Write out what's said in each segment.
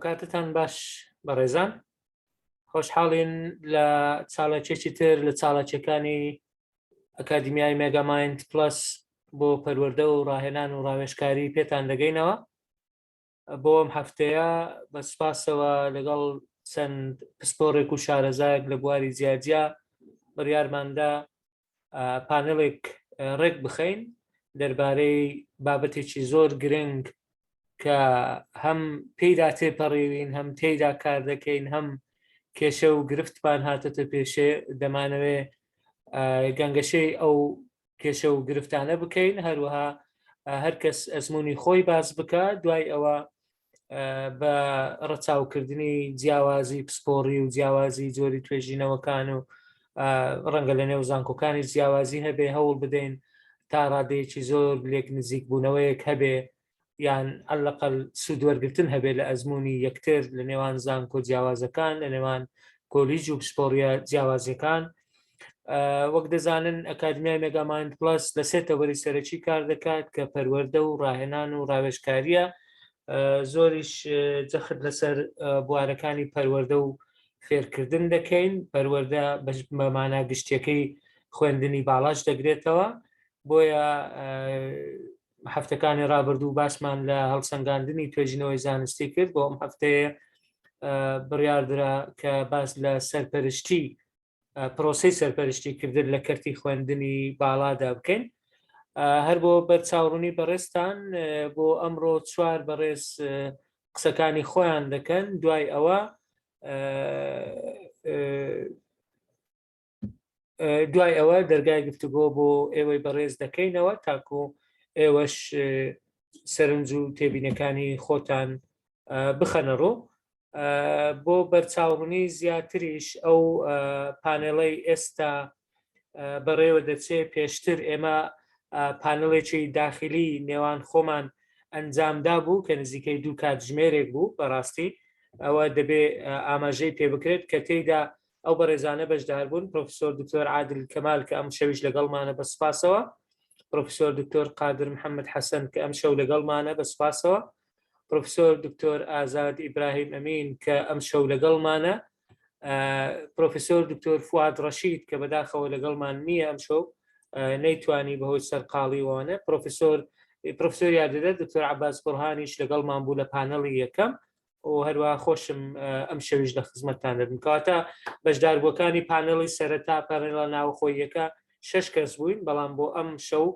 کاتتان باش بەڕێزان خۆشحاڵین لە چاڵەکێکی تر لە چاڵەکیەکانی ئەکادمیای مێگامایند پلس بۆ پەروەردە و ڕاهێنان و ڕاوێژکاری پێتان دەگەینەوە. بۆ ئەم هەفتەیە بە سپاسەوە لەگەڵ چەند پسپۆڕێک و شارەزایەک لە بواری جیاجیا بڕیارماندا پانێڵێک ڕێک بخەین دەربارەی بابەتێکی زۆر گرنگ کە هەم پێیدا تێپەڕێوین، هەم تێیدا کار دەکەین، هەم کێشە و گرفتمان هاتەتە پێشێ. دەمانەوێ گەنگەشەی ئەو کێشە و گرفتانە بکەین، هەروەها هەر کەس ئەزمموی خۆی باز بکە، دوای ئەوە بە ڕەچاوکردنی جیاوازی پسپۆڕی و جیاوازی جۆری توێژینەوەکان و ڕەنگە لە نێو زانکۆکانی جیاوازی هەبێ هەوڵ بدەین تا ڕادەیەکی زۆر لێک نزیک بوونەوەیەک هەبێ، یان ئەلەقەل سوودوەرگرتن هەبێ لە ئەزمموی یەکتر لە نێوان زانکۆ جیاوازەکان، لە نێوان کۆلیژ و پسپۆڕیە جیاوازیەکان. وەک دەزانن ئەکادمیای مێگامایند پلس لە سێ تەوەری سەرەکی کار دەکات کە پەروەردە و ڕاهێنان و ڕاوێژکاریە، زۆریش جەخت لەسەر بوارەکانی پەروەردە و فێرکردن دەکەین. پەروەردە بەمانە گشتیەکەی خوێندنی باڵاش دەگرێتەوە، بۆیە هەفتەکانی ڕابردوو باسمان لە هەڵسەنگاندنی توێژینەوەی زانستی کرد. بۆ ئەم هەفتەیە بڕیاردرا کە باس لە سەرپەرشتی پرۆسەی سەرپەرشتیکردن لە کەرتی خوێندنی باڵادا بکەین. هەر بۆ بەرچاوڕوونی بەڕێستان بۆ ئەمڕۆ چوار بەڕێز قسەکانی خۆیان دەکەن، دوای ئەوە دەرگای گفتوگۆ بۆ ئێوەی بەڕێز دەکەینەوە تاکو ئێوەش سەرنج و تێبینەکانی خۆتان بخەنەڕۆ. بۆ بەرچاوڕوونی زیاتریش ئەو پانێڵەی ئێستا بەڕێوە دەچێ، پێشتر ئێمە پانێڵێکی داخلی نێوان خۆمان ئەنجامدا بوو کە نزیکەی 2 کاتژمێرێک بوو. بەڕاستی ئەوە دەبێ ئاماژەی پێ بکرێت کە تێیدا ئەو بەڕێزانە بەشدار بوون: پرۆفسۆر دکتۆر عادل کەمال کە ئەم شەویش لەگەڵمانە بە سپاسەوە، پرۆفسۆر دکتۆر قادر محەممەد حەسەن کە ئەم شەو لەگەڵمانە بە سپاسەوە، پرۆفسۆر دکتۆر ئازاد ئیبراهیم ئەمین کە ئەم شەو لەگەڵمانە، پرۆفسۆر دکتۆر فواد ڕەشید کە بەداخەوە لەگەڵمان نییە ئەم شەو نەیتوانی بەهۆی سەرقاڵیوانە، پرۆفسۆر یاردەدەر دکتۆر عەباس بورهانیش لەگەڵمان بوو لە پانەڵی یەکەم، و هەروە خۆشم ئەم شەویش لە خزمەتتان دەبم. کەواتە بەشداربووەکانی پانێڵی سەرەتا پانێڵە ناوخۆیەکە 6 کەس بووین، بەڵام بۆ ئەم شەو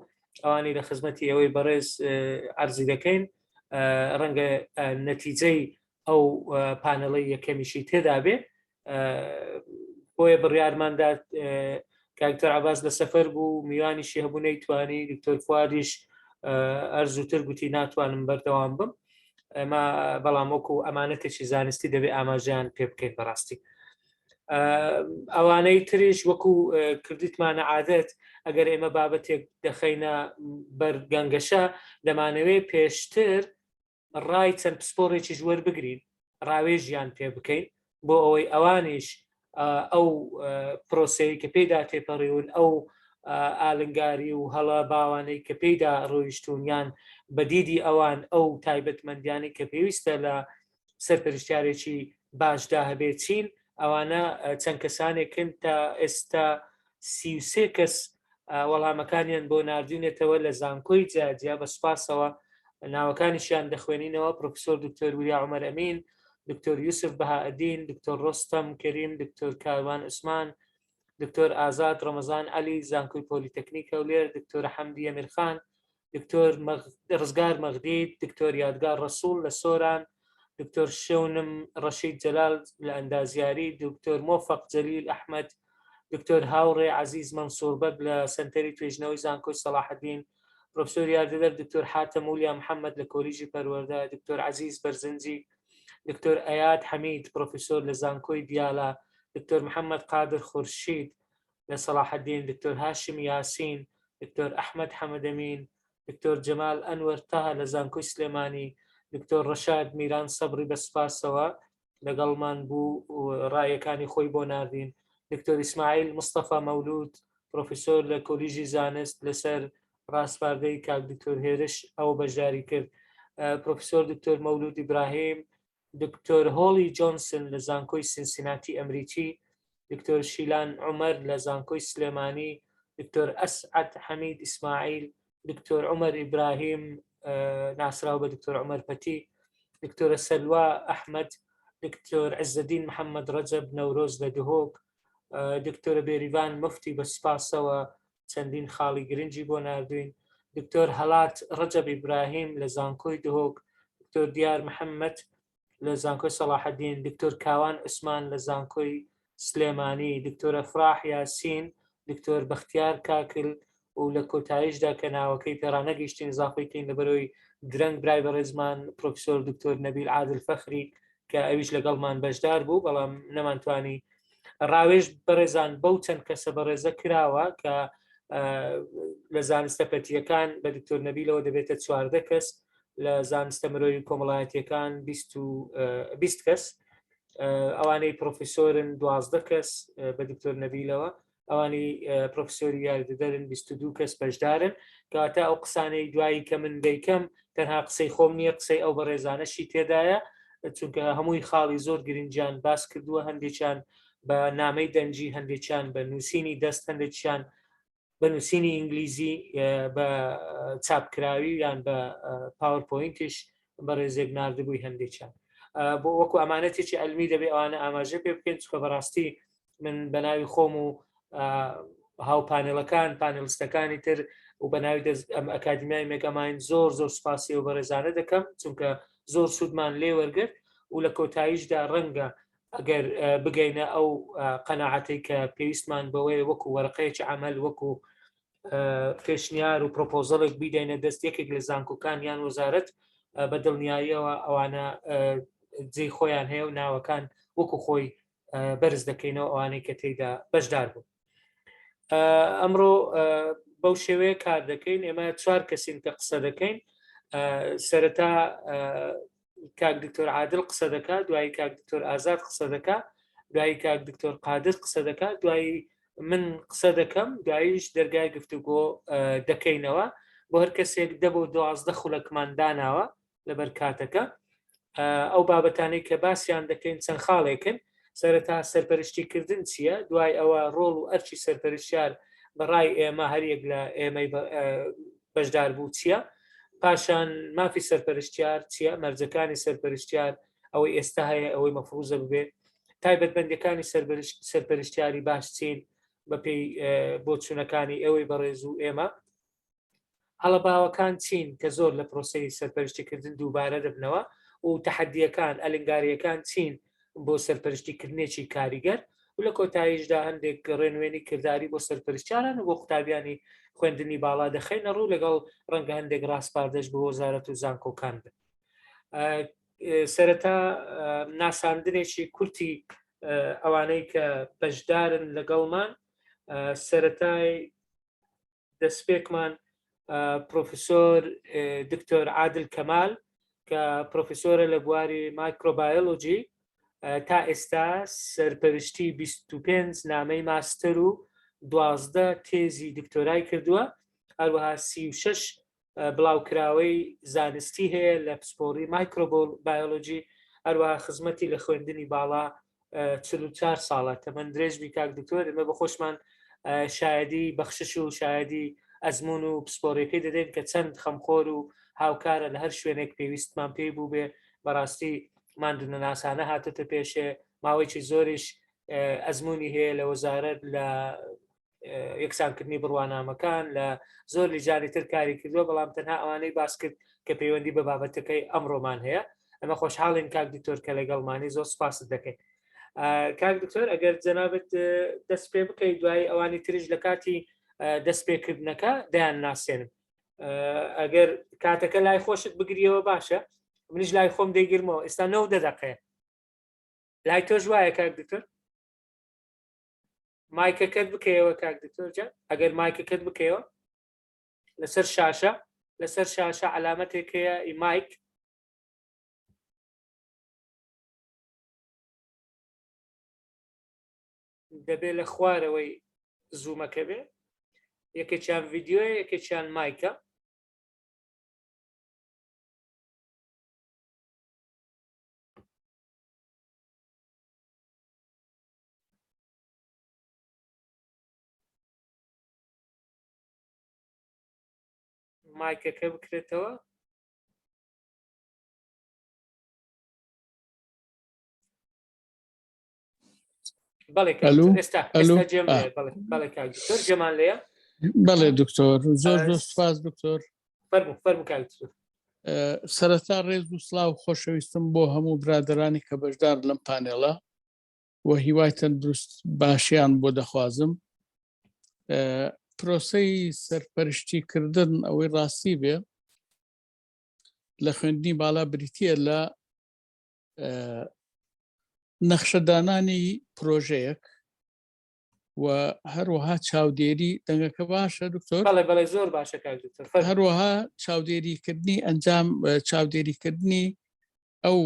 ئەوانی لە خزمەتی ئەوەی بەڕێز عەرزی دەکەین ڕەنگە نەتیجەی ئەو پانەڵی یەکەمیشی تێدا بێ. بۆیە بڕیارماندا کاکتۆر عەباس لە سەفەر بوو، میوانیشی هەبوو نەیتوانی، دکتۆر فوادیش ئەرزووتر گوتی ناتوانم بەردەوام بم، ئەمە بەڵام وەکو ئەمانەتێکی زانستی دەبێت ئاماژیان پێ بکەین. بەڕاستی ئەوانەی تریش وەکو کردیتمانە عادەت، ئەگەر ئێمە بابەتێک دەخەینە بەرگەنگەشە دەمانەوێت پێشتر ڕای چەند پسپۆڕێکی ژوەر بگرین، ڕاوێژیان پێ بکەین بۆ ئەوەی ئەوانیش ئەو پرۆسەی کە پێیدا تێپەڕیون، ئەو ئالنگاری و هەڵە باوانەی کە پێیدا ڕۆیشتونیان بەدیدی ئەوان ئەو تایبەتمەندیانی کە پێویستە لە سەرپەرشتیارێکی باشدا هەبێت چین. ئەوانە چەند کەسانێکن تا ئێستا 33 کەس وەڵامەکانیان بۆ ناردوونێتەوە لە زانکۆی جیاجیا. بە سپاسەوە ناوەکانیشیان دەخوێنینەوە: پرۆفسۆر دکتۆر وریا عومەر ئەمین، دکتۆر یوسف بەهائەدین، دکتۆر ڕۆستەم کەریم، دکتۆر کاروان عوسمان، دکتۆر ئازاد ڕەمەزان عەلی زانکۆی پۆلیتەکنیکە ولێر، دکتۆر حەمدی ئەمیرخان، دکتۆر ڕزگار مەغدید، دکتۆر یادگار ڕەسوول لە سۆران، دکتۆر شەونم ڕەشید جەلال لە ئەندازیاری، دکتۆر مۆفەق جەلیل ئەحمەد، دکتۆر هاوڕێ عەزیز مەنسووربەگ لە سەنتەری توێژینەوەی زانکۆی سەلاحەدین، پرۆفسۆر یاردەدەر دکتۆر حاتەم وولیا محەممەد لە کۆلیژی پەروەردە، دکتۆر عەزیز بەرزنجی، دکتۆر ئەیاد حەمید پرۆفسۆر لە زانکۆی دیالە، دکتۆر محەممەد قادر خورشید لە سەلاحەدین، دکتۆر هاشم یاسین، دکتۆر ئەحمەد حەمەدەمین، دکتۆر جەمال ئەنوەر تەها لە زانکۆی سلێمانی، دکتۆر ڕەشاد میران سەبری بە سپاسەوە لەگەڵمان بوو و ڕایەکانی خۆی بۆ ناردین، دکتۆر ئیسماعیل مستەفا مەولود پرۆفسۆر لە کۆلیژی زانست لەسەر ڕاستپاردەی کاک دکتۆر هێرش ئەو بەشداری کرد، پرۆفسۆر دکتۆر مەولود ئیبراهیم دکتۆر هۆڵی جۆنسن لە زانکۆی سینسیناتی ئەمریکی، دکتۆر شیلان عومەر لە زانکۆی سلێمانی، دکتۆر ئەسعەد حەمید ئیسماعیل، دکتۆر عومەر ئیبراهیم ناسراو بە دکتۆر عومەر پەتی، دکتۆرە سەلوا ئەحمەد، دکتۆر عزەدین محەممەد ڕەجەب نەورۆز لە دهۆک، دکتۆرە بێریڤان مفتی بە سپاسەوە چەندین خاڵی گرنگی بۆ نردوین، دکتۆر هەڵات ڕەجەب ئیبراهیم لە زانکۆی دهۆک، دکتۆر دیار محەممەد لە زانکۆی سەلاحەدین، دکتۆر کاوان عوسمان لە زانکۆی سلێمانی، دکتۆرە فراح یاسین، دکتۆر بەختیار کاکل و لە کۆتاییشدا کە ناوەکەی پێڕانەگەیشتین زافیتین لەبەرەوەی درەنگ برای بەڕێزمان پرۆفیسۆر دکتۆر نەبیل عادل فەخری کە ئەویش لەگەڵمان بەشدار بوو بەڵام نەمانتوانی ڕاوێژ بەڕێزان بەو چەند کەسە بەڕێزە کراوە کە لە زانستە پەتیەکان بە دکتۆر نەبیلەوە دەبێتە 14 کەس، لە زانستە مرۆیی کۆمەڵایەتیەکان 20 کەس، ئەوانەی پرۆفیسۆرن 12 کەس بە دکتۆر نەبیلەوە، ئەوانی پرۆفیسۆری یاریدەدەرن 22 کەس بەشدارن، کەواتە ئەو قسانەی دوایی کە من دەیکەم تەنها قسەی خۆم نییە، قسەی ئەو بەڕێزانەشی تێدایە، چونکە هەمووی خاڵی زۆر گرنگیان باس کردووە، هەندێکیان بە نامەی دەنجی، هەندێکیان بە نووسینی دەست، هەندێکیان بە نووسینی ئینگلیزی بە چاپکراوی یان بە پاوەرپۆینتیش بەڕێزێک نردبووی هەندێکیان بۆ وەکو ئەمانەتێکی ئەلمی دەبێت ئەوانە ئاماژە پێ بکەین، چکە بەڕاستی من بە ناوی خۆم و هاو پانێڵەکان پانێڵستەکانی تر و بە ناوی ئەکادمیای مێگەماین زۆر سوپاسی و بەڕێزانە دەکەم، چونکە زۆر سوودمان لێ وەرگرت و لە کۆتاییشدا ڕەنگە ئەگەر بگەینە ئەو قەناعەتی کە پێویستمان بەوەی وەکو وەرقەیەکی عمل وەکو پێشنیار و پرۆپۆزەڵێک بیدەینە دەست یەکێک لە زانکۆکان یان وەزارەت بە دڵنیاییەوە ئەوانە جێی خۆیان هەیە و ناوەکان وەکو خۆی بەرز دەکەینەوە ئەوانەی کە تێیدا بەشدار بوون. ئەمڕۆ بەو شێوەیە کار دەکەین، ئێمە 4 کەسین کە قسە دەکەین، سەرەتا کاک دکتۆر عادل قسە دەکات، دوایی کاک دکتۆر ئازاد قسە دەکات، دوایی کاک دکتۆر قادر قسە دەکات، دوایی من قسە دەکەم، دواییش دەرگای گفتوگۆ دەکەینەوە بۆ هەر کەسێک 10 بۆ 12 خولەکمان داناوە لەبەر کاتەکە. ئەو بابەتانەی کە باسییان دەکەین چەند خاڵێکن، سەرەتا سەرپەرشتیکردن چییە، دوای ئەوە ڕۆڵ و ئەرچی سەرپەرشتیار بەڕای ئێمە هەریەک لە ئێمەی بەشدار بوو چییە، پاشان مافی سەرپەرشتیار چییە، مەرجەکانی سەرپەرشتیار ئەوەی ئێستا هەیە ئەوەی مەفروزە ببێ، تایبەتمەندیەکانی سەرپەرشتیاری باش چین بەپێی بۆ چوونەکانی ئەوەی بەڕێز و ئێمە، هەڵەباوەکان چین کە زۆر لە پرۆسەی سەرپەرشتیکردن دووبارە دەبنەوە و تەحەدیەکان ئەلنگاریەکان چین بۆ سەرپەرشتیکردنێکی کاریگەر و لە کۆتاییشدا هەندێک ڕێنوێنی کردداری بۆ سەرپەرشتیاران و بۆ قوتابیانی خوێندنی باڵا دەخەینە ڕوو لەگەڵ ڕەنگە هەندێک ڕاستپاردەش بۆ وەزارەت و زانکۆکان بن. سەرەتا ناساندنێکی کورتی ئەوانەی کە بەشدارن لەگەڵمان، سەرەتای دەستپێکمان پرۆفیسۆر دکتۆر عادل کەمال کە پرۆفیسۆرە لە بواری مایکرۆبایۆلۆجی، تا ئێستا سەرپەرشتی 25 نامەی ماستەر و 12 تێزی دکتۆرای کردووە، هەروەها 36 بڵاوکراوەی زانستی هەیە لە پسپۆڕی مایکرۆبایۆلۆجی، هەروەها خزمەتی لە خوێندنی باڵا 44 ساڵە تەمەن درێژبی کاک دکتۆر، ئێمە بە خۆشمان شایەدی بەخشش و شایەدی ئەزمون و پسپۆڕەکەی دەدەین کە چەند خەمخۆر و هاوکارە لە هەر شوێنێک پێویستمان پێی بوو بێ، بەڕاستی ماندنە ناسانە هاتوتە پێشێ، ماوەیەکی زۆریش ئەزمموی هەیە لە وەزارەت لە یەکسانکردنی بڕوانامەکان لە زۆر لیجانی تر کاری کردووە، بەڵام تەنها ئەوانەی باس کرد کە پەیوەندی بە بابەتەکەی ئەمڕۆمان هەیە. ئەمە خۆشحاڵین کاک دکتۆر کە لەگەڵمانی، زۆر سپاست دەکەین. کاک دکتۆر ئەگەر جەنابەت دەست پێ بکەیت دوای ئەوانی تریش لە کاتی دەستپێکردنەکە دەیان ناسێنم، ئەگەر کاتەکە لای خۆشت بگریەوە باشە، منیش لای خۆم دەیگرمەوە، ئێستا 90 دقیقە لای تۆش وایە کاک دکتۆر؟ مایکەکەت بکەیەوە کاک دکتۆر جان، ئەگەر مایکەکەت بکەیەوە لەسەر شاشە علامەتێک هەیە مایک، دەبێت لە خوارەوەی زوومەکە بێ، یەکێکیان ڤیددیۆیە یەکێکیان مایکە. مایکەکە بکرێتەوە. بەڵێ ئێستا جێم لێ. بەڵێ کاک دکتۆر جێمان لێیە. بەڵێ دکتۆر زۆر سوپاس دکتۆر. فەرموو کاک دکتۆر. سەرەتا ڕێز و سڵاو خۆشەویستم بۆ هەموو برادرانی کە بەشدار لەم پانێڵە و هیوای تەندروست باشیان بۆ دەخوازم. پرۆسەی سەرپەرشتیکردن ئەوەی ڕاستی بێ لە خوێندنی بالا بریتیە لە نەخشەدانانی پرۆژەیەک و هەروەها چاودێری دەنگەکە باشە دکتۆر؟ بەڵێ زۆر باشە کاک دکتۆر. هەروەها چاودێریکردنی ئەنجام چاودێریکردنی ئەو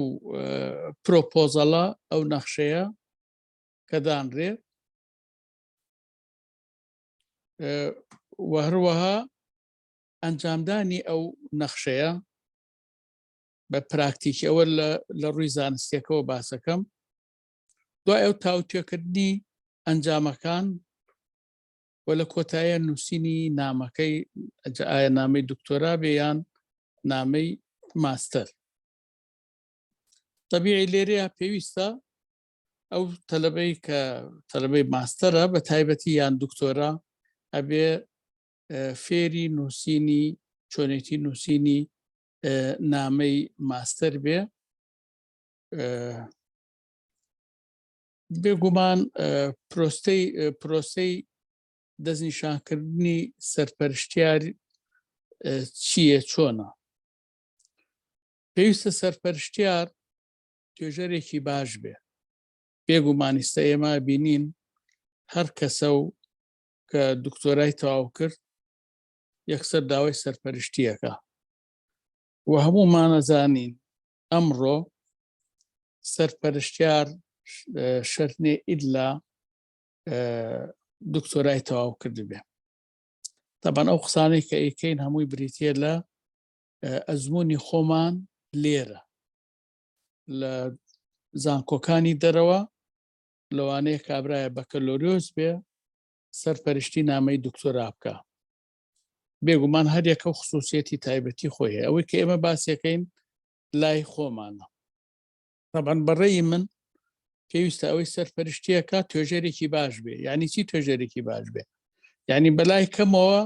پرۆپۆزەڵە ئەو نەخشەیە کە دانرێ و هەروەها ئەنجامدانی ئەو نەخشەیە بە پراکتیکی ئەوە لە ڕووی زانستیەکەەوە باسەکەم. دوای ئەو تاوتێکردنی ئەنجامەکان و لە کۆتاییە نووسینی نامەکەی ئایا نامەی دکتۆرا بێ یان نامەی ماستەر. طبیعی لێرەیە پێویستە ئەو تەلەبەی کە تەلەبەی ماستەرە بە تایبەتی یان دکتۆرا ئەبێ فێری نووسینی چۆنێتی نووسینی نامەی ماستەر بێ. بێگومان پرۆسەی دەستنیشانکردنی سەرپەرشتیار چییە چۆنە؟ پێویستە سەرپەرشتیار توێژەرێکی باش بێ. بێگومانیستە ئێمە بینین هەر کەسە و کە دکتۆرای تەواو کرد یەکسەر داوای سەرپەرشتیەکە و هەموومان ئەزانین ئەمڕۆ سەرپەرشتیار شەرنێ ئیدلا دکتۆرای تەواو کرد بێ. تەبەن ئەو قسانەی کە ئەیکەین هەمووی بریتیە لە ئەزموونی خۆمان لێرە لە زانکۆکانی دەرەوە لەوانەیە کابرایە بەکەلۆریۆز بێ سەرپەرشتی نامەی دکتۆرا بکە. بێگومان هەرێکە و خصوصیەتی تایبەتی خۆیە. ئەوەی کە ئێمە باسیەکەین لای خۆمانە. تەبەن بەڕێی من پێویستە ئەوەی سەرپەرشتیەکە توێژەرێکی باش بێ. یعنی چی توێژەرێکی باش بێ؟ یعنی بەلای کەمەوە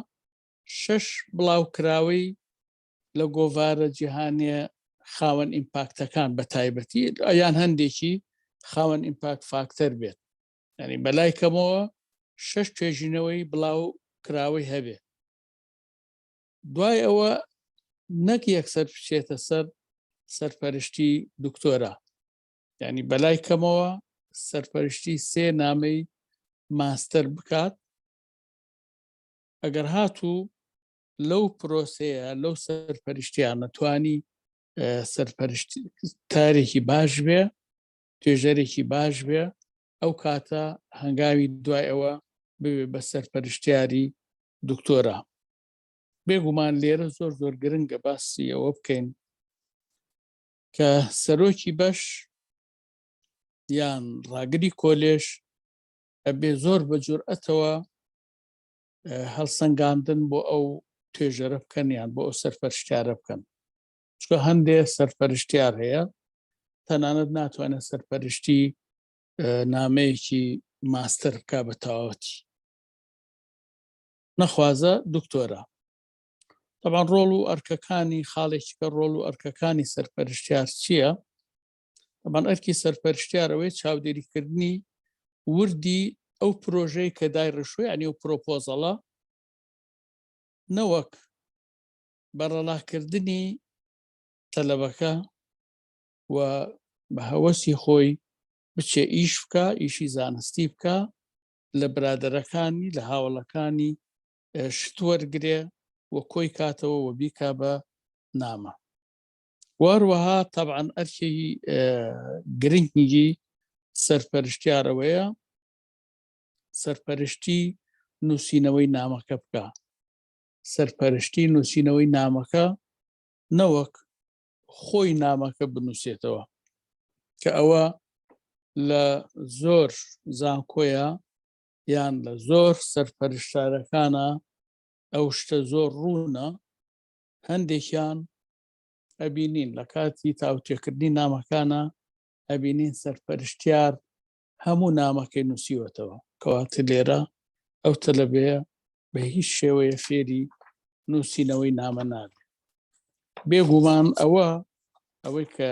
6 بڵاوکراوەی لە گۆڤارە جیهانیە خاوەن ئیمپاکتەکان بە تایبەتی ئەیان هەندێکی خاوەن ئیمپاکت فاکتەر بێت. یعنی بەلای کەمەوە 6 توێژینەوەی بڵاو کراوەی هەبێ. دوای ئەوە نەک یەکسەر بچێتە سەر سەرپەرشتی دکتۆرا. یعنی بەلای کەمەوە سەرپەرشتی 3 نامەی ماستەر بکات. ئەگەر هاتوو لەو پرۆسەیە لەو سەرپەرشتیان نەتوانی سەرپەرشتی تارێکی باش بێ توێژەرێکی باش بێ ئەو کاتە هەنگاوی دوای ئەوە ببێ بە سەرپەرشتیاری دکتۆرا. بێگومان لێرە زۆر گرنگە باسی ئەوە بکەین کە سەرۆکی بەش یان ڕاگری کۆلێژ ئەبێ زۆر بە جورئەتەوە هەڵسەنگاندن بۆ ئەو توێژەرە بکەن یان بۆ ئەو سەرپەرشتیارە بکەن. چکە هەندێک سەرپەرشتیار هەیە تەنانەت ناتوانێت سەرپەرشتی نامەیەکی ماستەر بکا بە تەواوەتی نەخوازە دکتۆرا. طبعاً ڕۆڵ و ئەرکەکانی خاڵێکی کە ڕۆڵ و ئەرکەکانی سەرپەرشتیار چییە؟ طبعاً ئەرکی سەرپەرشتیارەوەی چاودێریکردنی وردی ئەو پرۆژەی کە دای ڕشوی ئەنی و پرۆپۆزەڵە نەوەک بەڕەڵاکردنی تەلەبەکە و بە هەوەسی خۆی بچێ ئیش بکە ئیشی زانستی بکە لە برادەرەکانی لە هاوڵەکانی شت وەرگرێ و کۆی کاتەوە و بیکا بە نامە. وەروەها طبعاً ئەرکی گرنگی سەرپەرشتیارەوەیە سەرپەرشتی نووسینەوەی نامەکە بکە. سەرپەرشتی نووسینەوەی نامەکە نەوەک خۆی نامەکە بنووسێتەوە کە ئەوە لە زۆر زانکۆیە یان لە زۆر سەرپەرشتارەکانە ئەو شتە زۆر ڕوونە هەندێکیان ئەبینین لە کاتی تاوتێکردنی نامەکانە ئەبینین سەرپەرشتیار هەموو نامەکەی نووسیوەتەوە، کەواتە لێرە ئەو تەلەبەیە بە هیچ شێوەیە فێری نووسینەوەی نامە نابێت. بێگومان ئەوەی کە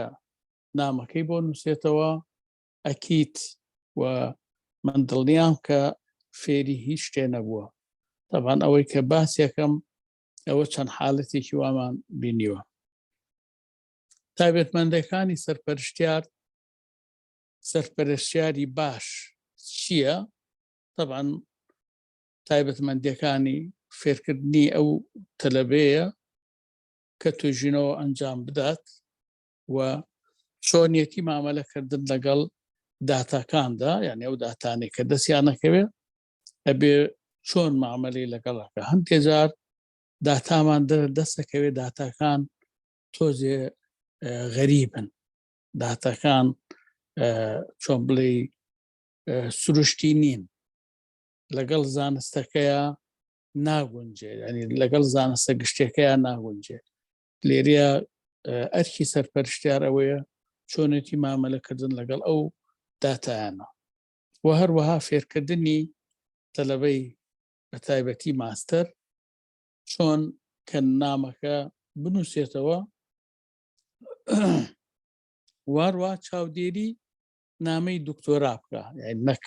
نامەکەی بۆ نووسێتەوە ئەکیت و من دڵنیام کە فێری هیچ شتێ نەبووە. تەبان ئەوەی کە باسیەکەم ئەوە چەند حاڵەتێکی وامان بینیوە. تایبەتمەندەکانی سەرپەرشتیاری باش چییە؟ تەبان تایبەتمەندیەکانی فێرکردنی ئەو تەلەبەیە کە توێژینەوە ئەنجام بدات و چۆنیەتی مامەلەکردن لەگەڵ داتاکاندا، یعنی ئەو داتانێک کە دەستیان نەکەوێت ئەبێ چۆن مامەلەی لەگەڵەکە. هەندێک جار داتامان دەستەکەوێت داتاکان تۆزێ غەریبن، داتاکان چۆن بڵێ سروشتی نین، لەگەڵ زانستەکەیە ناگونجێ، ینی لەگەڵ زانستە گشتەکەیان ناگونجێ. لێرەیە ئەرکی سەرپەرشتیار ئەوەیە چۆنێتی مامەلەکردن لەگەڵ ئەو داتایانە و هەروەها فێرکردنی تەلەبەی بە تایبەتی ماستەر چۆن کە نامەکە بنووسێتەوە واروە چاودێری نامەی دکتۆرا بکە، یعنی نەک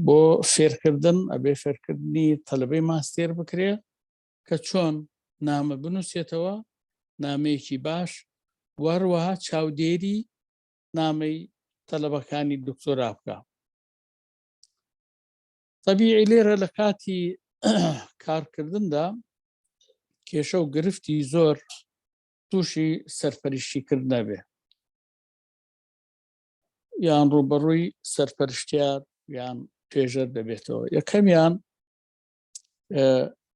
بۆ فێرکردن ئەبێ فێرکردنی تەلەبەی ماستێر بکرێ کە چۆن نامە بنووسێتەوە، نامەیەکی باش، واروەها چاودێری نامەی تەلەبەکانی دکتۆرا بکە. طەبیعی لێرە لە کاتی کارکردندا کێشە و گرفتی زۆر تووشی سەرپەرشتیکردنە بێ، یان ڕوبەڕووی سەرپەرشتیار یان توێژەر دەبێتەوە. یەکەمیان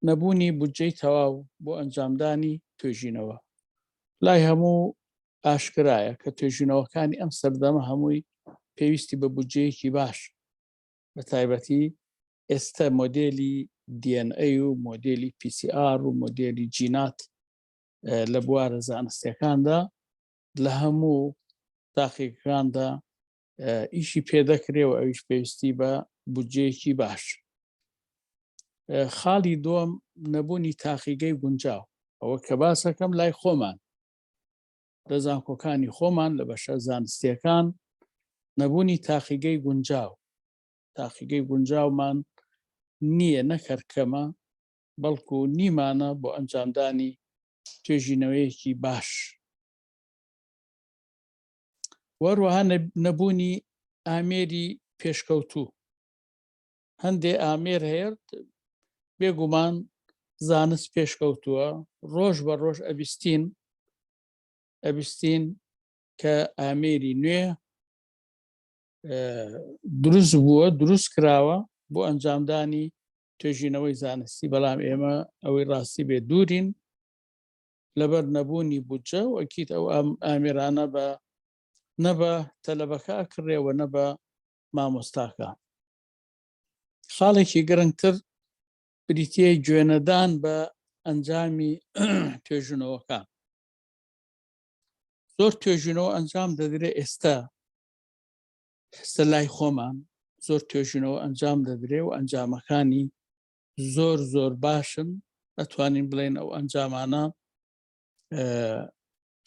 نەبوونی بودجەی تەواو بۆ ئەنجامدانی توێژینەوە. لای هەموو ئاشکرایە کە توێژینەوەکانی ئەم سەردەمە هەمووی پێویستی بە بودجەیەکی باش، بە تایبەتی ئێستا مۆدێلی DNA و مۆدێلی PCR و مۆدێلی جینات لە بوارە زانستیەکاندا لە هەموو تاقیەکاندا ئیشی پێدەکرێەوە، ئەویش پێویستی بە بودجەیەکی باش. خاڵی دووەم نەبوونی تاقیگەی گونجاو، ئەوە کە باسەکەم لای خۆمان لە زانکۆکانی خۆمان لە بەشە زانستیەکان نەبوونی تاقیگەی گونجاو. تاقیگەی گونجاومان نییە، نەکەرکەمە، بەڵکو نیمانە بۆ ئەنجامدانی توێژینەوەیەکی باش. وەروەها نەبوونی ئامێری پێشکەوتوو. هەندێ ئامێر هەیە بێگومان زانست پێشکەوتووە، ڕۆژ بە ڕۆژ ئەبیستین کە ئامێری نوێ دروست بووە، دروست کراوە بۆ ئەنجامدانی توێژینەوەی زانستی، بەڵام ئێمە ئەوەی ڕاستی بێ دوورین لەبەر نەبوونی بودجە و ئەکیت ئەو ئامێرانە نە بە تەلەبەکە ئەکڕێەوە نە بە مامۆستاکە. خاڵێکی گرنگتر بریتیە گوێنەدان بە ئەنجامی توێژینەوەکان. زۆر توێژینەوە ئەنجام دەدرێت ئێستا لای خۆمان زۆر توێژینەوە ئەنجام دەدرێت و ئەنجامەکانی زۆر باشن، ئەتوانین بڵێن ئەو ئەنجامانە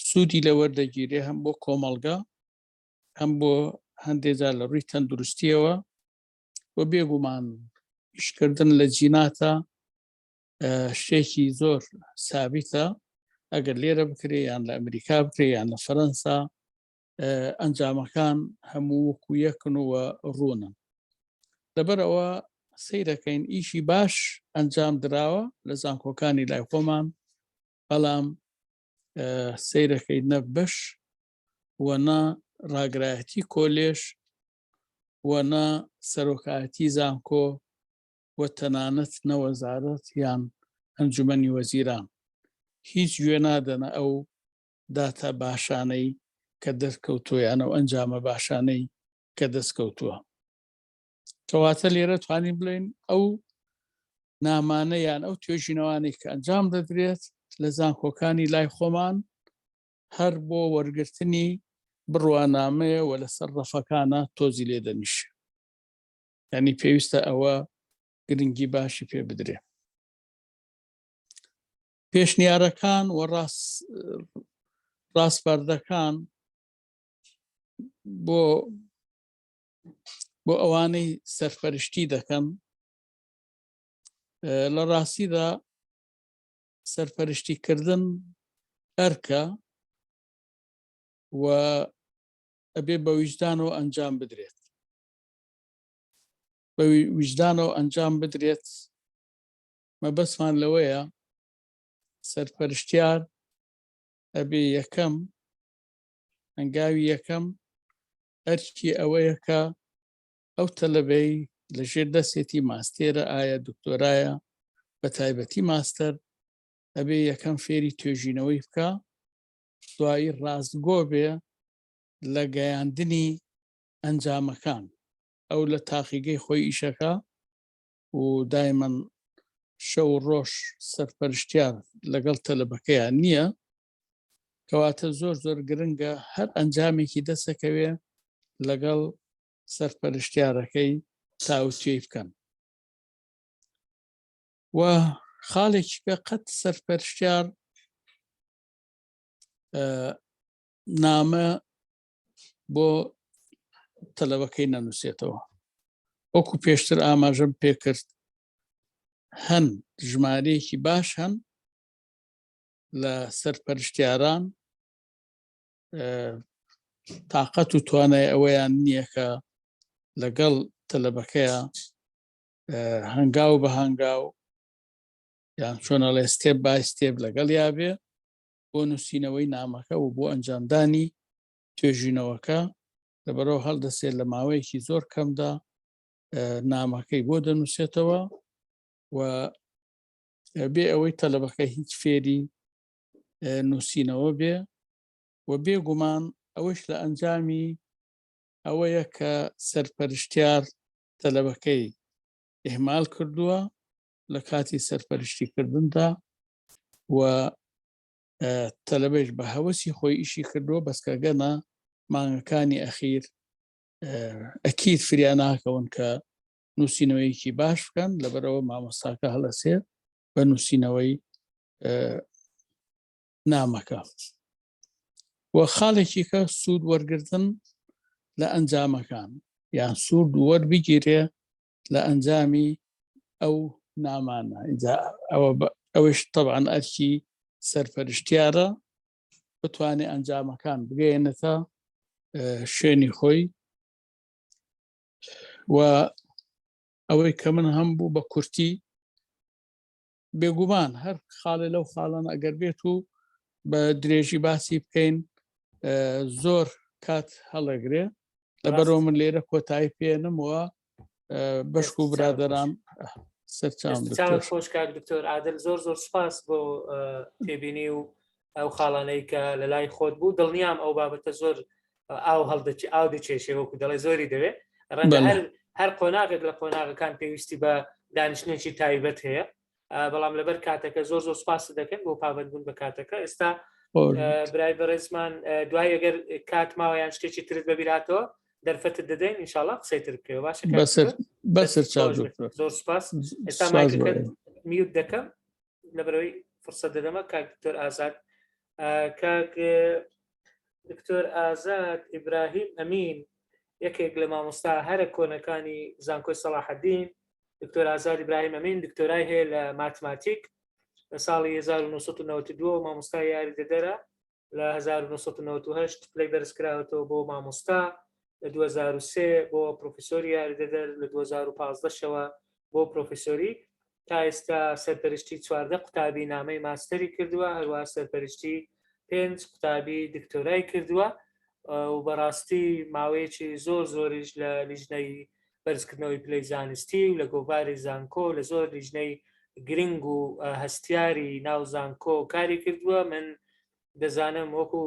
سوودی لە وەردەگیرێ هەم بۆ کۆمەڵگە هەم بۆ هەندێک جار لە ڕووی تەندروستیەوە و بێگومان ئیشکردن لە جیناتە شتێکی زۆر سابیتە. ئەگەر لێرە بکرێ یان لە ئەمریکا بکرێ یان لە فەرەنسا ئەنجامەکان هەموو وەکو یەکن و ڕوونن. لەبەرەوە سەیرەکەین ئیشی باش ئەنجام دراوە لە زانکۆکانی لای خۆمان، بەڵام سەیرەکەی نە بەش وەنا ڕاگرایەتی کۆلێژ وەنا سەرۆکایەتی زانکۆ و تەنانەت نەوەزارەت یان ئەنجومەنی وەزیران هیچ گوێ نادەنە ئەو داتە باشانەی کە دەستکەوتووە یان ئەو ئەنجامە باشانەی کە دەستکەوتووە. کەواتە لێرە توانین بڵێن ئەو نامانە یان ئەو توێژینەوانەی کە ئەنجام دەدرێت لە زانکۆکانی لای خۆمان هەر بۆ وەرگرتنی بڕوانامەیە و لەسەر ڕەفەکانە تۆزی لێ دەنیشێ، یعنی پێویستە ئەوە گرنگی باشی پێ بدرێ. پێشنیارەکان و ڕاستپەردەکان بۆ ئەوانەی سەرپەرشتی دەکەن لە ڕاستیدا سەرپەرشتیکردن ئەرکە و ئەبێ بە ویجدانەوە ئەنجام بدرێت. بە ویجدانەوە ئەنجام بدرێت مەبەستمان لەوەیە سەرپەرشتیار ئەبێ یەکەم هەنگاوی یەکەم ئەرکی ئەوەیە کە ئەو تەلەبەی لەژێر دەستێتی ماستێرە ئایا دکتۆرایە بە تایبەتی ماستەر ئەبێ یەکەم فێری توێژینەوەی بکە، دوایی ڕاستگۆ بێ لە گەیاندنی ئەنجامەکان ئەو لە تاقیگەی خۆی ئیشەکە و دایمەن شەو ڕۆژ سەرپەرشتیار لەگەڵ تەلەبەکەیان نییە، کەواتە زۆر زۆر گرنگە هەر ئەنجامێکی دەسەکەوێ لەگەڵ سەرپەرشتیارەکەی تاوتوێی بکەن. و خاڵێکی کە قەت سەرپەرشتیار نامە بۆ تەلەبەکەی نەنووسێتەوە. وەکو پێشتر ئاماژەم پێکرد، هەن ژمارەیەکی باش هەن لە سەرپەرشتیاران تااقەت و توانای ئەوەیان نییە کە لەگەڵ تەلەبەکەیە هەنگاو بە هەنگاو یان چۆنەڵێ ستێپ بای ستێپ لەگەڵ یابێ بۆ نووسینەوەی نامەکە و بۆ ئەنجامدانی توێژینەوەکە، لەبەرەوە هەڵدەسێت لە ماوەیەکی زۆر کەمدا نامەکەی بۆ دەنووسێتەوە و بێ ئەوەی تەلەبەکە هیچ فێری نووسینەوە بێ و بێگومان ئەوەش لە ئەنجامی ئەوەیە کە سەرپەرشتیار تەلەبەکەی ئیهمال کردووە لە کاتی سەرپەرشتیکردندا و تەلەبەیش بە هەوەسی خۆی ئیشی کردووە، بەسکەگەنە مانگەکانی ئەخیر ئەکید فریان ناکەون کە نووسینەوەیەکی باش بکەن، لەبەرەوە مامۆستاکە هەڵەسێت بە نووسینەوەی نامەکە. و خاڵێکی کە سوود وەرگرتن لە ئەنجامەکان یان سوود وەربگیرێ لە ئەنجامی ئەو نامانە. ئەوەش تەبعاً ئەرکی سەرپەرشتیارە بتوانێت ئەنجامەکان بگەێنێتە شوێنی خۆی. و ئەوەی کە من هەم بوو بە کورتی بێگومان هەر خاڵێ لەو خاڵان ئەگەر بێت و بە درێژی باسی بکەین زۆر کات هەڵەگرێ، لەبەرەوە من لێرە کۆتایی پێێنمەوە بەشک و برادەران سەرچاوم خۆش کاک دکتۆر عادل، زۆر زۆر سپاس بۆ تێبینی و ئەو خاڵانەی کە لە لای خۆت بوو. دڵنیام ئەو بابەتە زۆر ئاو دەچێشێ وەکو دەڵێ زۆری دەوێت، ڕەنگە هەر قۆناغێک لە قۆناغەکان پێویستی بە دانیشتێکی تایبەت هەیە، بەڵام لەبەر کاتەکە زۆر زۆر سپاس دەکەن بۆ پابەتبوون بە کاتەکە. ئێستا برای بەڕێزمان دوای ئەگەر کات ماوەیان شتێکی ترت بەبیراتەوە دەرفەتت دەدەین ئینشاءڵڵا قسەیتر بکەوە. باشە بەسەر چاو زۆر سپاس. ئێستا مایکەکەت میوت دەکەم لەبەرەوەی فرسەت دەدەمە کاک دکتۆر ئازاد. کاک دکتۆر ئازاد ئیبراهیم ئەمین یەکێک لە مامۆستا هەرە کۆنەکانی زانکۆی سەلاحەدین. دکتۆر ئازاد ئیبراهیم ئەمین دکتۆرای هەیە لە ماتماتیک لە ساڵی 1992 مامۆستای یاریدەدەرە، لە 1998 پلەی بەرزکراوەتەوە بۆ مامۆستا، لە 2003 بۆ پرۆفیسۆری یاریدەدەر، لە 2015 شەوە بۆ پرۆفیسۆری، تا ئێستا سەرپەرشتی 14 قوتابی نامەی ماستەری کردووە، هەروە سەرپەرشتی 5 قوتابی دکتۆرای کردووە و بەڕاستی ماوەیەکی زۆر زۆریش لە لیژنەی بەرزکردنەوەی پلەی زانستی و لە گۆڤاری زانکۆ لە زۆر لیژنەی گرنگ و هەستیاری ناو زانکۆ کاری کردووە. من دەزانم وەکو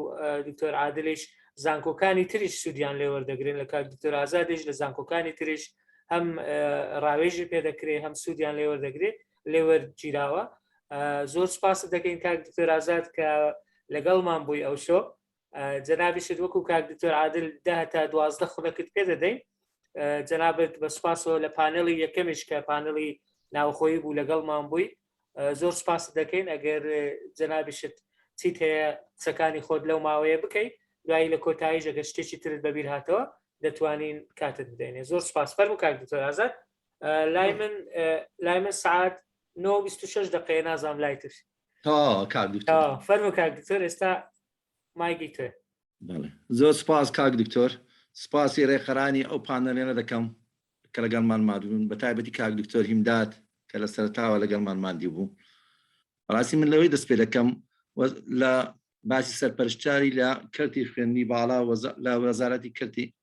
دکتۆر عادلش زانکۆکانی تریش سوودیان لێ وەردەگرن، لە کاک دکتۆر ئازادش لە زانکۆکانی تریش هەم ڕاوێژی پێدەکرێت هەم سوودیان لێ وەردەگرێت لێ وەرگیراوە. زۆر سپاس دەکەین کاک دکتۆر ئازاد کە لەگەڵمان بووی ئەو شۆ جەنابیشت وەکو کاک دکتۆر عادل 10 تا 12 خولەکت پێ دەدەین جەنابەت بە سوپاسەوە لە پانەڵی یەکەمیش کە پانەڵی ناوخۆیی بوو لەگەڵمان بووی زۆر سپاس دەکەین ئەگەر جەنابیشت چیت هەیە قسەکانی خۆت لەو ماوەیە بکەیت دوایی لە کۆتاییش ئەگەر شتێکی ترت بەبیر هاتەوە دەتوانین کاتت بدەینێ زۆر سپاس فەرموو کاک دکتۆر ئازاد لای من سعات 9:26 دقیقە نازانم لای تر کاک دکتۆر فەرموو کاک دکتۆر ئێستا مایگی توێ زۆر سپاس کاک دکتۆر سپاسی ڕێکخەرانی ئەو پانەلێنە دەکەم کە لەگەڵمان مادوون بە تایبەتی کاک دکتۆر هیمداد کە لە سەرتاوە لەگەڵمان مادی بوو ڕاستی من لەوەی دەست پێ دەکەم لە باسی سەرپەرشتاری لە کەرتی خوێندنی باڵا لە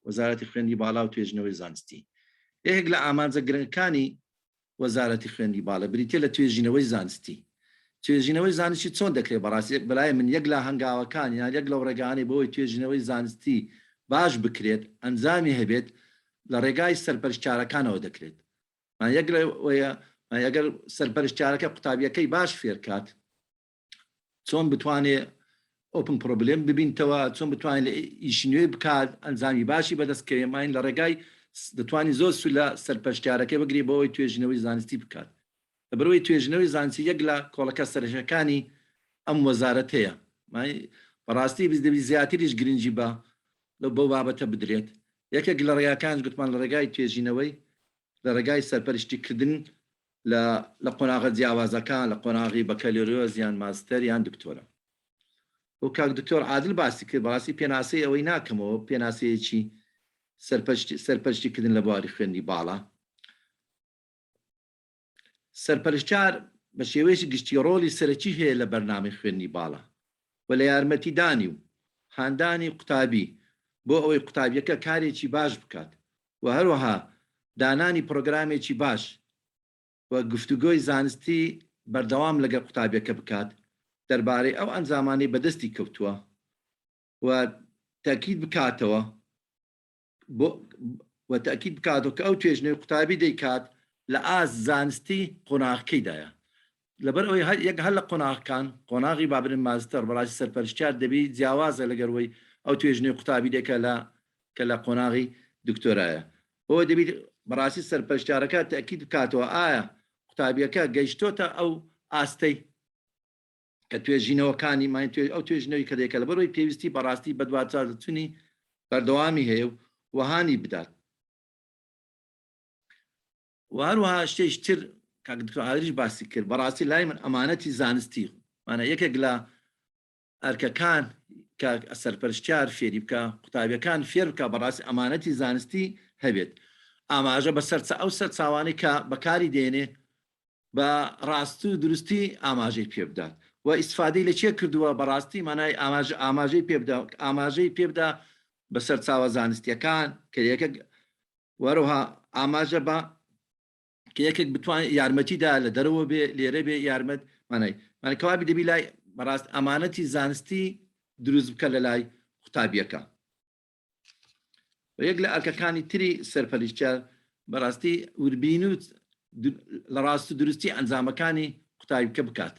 وەزارەتی خوێندنی باڵا و توێژنەوەی زانستی یەکێک لە ئامانجە گرنگەکانی وەزارەتی خوێندنی باڵا بریتێ لە توێژینەوەی زانستی توێژینەوەی زانستی چۆن دەکرێت بەڕاستی بەلای من یەک لە هەنگاوەکان یان یەک لەو ڕێگانەی بۆی توێژینەوەی زانستی باش بکرێت ئەنجامی هەبێت لە ڕێگای سەرپەرشتارەکانەوە دەکرێت یەک لەوەیە ئەگەر سەرپەرشتارەکە قوتابیەکەی باش فێرکات چۆن بتوانێت ئۆپن پرۆبلێم ببینتەوە چۆن بتوانێت لە ئیشی نوێ بکات ئەنجامی باشی بەدەستکەوێماین لە ڕێگای دەتوانانی زۆر سو لە سەرپەرشتارەکەی بگری بۆەوەی توێژینەوەی زانستی بکات لە بەرەوەی توێژینەوەی زانستی یەک لە کۆڵەکە سەرشەکانی ئەم وەزارەت هەیە بەڕاستی دەبی زیاتریش گرنگی بە بۆ بابەتە بدرێت یەکێک لە ڕێگاکانش گوتمان لە ڕێگای توێژینەوەی لە ڕێگای سەرپەرشتیکردن لە قۆناغە جیاوازەکان لە قۆناغی بەکەلۆریۆز یان ماستەر یان دکتۆرە و کاک دکتۆر عادل باسی کرد بەڕاستی پێناسەی ئەوەی ناکەمەوە پێناسەیەکی سەرپەرشتیکردن لە بواری خوێندی باڵا سەرپەرشتار بە شێوەیەکی گشتی ڕۆلی سەرەکی هەیە لە بەرنامەی خوێندنی باڵا و لە یارمەتیدانی و هاندانی قوتابی بۆ ئەوەی قوتابیەکە کارێکی باش بکات و هەروەها دانانی پرۆگرامێکی باش و گفتوگۆی زانستی بەردەوام لەگەڵ قوتابیەکە بکات دەربارەی ئەو ئەنجامانی بەدەستی کەوتووە و تاکید بکاتەوە کە ئەو توێژنەوەی قوتابی دەیکات لە ئاز زانستی قۆناغەکەیدایە لەبەر ئەوەی یەک هەر لە قۆناغەکان قۆناغی بابرن ماستەر بەڕاستی سەرپەرشتار دەبی جیاوازە لەگەروەی ئەو توێژنەوەی قوتابی دێکە کە لە قۆناغی دکتۆرایە بۆ دەبیت بەڕاستی سەرپەرشتارەکە تاکید بکاتەوە ئایا قوتابیەکە گەیشتۆتە ئەو ئاستەی کە توێژینەوەکانی ئەو توێژنەوەی کە دێکە لەبەرەوەی پێویستی بەڕاستی بە دواتچوونی بەردەوامی هەیە و وەهانی بدات و هەروەها شتێشتر کاکدکتۆریش باسی کرد بەڕاستی لای من ئەمانەتی زانستی مانە یەکێک لە ئەرکەکان کە سەرپەرشتار فێری بکە قوتابیەکان فێر بکە بەڕاستی ئەمانەتی زانستی هەبێت ئاماژە بە سەرچە ئەو سەرچاوانەی کە بەکاری دێنێ بە ڕاستی و درستی ئاماژەی پێ بدات و ئیسفادەی لە چێ کردووە بەڕاستی مانای ئاماژەی پێبدا بە سەرچاوە زانستیەکان کە یەکێک وەروها ئاماژە بە کە یەکێک بتوان یارمەتیدا لە دەرەوە بێ لێرە بێ یارمەت مانەکەوابی دەبی لای بەڕاست ئەمانەتی زانستی دروست بکە لە لای قوتابیەکە یەک لە ئەرکەکانی تری سەرپەرشتار بەڕاستی وربین و لە ڕاست و درستی ئەنجامەکانی قوتابیەکە بکات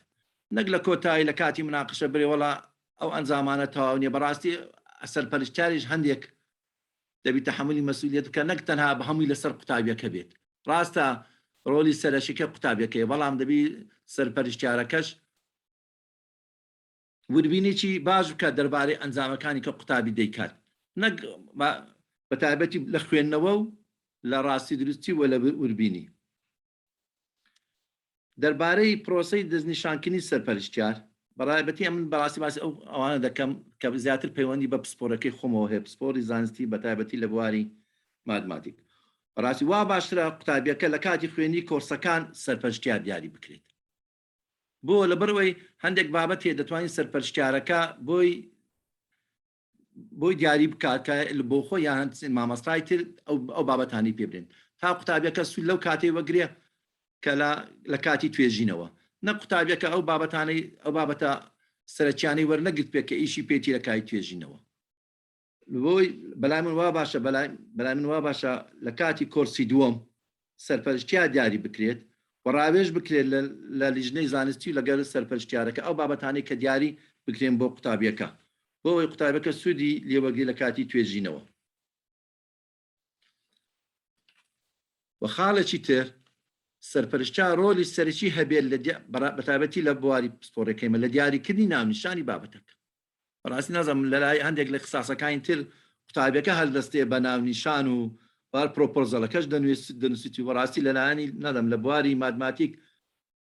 نەک لە کۆتایی لە کاتی مناقشە برێوەڵا ئەو ئەنجامانە تەواو نیە بەڕاستی سەرپەرشتاریش هەندێک دەبی تەحملی مەسئولیت بکە نەک تەنها بە هەمووی لەسەر قوتابیەکە بێت ڕاستە ڕۆلی سەرەشیکە قوتابیەکەی بەڵام دەبی سەرپەرشتارەکەش وربینێکی باش بکە دەربارەی ئەنجامەکانی کە قوتابی دەیکات نەک بە تایبەتی لە خوێندنەوە و لە ڕاستی درستی و لە وربینی دەربارەی پرۆسەی دەستنیشانکردنی سەرپەرشتیار بەڕایبەتی من بەڕاستی باسی ئەوانە دەکەم کە زیاتر پەیوەندی بە پسپۆرەکەی خۆمەوە هەیە پسپۆری زانستی بە تایبەتی لە بواری ماتماتیک بەڕاستی وا باشترە قوتابیەکە لە کاتی خوێنی کۆرسەکان سەرپەرشتیار دیاری بکرێت بۆ لەبەرەوەی هەندێک بابەت هەیە دەتوانین سەرپەرشتیارەکە بۆی دیاری بکات کە بۆ خۆی یان مامەستای تر ئەو بابەتانی پێ بدرێن تا قوتابیەکە سوود لەو کاتێ وەگرێ کە لە کاتی توێژینەوە نە قوتابیەکە ئەو بابەتە سەرچیانەی وەرنەگرت پێ کە ئیشی پێتی لە کاتی توێژینەوە بۆی بەلای من وا باشە بەلای من وا باشە لە کاتی کۆرسی دووەم سەرپەرشتیار دیاری بکرێت وەڕاوێژ بکرێت لە لیژنەی زانستی و لەگەڵ سەرپەرشتیارەکە ئەو بابەتانەی کە دیاری بکرێن بۆ قوتابیەکە بۆ ئەوەی قوتابەکە سوودی لێوەگری لە کاتی توێژینەوە. و خاڵێکی تر سەرپەرشتیار ڕۆلی سەرەکی هەبێت بەتابەتی لە بواری پسپۆرەکەیمە لە دیاریکردنی ناونیشانی بابەتەکە. بەڕاستی نازانم لە لای هەندێک لە اختصاسەکانی تر قوتابیەکە هەڵدەستێ بە ناونیشان و بار پرۆپۆزەڵەکەش دەنووسیت و بەڕاستی لەلایەنی نەدەم لە بواری ماتماتیک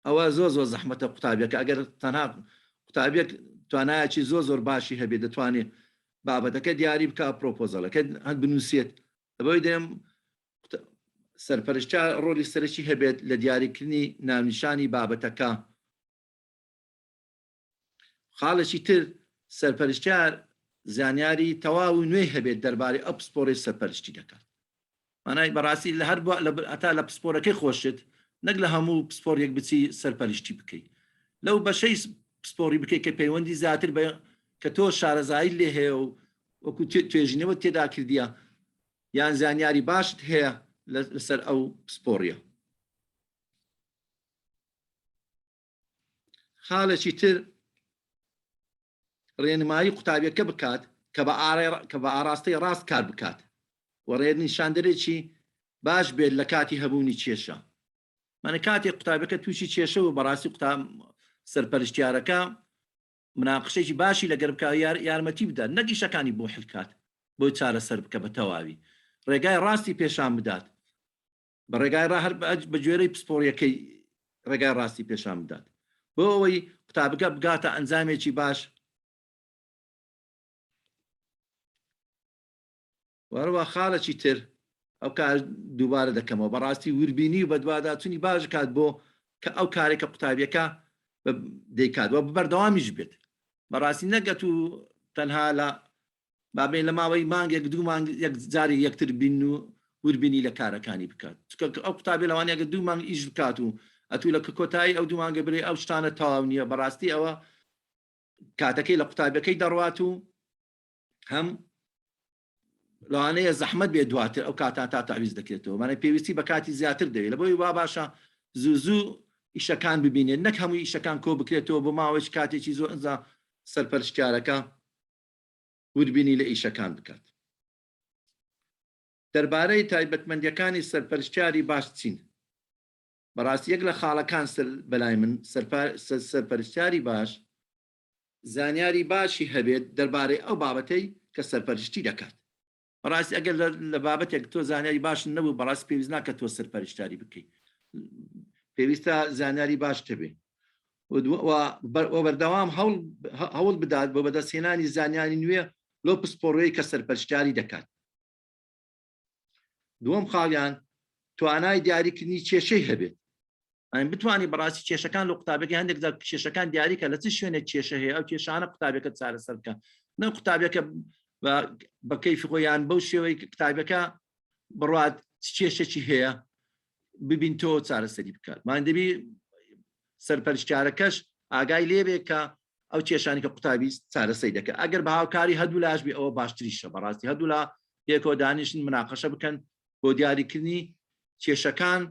ئەوە زۆر زەحمەتە قوتابیەکە ئەگەر تەنها قوتابیەک توانایەکی زۆر باشی هەبێت دەتوانێت بابەتەکە دیاری بکە پرۆپۆزەڵەکە هەند بنووسێت لەبەوەی دەم سەرپەرشتیار ڕۆلی سەرەکی هەبێت لە دیاریکردنی ناونیشانی بابەتەکە. خاڵێکی تر سەرپەرشتیار زانیاری تەواو و نوێی هەبێت دەربارەی ئەو پسپۆرەی سەرپەرشتی دەکات. مانای بەڕاستی لە هەر هەتا لە پسپۆرەکەی خۆشت نەک لە هەموو پسپۆرێک بچی سەرپەرشتی بکەیت لەو بەشەی پسپۆری بکەیت کە پەیوەندی زیاتر بە کە تۆ شارەزایی لێ هەیە و وەکو توێژینەوە تێدا کردیە یان زانیاری باشت هەیە لەسەر ئەو پسپۆریە. خاڵێکی تر ڕێنمایی قوتابیەکە بکات کە بە ئاراستەی ڕاست کار بکات و ڕێنیشاندەرێکی باش بێت لە کاتی هەبوونی کێشە. منە کاتێک قوتابەکە تووشی کێشە و بەڕاستی قوتاب سەرپەرشتیارەکە مناقشەی باشی لەگەر بکە یارمەتی بدات نەگیشەکانی بۆ حلکات بۆی چارەسەر بکە بە تەواوی ڕێگای ڕاستی پێشان بدات بە ڕێگای هەر بە گوێرەی پسپۆریەکەی ڕێگای ڕاستی پێشان بدات بۆ ئەوەی قوتابەکە بگاتە ئەنجامێکی باش. وەروە خاڵێکی تر ئەو کار دووبارە دەکەمەوە بەڕاستی وربینی و بەدواداچوونی باش کات بۆ کە ئەو کارێکە قوتابیەکە دەیکات وە بەردەوامیش بێت بەڕاستی نەگەت و تەنها لە بابێن لە ماوەی مانگێک دوو مانگ یەک جاری یەکتر بین و وربینی لە کارەکانی بکات ئەو قوتابی لەوانەیە دوو مانگ ئیش بکات و ئەتوو لە کۆتایی ئەو دوو مانگە برێ ئەو شتانە تەواو نییە بەڕاستی ئەوە کاتەکەی لە قوتابەکەی دەڕوات و هەم لەوانەیە زەحمەت بێ دواتر ئەو کاتان تا تاویز دەکرێتەوە مانە پێویستی بە کاتی زیاتر دەوێت لە بۆی وا باشە زوو ئیشەکان ببینێت نەک هەمووی ئیشەکان کۆ بکرێتەوە بۆ ماوەی کاتێکی زۆر ئەنجا سەرپەرشتیارەکە وربینی لە ئیشەکان بکات. دەربارەی تایبەتمەندیەکانی سەرپەرشتیاری باش چین بەڕاستی یەک لە خاڵەکان بەلای من سەرپەرشتیاری باش زانیاری باشی هەبێت دەربارەی ئەو بابەتەی کە سەرپەرشتی دەکات. بەڕاستی ئەگەر لە بابەتێک تۆ زانیاری باش نەبوو بەڕاستی پێویست ناکە تۆ سەرپەرشتیاری بکەیت پێویستە زانیاری باش هەبێ بەردەوام هەوڵ بدات بۆ بەدەستهێنانی زانیاری نوێ لۆ پسپۆڕەیە کە سەرپەرشتیاری دەکات. دووەم خاڵیان توانای دیاریکردنی کێشەی هەبێت ئەین بتوانانی بەڕاستی کێشەکان لە قوتابەکە هەندێک کێشەکان دیاریکە لە چ شوێنێک کێشە هەیە ئەو کێشانە قوتابەکە چارەسەر بکە نە قوتابەکە بە کەیفی خۆیان بەو شێوەی کتابەکە بڕات کێشەی هەیە ببین تۆ چارەسەری بکات مان دەبی سەرپەرشتیارەکەش ئاگای لێبێ کە ئەو کێشانی کە قوتابی چارەسەری دەکە ئەگەر بە هاوکاری هەردوو لاش بێ ئەوە باشتریشە بەڕاستی هەردوو لا یەکەوە دانیشن مناقەشە بکەن بۆ دیاریکردنی کێشەکان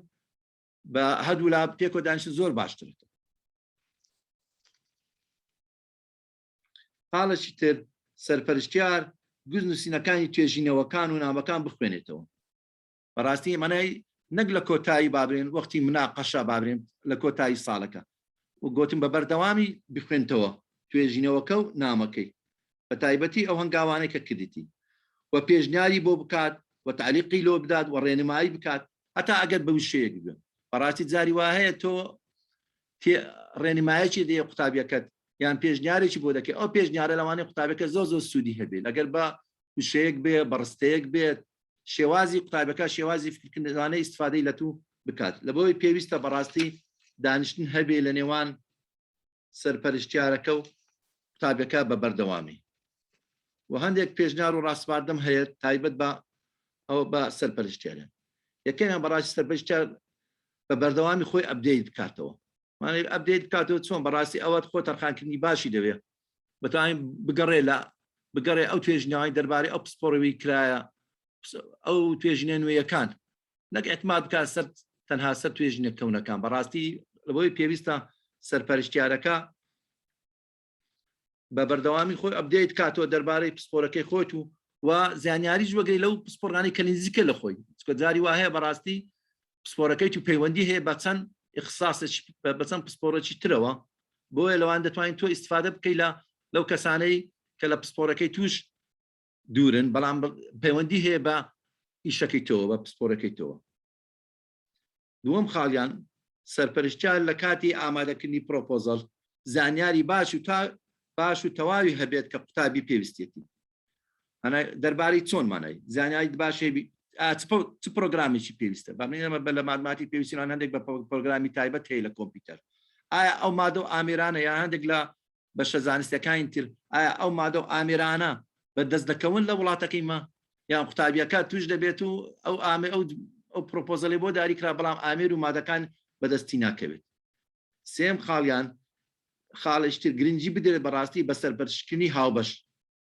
بە هەردوو لا پێکۆ دانیشن زۆر باشترێتە. حاڵەکی تر سەرپەرشتیار گوزنووسینەکانی توێژینەوەکان و نامەکان بخوێنێتەوە بەڕاستی مانای نەک لە کۆتایی بابرێن وەختی مناقەشە بابرێن لە کۆتایی ساڵەکە و گوتم بە بەردەوامی بخوێنتەوە توێژینەوەکە و نامەکەی بە تایبەتی ئەو هەنگاوانەی کە کردیتی و پێشنیاری بۆ بکات و تعلیقی لۆ بدات و ڕێنمایی بکات هەتا ئەگەر بە وشەیەک بێ بەڕاستی جاری وا هەیە تۆ ڕێنمایەکی دێ قوتابیەکەت یان پێشنیارێکی بۆ دەکەی ئەو پێشنیارە لەوانەیە قوتابەکە زۆر سوودی هەبێت ئەگەر بە وشەیەک بێ بەڕستەیەک بێت شێوازی قوتابەکە شێوازی فکردنەوانەی استفادەی لە تو بکات لە بۆی پێویستە بەڕاستی دانیشتن هەبێ لە نێوان سەرپەرشتیارەکە و قوتابەکە بە بەردەوامی و هەندێک پێشنیار و ڕاستپاردەم هەیە تایبەت بە ئەو بە سەرپەرشتیارە یەکەمیان بەڕاستی سەرپەرشتیار بە بەردەوامی خۆی ئەپدەیت بکاتەوە مانای ئەپدەیت بکاتەوە چۆن بەڕاستی ئەوەت خۆ تەرخانکردنی باشی دەوێت بەتوانین بگەڕێ ئەو توێژینەوەی دەربارەی ئەو پسپۆڕەوەی کرایە ئەو توێژینە نوێیەکان نەک ئەتماد بکات سەر تەنها سەر توێژینە کەونەکان بەڕاستی لەبەوەی پێویستە سەرپەرشتیارەکە بە بەردەوامی خۆی ئەبدێت کاتەوە دەربارەی پسپۆرەکەی خۆت و زانیاریش وەگەی لەو پسپۆرانی کە نزیکە لە خۆی جاری وا هەیە بەڕاستی پسپۆرەکەی تو پەیوەندی هەیە بە چەند اختصاص بە چەند پسپۆرەی ترەوە بۆیە لەوان دەتوانین تۆ ئیستفادە بکەی لەو کەسانەی کە لە پسپۆرەکەی توش دوورن بەڵام پەیوەندی هەیە بە ئیشەکەی تۆ بە پسپۆرەکەی تۆ. دووەم خاڵیان سەرپەرشتیار لە کاتی ئامادەکردنی پرۆپۆزەڵ زانیاری باش و تەواوی هەبێت کە قوتابی پێویستێتی دەربارەی چۆنمانای زانیاری باش چ پرۆگرامیی پێویستە بەمە لە مادماتی پێویستیان هەندێک بە پرۆگرامی تایبەت هەیە لە کۆمپیوتەر ئایا ئەو مادە و ئامێرانە یا هەندێک لە بەشە زانستیەکانی تر ئایا ئەو مادە و ئامێرانە بە دەست دەکەون لە وڵاتەکەی مە یان قوتابیەکە توش دەبێت و ئەو پرۆپۆزەڵی بۆ داریکرا بەڵام ئامێر و مادەکان بەدەستی ناکەوێت. سێم خاڵیان خاڵشتر گرنگی بدرێت بەڕاستی بە سەرپەرشتکردنی هاوبەش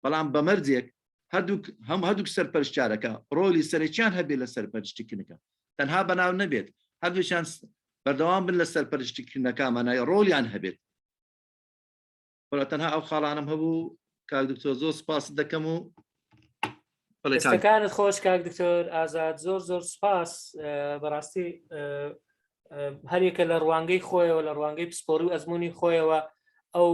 بەڵام بەمەرجێک هەردووک سەرپەرشتیارەکە ڕۆلی سەرچیان هەبێت لە سەرپەرشتکردنەکە تەنها بەناو نەبێت هەردووشیان بەردەوام بن لە سەرپەرشتکردنەکەمانای ڕۆلیان هەبێت. تەنها ئەو خاڵانم هەبوو کاک دکتۆر زۆر سپاس دەکەم و دەستەکانت خۆش کاک دکتۆر ئازاد زۆر سپاس بەڕاستی هەرێکە لە ڕوانگەی خۆیەوە لە ڕوانگەی پسپۆری و ئەزمموی خۆیەوە ئەو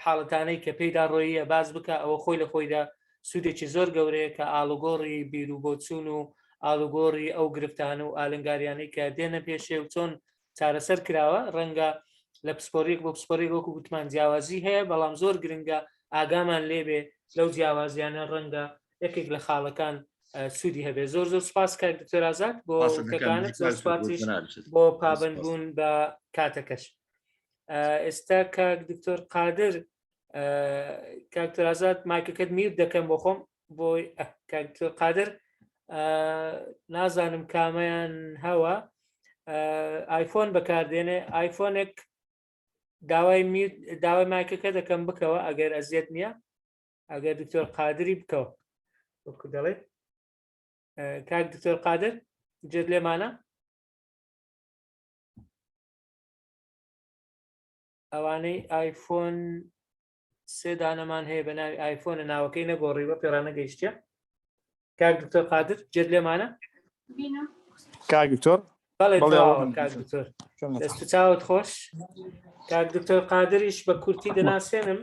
حاڵەتانەی کە پێیدا ڕۆیە باز بکە ئەوە خۆی لە خۆیدا سوودێکی زۆر گەورەیە کە ئالوگۆڕی بیرروبۆچوون و ئالوگۆڕی ئەو گرفتان و ئالنگاریانەی کە دێنە پێشێ و چۆن چارەسەر کراوە ڕەنگە لە پسپۆریک بۆ پسپۆری وەکو گوتمان جیاوازی هەیە بەڵام زۆر گرنگە ئاگامان لێبێ لەو جیاوازیانە ڕەنگە یەکێک لە خاڵەکان سوودی هەبێت. زۆر سپاس کاک دکتۆر ئازاد بۆ کەکانت زۆر سپاسیش بۆ پابندبوون بە کاتەکەش. ئێستا کاک دکتۆر قادر کاک دکتۆر ئازاد مایکەکەت میوت دەکەم بۆ خۆم بۆی کاک دکتۆر قادر نازانم کامەیان هەوە ئایفۆن بەکاردێنێ ئایفۆنێک داوای مایکەکە دەکەم بکەوە ئەگەر ئەزیەت نییە ئەگەر دکتۆر قادری بکەوە وەکو دەڵێت کاک دکتۆر قادر جێت لێمانە ئەوانەی ئایفۆن سێ دانەمان هەیە بە ناوی ئایفۆنە ناوەکەی نەگۆڕی بە پێڕانە گەیشتە کاک دکتۆر قادر جێت لێمانە کاک دکتۆر بەڵێ کاک دکتۆر دەست چاوت خۆش کاک دکتۆر قادریش بە کورتی دەناسێنم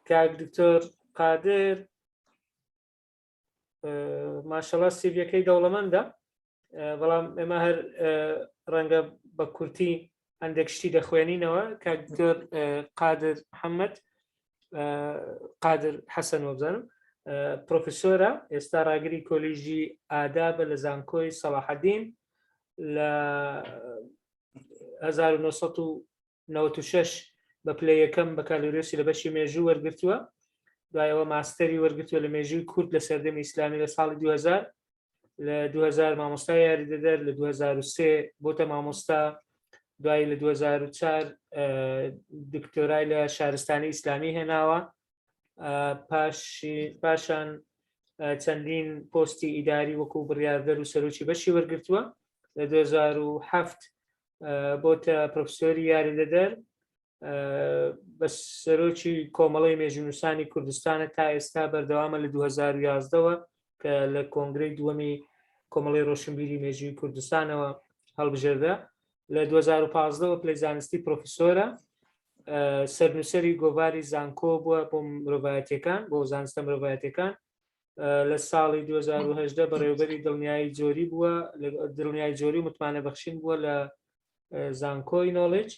کاک دکتۆر قادر ماشەڵڵا سیڤیەکەی دەوڵەمەندە بەڵام ئێمە هەر ڕەنگە بە کورتی هەندێک شتی دەخوێنینەوە کاک دکتۆر قادر محەممەد قادر حەسەن وەبزانم پرۆفسۆرە ئێستا ڕاگری کۆلیژی ئادابە لە زانکۆی سەلاحەدین لە 1996 بە پلە یەکەم بە کالۆریۆسی لە بەشی مێژوو وەرگرتووە دوایەوە ماستەری وەرگرتووە لە مێژووی کورد لە سەردەمی ئیسلامی لە ساڵی 2000 لە 2000 مامۆستا یاریدەدەر لە 2003 بۆتە مامۆستا دوای لە 2004 دکتۆرای لە شارستانی ئیسلامی هێناوە پاشان چەندین پۆستی ئیداری وەکو بڕیاردەر و سەرۆکی بەشی وەرگرتووە لە 2007 بۆتە پرۆفسۆری یاریدەدەر بە سەرۆکی کۆمەڵی مێژوونووسانی کوردستانە تا ئێستا بەردەوامە لە 2011ەوە کە لە کۆنگرەی دووەمی کۆمەڵی ڕۆشنبیری مێژووی کوردستانەوە هەڵبژێردە لە 2015ەوە پلەی زانستی پرۆفسۆرە سەرنووسەری گۆڤاری زانکۆ بووە بۆ مرۆڤایەتیەکان بۆ زانستە مرۆڤایەتیەکان لە ساڵی 2010 بەڕێوەبەری دڵنیایی جۆری بووە دڵنیایی جۆری و متمانە بەخشین بووە لە زانکۆی نۆڵێج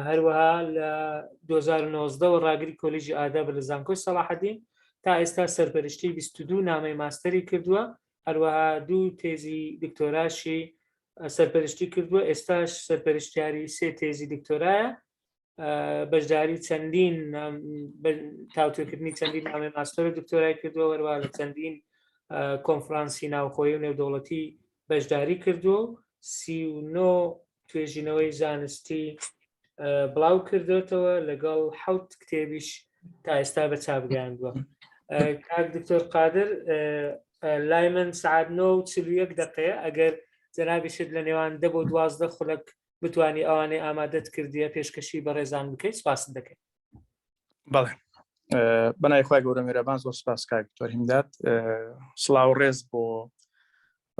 هەروەها لە 2019 ڕاگری کۆلیژی ئاداب لە زانکۆی سەلاحەدین تا ئێستا سەرپەرشتی 22 نامەی ماستەری کردووە هەروەها 2 تێزی دکتۆراشی سەرپەرشتی کردووە ئێستاش سەرپەرشتیاری 3 تێزی دکتۆرایە بەشداری چەندین تاوتوێکردنی چەندین نامەی ماستەر و دکتۆرای کردووە وەروە لە چەندین کۆنفرانسی ناوخۆیی و نێودەوڵەتی بەشداری کردووە 39 توێژینەوەی زانستی بڵاو کردوێتەوە لەگەڵ 7 کتێبیش تا ئێستا بە چاپگەیاندووە. کاک دکتۆر قادر لای من سعات 9:41 ئەگەر جەنابیشت لە نێوان 10 بۆ 12 خولەک بتانی ئەوانەی ئامادەت کردیە پێشکەشی بە ڕێزان بکەیت سپاس دەکەین. بەڵێ بەنای خۆی گەورە میێرەبان زۆر سپاس کاک دکتۆر هیمداد سڵاو ڕێز بۆ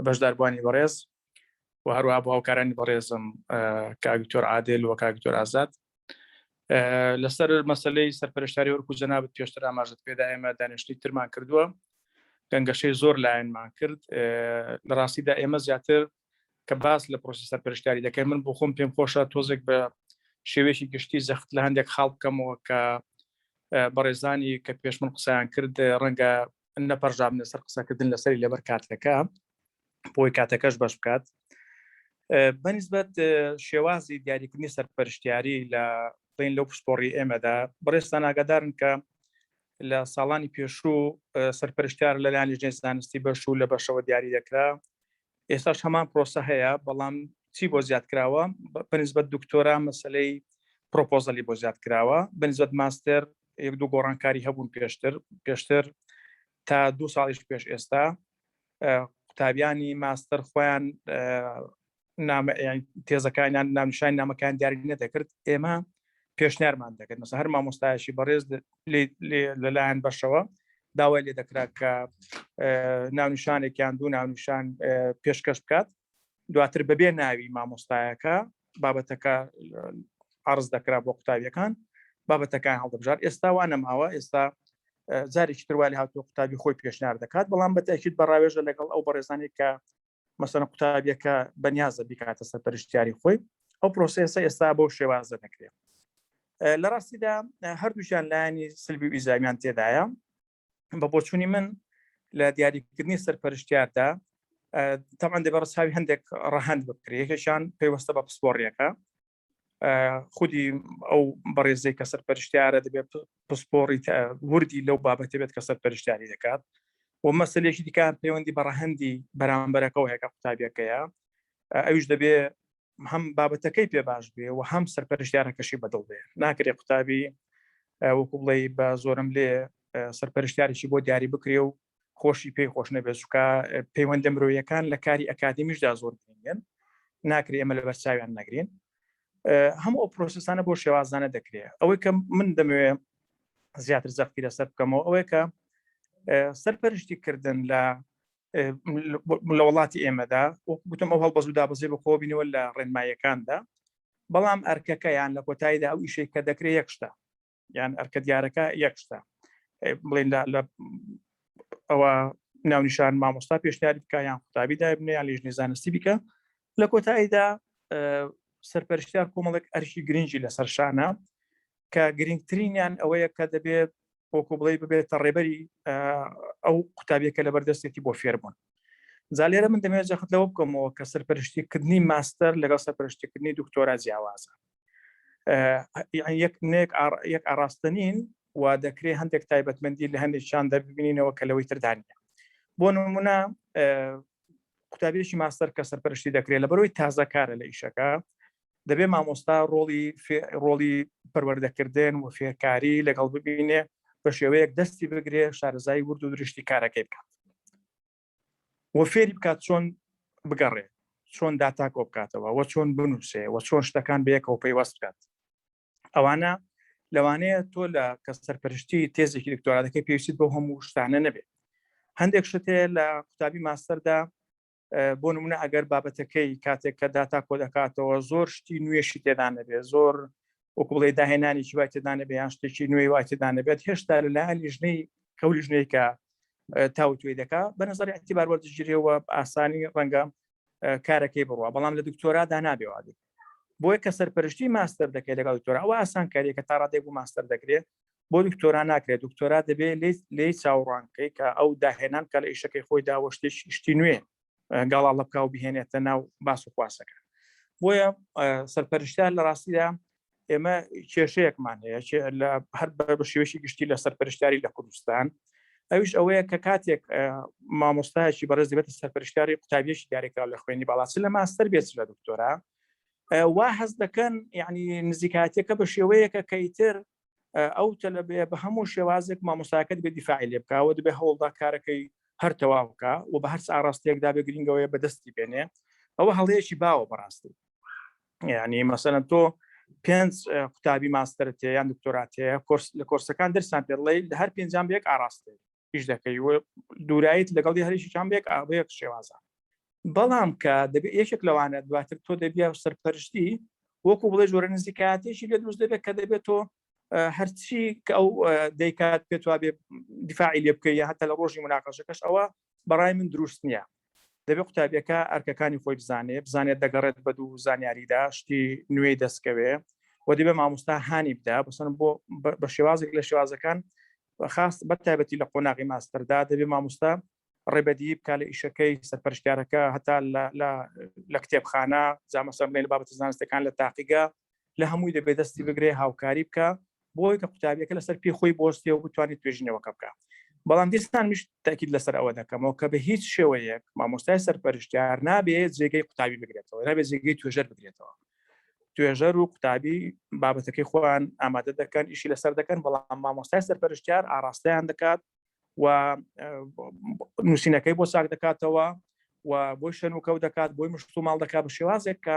بەشداربوانی بەڕێز و هەروەها بۆ هاوکارانی بەڕێزم کاک دکتۆر عادل و کاک دکتۆر ئازاد لەسەر مەسەلەی سەرپەرشتاری وەرکو جەنابەت پێشتر ئاماژەت پێدا ئێمە دانیشتنی ترمان کردووە گەنگەشەی زۆر لایەنمان کرد لە ڕاستیدا ئێمە زیاتر کە باس لە پرۆسی سەرپەرشتاری دەکەین من بۆ خۆم پێم خۆشە تۆزێک بە شێوێکی گشتی زەخت لە هەندێک خاڵ بکەمەوە کە بەڕێزانی کە پێش من قسەیان کرد ڕەنگە نەپەرژابنە سەر قسەکردن لەسەری لەبەر کاتەکە بۆی کاتەکەش بەش بکات بەنسبەت شێوازی دیاریکردنی سەرپەرشتیاری لە بین لەو پسپۆڕی ئێمەدا بەڕێستان ئاگادارن کە لە ساڵانی پێشوو سەرپەرشتیار لەلایەن لیژنەی زانستی بەش و لە بەشەوە دیاری دەکرا ئێستاش هەمان پرۆسە هەیە بەڵام چی بۆ زیاد کراوە بەنسبەت دکتۆرا مەسلەی پرۆپۆزەلی بۆ زیاد کراوە بەنسبەت ماستەر یەک دوو گۆڕانکاری هەبوون پێشتر تا 2 ساڵیش پێش ئێستا قوتابیانی ماستەر خۆیان تێزەکانیان نامنیشانی نامەکان دیاری نەدەکرد ئێمە پێشنیارمان دەکرد مەسە هەر مامۆستایشی بەڕێز لەلایەن بەشەوە داوای لێ دەکرا کە ناونیشانێکیان دوو ناونیشان پێشکەش بکات دواتر بەبێ ناوی مامۆستایەکە بابەتەکە عرض دەکرا بۆ قوتابیەکان بابەتەکان هەڵدەبژار ئێستا وانە ماوە ئێستا جارێکی تروالی هاتووە قوتابی خۆی پێشنیار دەکات بەڵام بەتەکید بەڕاوێژە لەگەڵ ئەو بەڕێزانی کە مەسەن قوتابیەکە بەنیازە بیکاتە سەرپەرشتیاری خۆی ئەو پرۆسێسە ئێستا بۆ شێوازە دەکرێت لە ڕاستیدا هەردووشیان لایانی سلبی و ئیزامیان تێدایە بە بۆچوونی من لە دیاریکردنی سەرپەرشتیاردا تەمان دەبێت ڕساوی هەندێک ڕەهەند بکرێت یەکێکیان پێوەستە بە پسپۆڕیەکە خودی ئەو بەڕێزەی کە سەرپەرشتیارە دەبێت پسپۆڕی وردی لەو بابەتە بێت کە سەرپەرشتیاری دەکات و مەسلێکی دیکان پەیوەندی بە ڕەهەندی بەرامبەرەکەەوە هەیە کە قوتابیەکەیە ئەویش دەبێت هەم بابەتەکەی پێ باش بێ و هەم سەرپەرشتیارەکەشی بەدڵ بێ ناکرێت قوتابی وەکو بڵێ بە زۆرم لێ سەرپەرشتیاریشی بۆ دیاری بکرێ و خۆشی پێی خۆش نەبێت چونکە پەیوەندە مرۆیەکان لە کاری ئەکادمیشدا زۆر گرنگن ناکرێت ئێمە لە بەرچاویان نەگرین هەموو ئەو پرۆسەسانە بۆ شێوازانە دەکرێت ئەوەی کە من دەمەوێت زیاتر زەختی لەسەر بکەمەوە ئەوەیە کە سەرپەرشتیکردن لە وڵاتی ئێمەدا گوتم ئەو هەڵبەز و دابەزێ بە خۆبینەوە لە ڕێنماییەکاندا بەڵام ئەرکەکە یان لە کۆتاییدا ئەو ئیشەی کە دەکرێت یەکشتە یان ئەرکە دیارەکە یەکشتە بڵێن لە ئەوە ناونیشان مامۆستا پێشنیاری بکە یان قوتابی دابنێ یان لیژنەی زانستی بکە لە کۆتاییدا سەرپەرشتیار کۆمەڵێک ئەرشی گرنگی لەسەر شانە کە گرنگترینیان ئەوەیە کە دەبێت وەکو بڵێ ببێتە ڕێبەری ئەو قوتابیەکە لە بەردەستێکی بۆ فێربوون زالێرە من دەمێت جەخت لەوە بکەمەوە کە سەرپەرشتیکردنی ماستەر لەگەڵ سەرپەرشتیکردنی دکتۆرا جیاوازە یەک ئاراستنین و دەکرێت هەندێک تایبەتمەندی لە هەندێکشان دەبینینەوە کە لەوەی تردانە بۆ نمونە قوتابیەکی ماستەر کە سەرپەرشتی دەکرێت لە بەرەوەی تازەکارە لە ئیشەکە دەبێت مامۆستا ڕۆڵی پەروەردەکردن و فێرکاری لەگەڵ ببینێ بە شێوەیەک دەستی بگرێ شارەزای ورد و درشتی کارەکەی بکات و فێری بکات چۆن بگەڕێ چۆن داتاکۆ بکاتەوە و چۆن بنووسێ و چۆن شتەکان بەیەکەوە پەیوەست بکات ئەوانە لەوانەیە تۆ لە کە سەرپەرشتی تێزێکی دکتۆرادەکەی پێویستیت بۆ هەموو شتانە نەبێت هەندێک شتێ لە قوتابی ماستەردا بۆ نمونە ئەگەر بابەتەکەی کاتێک کە داتا کۆ دەکاتەوە زۆر شتی نوێشی تێدا نەبێت زۆر وەکو بڵێ داهێنانێکی وای تێدا نەبێت یان شتێکی نوێی وای تێدا نەبێت هێشتا لەلایەن لیژنەی کەو لیژنەی کە تاوتوێ دەکات بە نەزەری ئەتیبار وەرزگیرێەوە ئاسانی ڕەنگە کارەکەی بڕوە بەڵام لە دکتۆرادا نابێوادی بۆیە کە سەرپەرشتی ماستەر دەکەێت لەگەڵ دکتۆرا ئەوە ئاسان کاریەکە تا ڕادێک بوو ماستەر دەکرێت بۆ دکتۆرا ناکرێت دکتۆرا دەبێت لێی چاوەڕوانکەی کە ئەو داهێنان کە لە ئیشەکەی خۆی داوە شتی نوێ گاڵا لە بکە و بهێنێتە ناو باس و خواسەکە بۆیە سەرپەرشتیار لە ڕاستیدا ئێمە کێشەیەکمان هەیە لە هەر بە شێوەیەکی گشتی لە سەرپەرشتیاری لە کوردستان ئەویش ئەوەیە کە کاتێک مامۆستایەکی بەڕێز دەبێتە سەرپەرشتیاری قوتابیەکی دیارێکرا لە خوێنی باڵاچ لە ماستەر بێت لە دکتۆرا وا حەز دەکەن یعنی نزیکاتیەکە بە شێوەیەکە کەیتر ئەو تەلەبێ بە هەموو شێوازێک مامۆستاکەت بێ دیفاعی لێ بکەوە دەبێ هەوڵدا کارەکەی هەر تەواوکە و بە هەرچ ئاراستەیەکدا بێ گرنگەوەی بەدەستی بێنێ ئەوە هەڵەیەکی باوە بەڕاستی یعنی مەسەلەن تۆ 5 قوتابی ماستەرت هەیە یان دکتۆرات هەیە لە کۆرسەکان دەرسان پێڵێ لە هەر 5 بێک ئاراستەی پیش دەکەی و دوورایت لەگەڵی هەریشیان بێک ئابەیەک شێوازە بەڵام کە دەبێت یەکێک لەوانە دواتر تۆ دەبیا سەرپەرشتی وەکو بڵێ ژۆرە نزیکاتێکی لێ دروست دەبێت کە دەبێت تۆ هەرچی کە ئەو دەیکات پێت وابێ دیفاعی لێ بکەی یا هەتا لە ڕۆژی مناقەشەکەش ئەوە بەڕای من دروست نییە دەبێت قوتابیەکە ئەرکەکانی خۆی بزانێت دەگەڕێت بە دوو زانیاریدا شتی نوێی دەستکەوێ و دەبێت مامۆستا هانی بدا بەسەن بۆ بە شێوازێک لە شێوازەکان خاص بەتایبەتی لە قۆناغی ماستەردا دەبێت مامۆستا ڕێبەدی بکە لە ئیشەکەی سەرپەرشتیارەکە هەتا لە کتێبخانە جامەسەر لە بابەتە زانستەکان لە تاقیگا لە هەمووی دەبێت دەستی بگرێ هاوکاری بکە بۆی کە قوتابیەکە لەسەر پێی خۆی بۆستێ و بتوانێت توێژینەوەکە بکە بەڵام دیستان میش تاکید لەسەر ئەوە دەکەمەوە کە بە هیچ شێوەیەک مامۆستای سەرپەرشتیار نابێت جێگەی قوتابی بگرێتەوە نابێت جێگەی توێژەر بگرێتەوە توێژەر و قوتابی بابەتەکەی خۆیان ئامادە دەکەن ئیشی لەسەر دەکەن بەڵام مامۆستای سەرپەرشتیار ئاراستەیان دەکات و نووسینەکەی بۆ ساک دەکاتەوە و بۆی شەنوکەوت دەکات بۆی مشت و ماڵ دەکات بە شێوازێک کە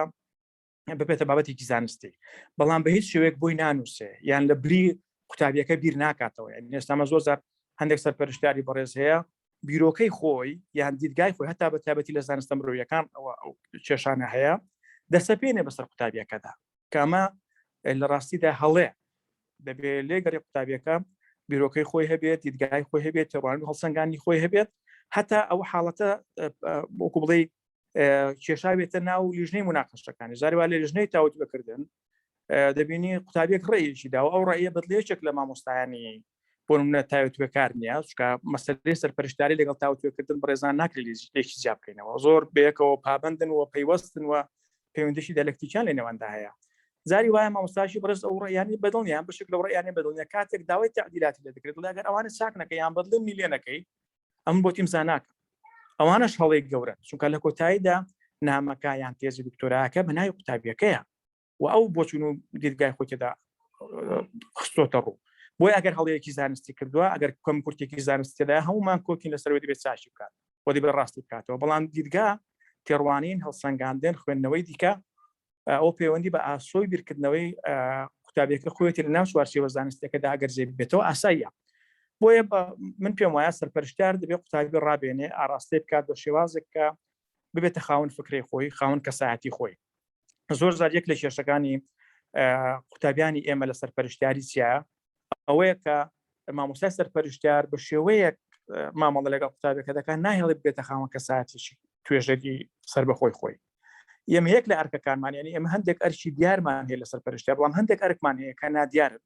ببێتە بابەتێکی زانستی بەڵام بە هیچ شێوەیەک بۆی نانووسێ یان لە بری قوتابیەکە بیر ناکاتەوە یعنی ئێستامە زۆر زار هەندێک سەرپەرشتیاری بەڕێز هەیە بیرۆکەی خۆی یان دیدگای خۆی هەتا بە تایبەتی لە زانستە مرۆییەکان ئەو کێشانە هەیە دەسەپێنێ بەسەر قوتابیەکەدا کە ئەمە لە ڕاستیدا هەڵەیە دەبێت لێگەڕی قوتابیەکە بیرۆکەی خۆی هەبێت دیدگای خۆی هەبێت تێڕوانی هەڵسەنگانی خۆی هەبێت هەتا ئەو حاڵەتە وەکو بڵێ کێشاوێتە ناو لیژنەی مناقەشەکانی زاریوا لە لیژنەی تاوت بکردن دەبینی قوتابیەک ڕێیەکی داوە ئەو ڕێیە بەدلێچێک لە مامۆستایانی بۆ نمونە تاوتوێ کار نییە چکە مەسەلەی سەرپەرشتیاری لەگەڵ تاوتوێکردن بەڕێزان ناکرێت لێکی جیا بکەینەوە زۆر بەیەکەوە پابندن و پەیوەستن و پەیوەندیشی دەلەکتیکیان لە نێواندا هەیە زاری وایە مامۆستاشی بەرز ئەو ڕێیانی بەدڵنیان بشک لەو ڕێیانی بەدڵنیە کاتێک داوای تعدیلاتی لە دەکرێت لەگەر ئەوانە چاکنەکە یان بەدڵن میلێنەکەی ئەم بۆ تیم زاناکە ئەوانەش هەڵەیەک گەورە چونکە لە کۆتاییدا نامەکە یان تێزی دکتۆراکە بە ناوی قوتابیەکەیە و ئەو بۆ چون و دیدگای خۆتێدا خستۆتە ڕوو بۆی ئەگەر هەڵەیەکی زانستی کردووە ئەگەر کۆم کورتێکی زانستیدا هەمومان کۆکین لەسەرەوەی دەبێت چاشی بکات بۆ دەبێت ڕاستی بکاتەوە بەڵام دیدگا تێڕوانین هەڵسەنگاندن خوێندنەوەی دیکە ئەو پەیوەندی بە ئاسۆی بیرکردنەوەی قوتابیەکە خۆیەتی لە ناو چوارچێوە زانستیەکەدا ئەگەر جێ بێتەوە ئاساییە بۆیە من پێم وایە سەرپەرشتیار دەبێت قوتابی ڕابێنێ ئاراستەی بکات بە شێوازێک کە ببێتە خاوەن فکری خۆی خاوەن کەسایەتی خۆی زۆر زار یەک لە کێشەکانی قوتابیانی ئێمە لە سەرپەرشتیاری چیە ئەوەیە کە مامۆستای سەرپەرشتیار بە شێوەیەک مامەڵە لەگەڵ قوتابیەکە دەکات ناهێڵێ بێتە خاوەن کەسایەتیشی توێژەری سەر بەخۆی خۆی ئێمە یەک لە ئەرکەکانمان یعنی ئێمە هەندێک ئەرکی دیارمان هەیە لە سەرپەرشتیار بەڵام هەندێک ئەرکمان هەیە کە نادیارن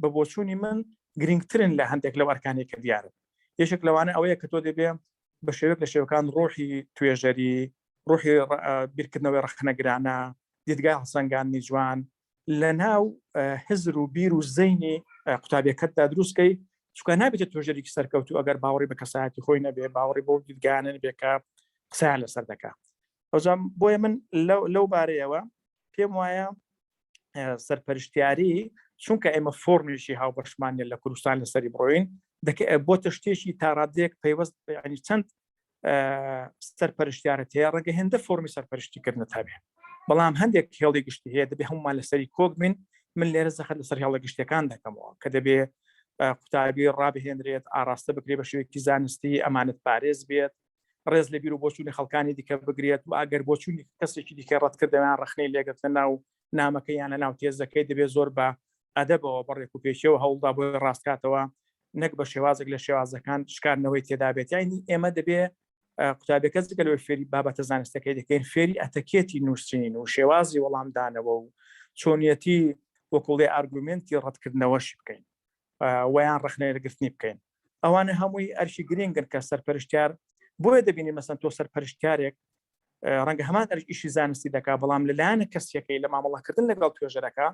بە بۆچوونی من گرنگترن لە هەندێک لەو ئەرکانێک کە دیارن یەکێک لەوانە ئەوەیە کە تۆ دەبێ بە شێوەیەک لە شێوەکان ڕۆحی توێژەری ڕۆحی بیرکردنەوەی ڕەخنەگرانە دیدگای هەڵسەنگاندنی جوان لە ناو حزر و بیر و زەینی قوتابیەکەتدا دروستکەی چونکە نابێتێت توێژەرێکی سەرکەوتوو ئەگەر باوەڕی بە کەسایەتی خۆی نەبێ باوەڕی بۆ دیدگانن بێکە قسەیان لەسەر دەکات ئەوجام بۆیە من لەو بارەیەوە پێم وایە سەرپەرشتیاری چونکە ئێمە فۆرمیشی هاوبەشمانە لە کوردستان لەسەری بڕۆین بۆتە شتێکی تاڕادێک پەیوەست ینی چەند سەرپەرشتیارەت هەیە ڕەنگە هێندە فۆرمی سەرپەرشتیکردنت هەبێ بەڵام هەندێک هێڵی گشتی هەیە دەبێ هەمومان لەسەری کۆک بین من لێرە زەخەت لەسەر هێڵە گشتەکان دەکەمەوە کە دەبێ قوتابی ڕابهێنرێت ئاراستە بکرێ بە شێوەیەکی زانستی ئەمانەت پارێز بێت ڕێز لە بیر و بۆچوونی خەڵکانی دیکە بگرێت و ئەگەر بۆچوونی کەسێکی دیکە ڕەتکردەوەیان ڕەخنەی لێگرتە ناو نامەکەیان لە ناو تێزەکەی دەبێت زۆر بە ئەدەبەوە بەڕێک و پێشەوە هەوڵدا بۆی ڕاستکاتەوە نەک بە شێوازێک لە شێوازەکان شکارنەوەی تێدا بێت یانی ئێمە دەبێ قوتابیەکە زگەلەوەی فێری بابەتە زانستەکەی دەکەین فێری ئەتەکێتی نووسین و شێوازی وەڵامدانەوە و چۆنیەتی وەکوڵێ ئارگومنتی ڕەتکردنەوەشی بکەین ویان ڕەخنەیەرگرتنی بکەین ئەوانە هەمووی ئەرشی گرنگن کە سەرپەرشتیار بۆیە دەبینی مەسەن تۆ سەرپەرشتیارێک ڕەنگە هەمان ئیشی زانستی دەکا بەڵام لەلایەنە کەسیەکەی لە مامەڵەکردن لەگەڵ توێژەرەکە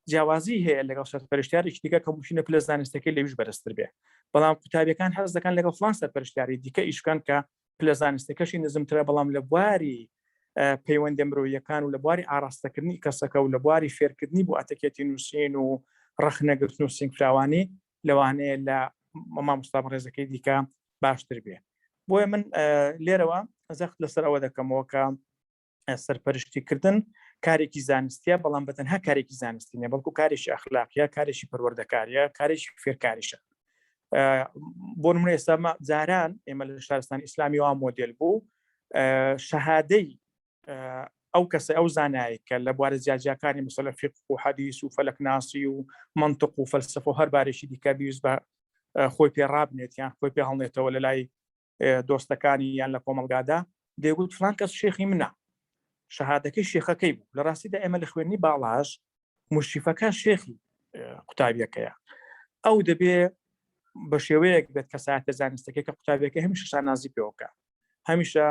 جیاوازی هەیە لەگەڵ سەرپەرشتیارێکی دیکە کە موشینە پلە زانستەکەی لەویش بەرزتر بێ بەڵام قوتابیەکان هەز دەکەن لەگەڵ فلان سەرپەرشتیاری دیکە ئیشکان کە پلە زانستەکەشی نزمترە بەڵام لە بواری پەیوەندی مرۆییەکان و لە بواری ئاراستەکردنی کەسەکە و لە بواری فێرکردنی بۆ ئەتەکێتی نووسین و ڕەخنەگرتن و سنگفراوانی لەوانەیە لە مامۆستا ڕێزەکەی دیکە باشتر بێ بۆیە من لێرەوە زەخت لەسەر ئەوە دەکەمەوە کە سەرپەرشتیکردن کارێکی زانستیە، بەڵام بەتەنها کارێکی زانستی نیە، بەڵکو کارێکی ئەخلاقیە، کارێکی پەروەردەکاریە، کارێکی فێرکاریشە. بۆ نمونە ئێستا جاران ئێمە لە شارستانی ئیسلامی وا مۆدێل بوو شەهادەی ئەو کەسە ئەو زانایی کە لە بوارە جیاجیەکانی مەسەلە فقه و حەدیث و فەلەک ناسی و منطق و فەلسفە و هەر بارێکی دیکە بیست بە خۆی پێڕابنێت یان خۆی پێ هەڵنێتەوە لە لای دۆستەکانی یان لە کۆمەلگادا دەیگوت فلان کەس شێخی منە، شەهادەکەی شێخەکەی بوو. لە ڕاستیدا ئێمە لە خوێنی باڵاش مشریفەکە شێخی قوتابیەکەیە، ئەو دەبێ بە شێوەیەک بێت کە ساعتە زانستەکەی کە قوتابیەکە هەمیشە شانازی پێوەکە، هەمیشە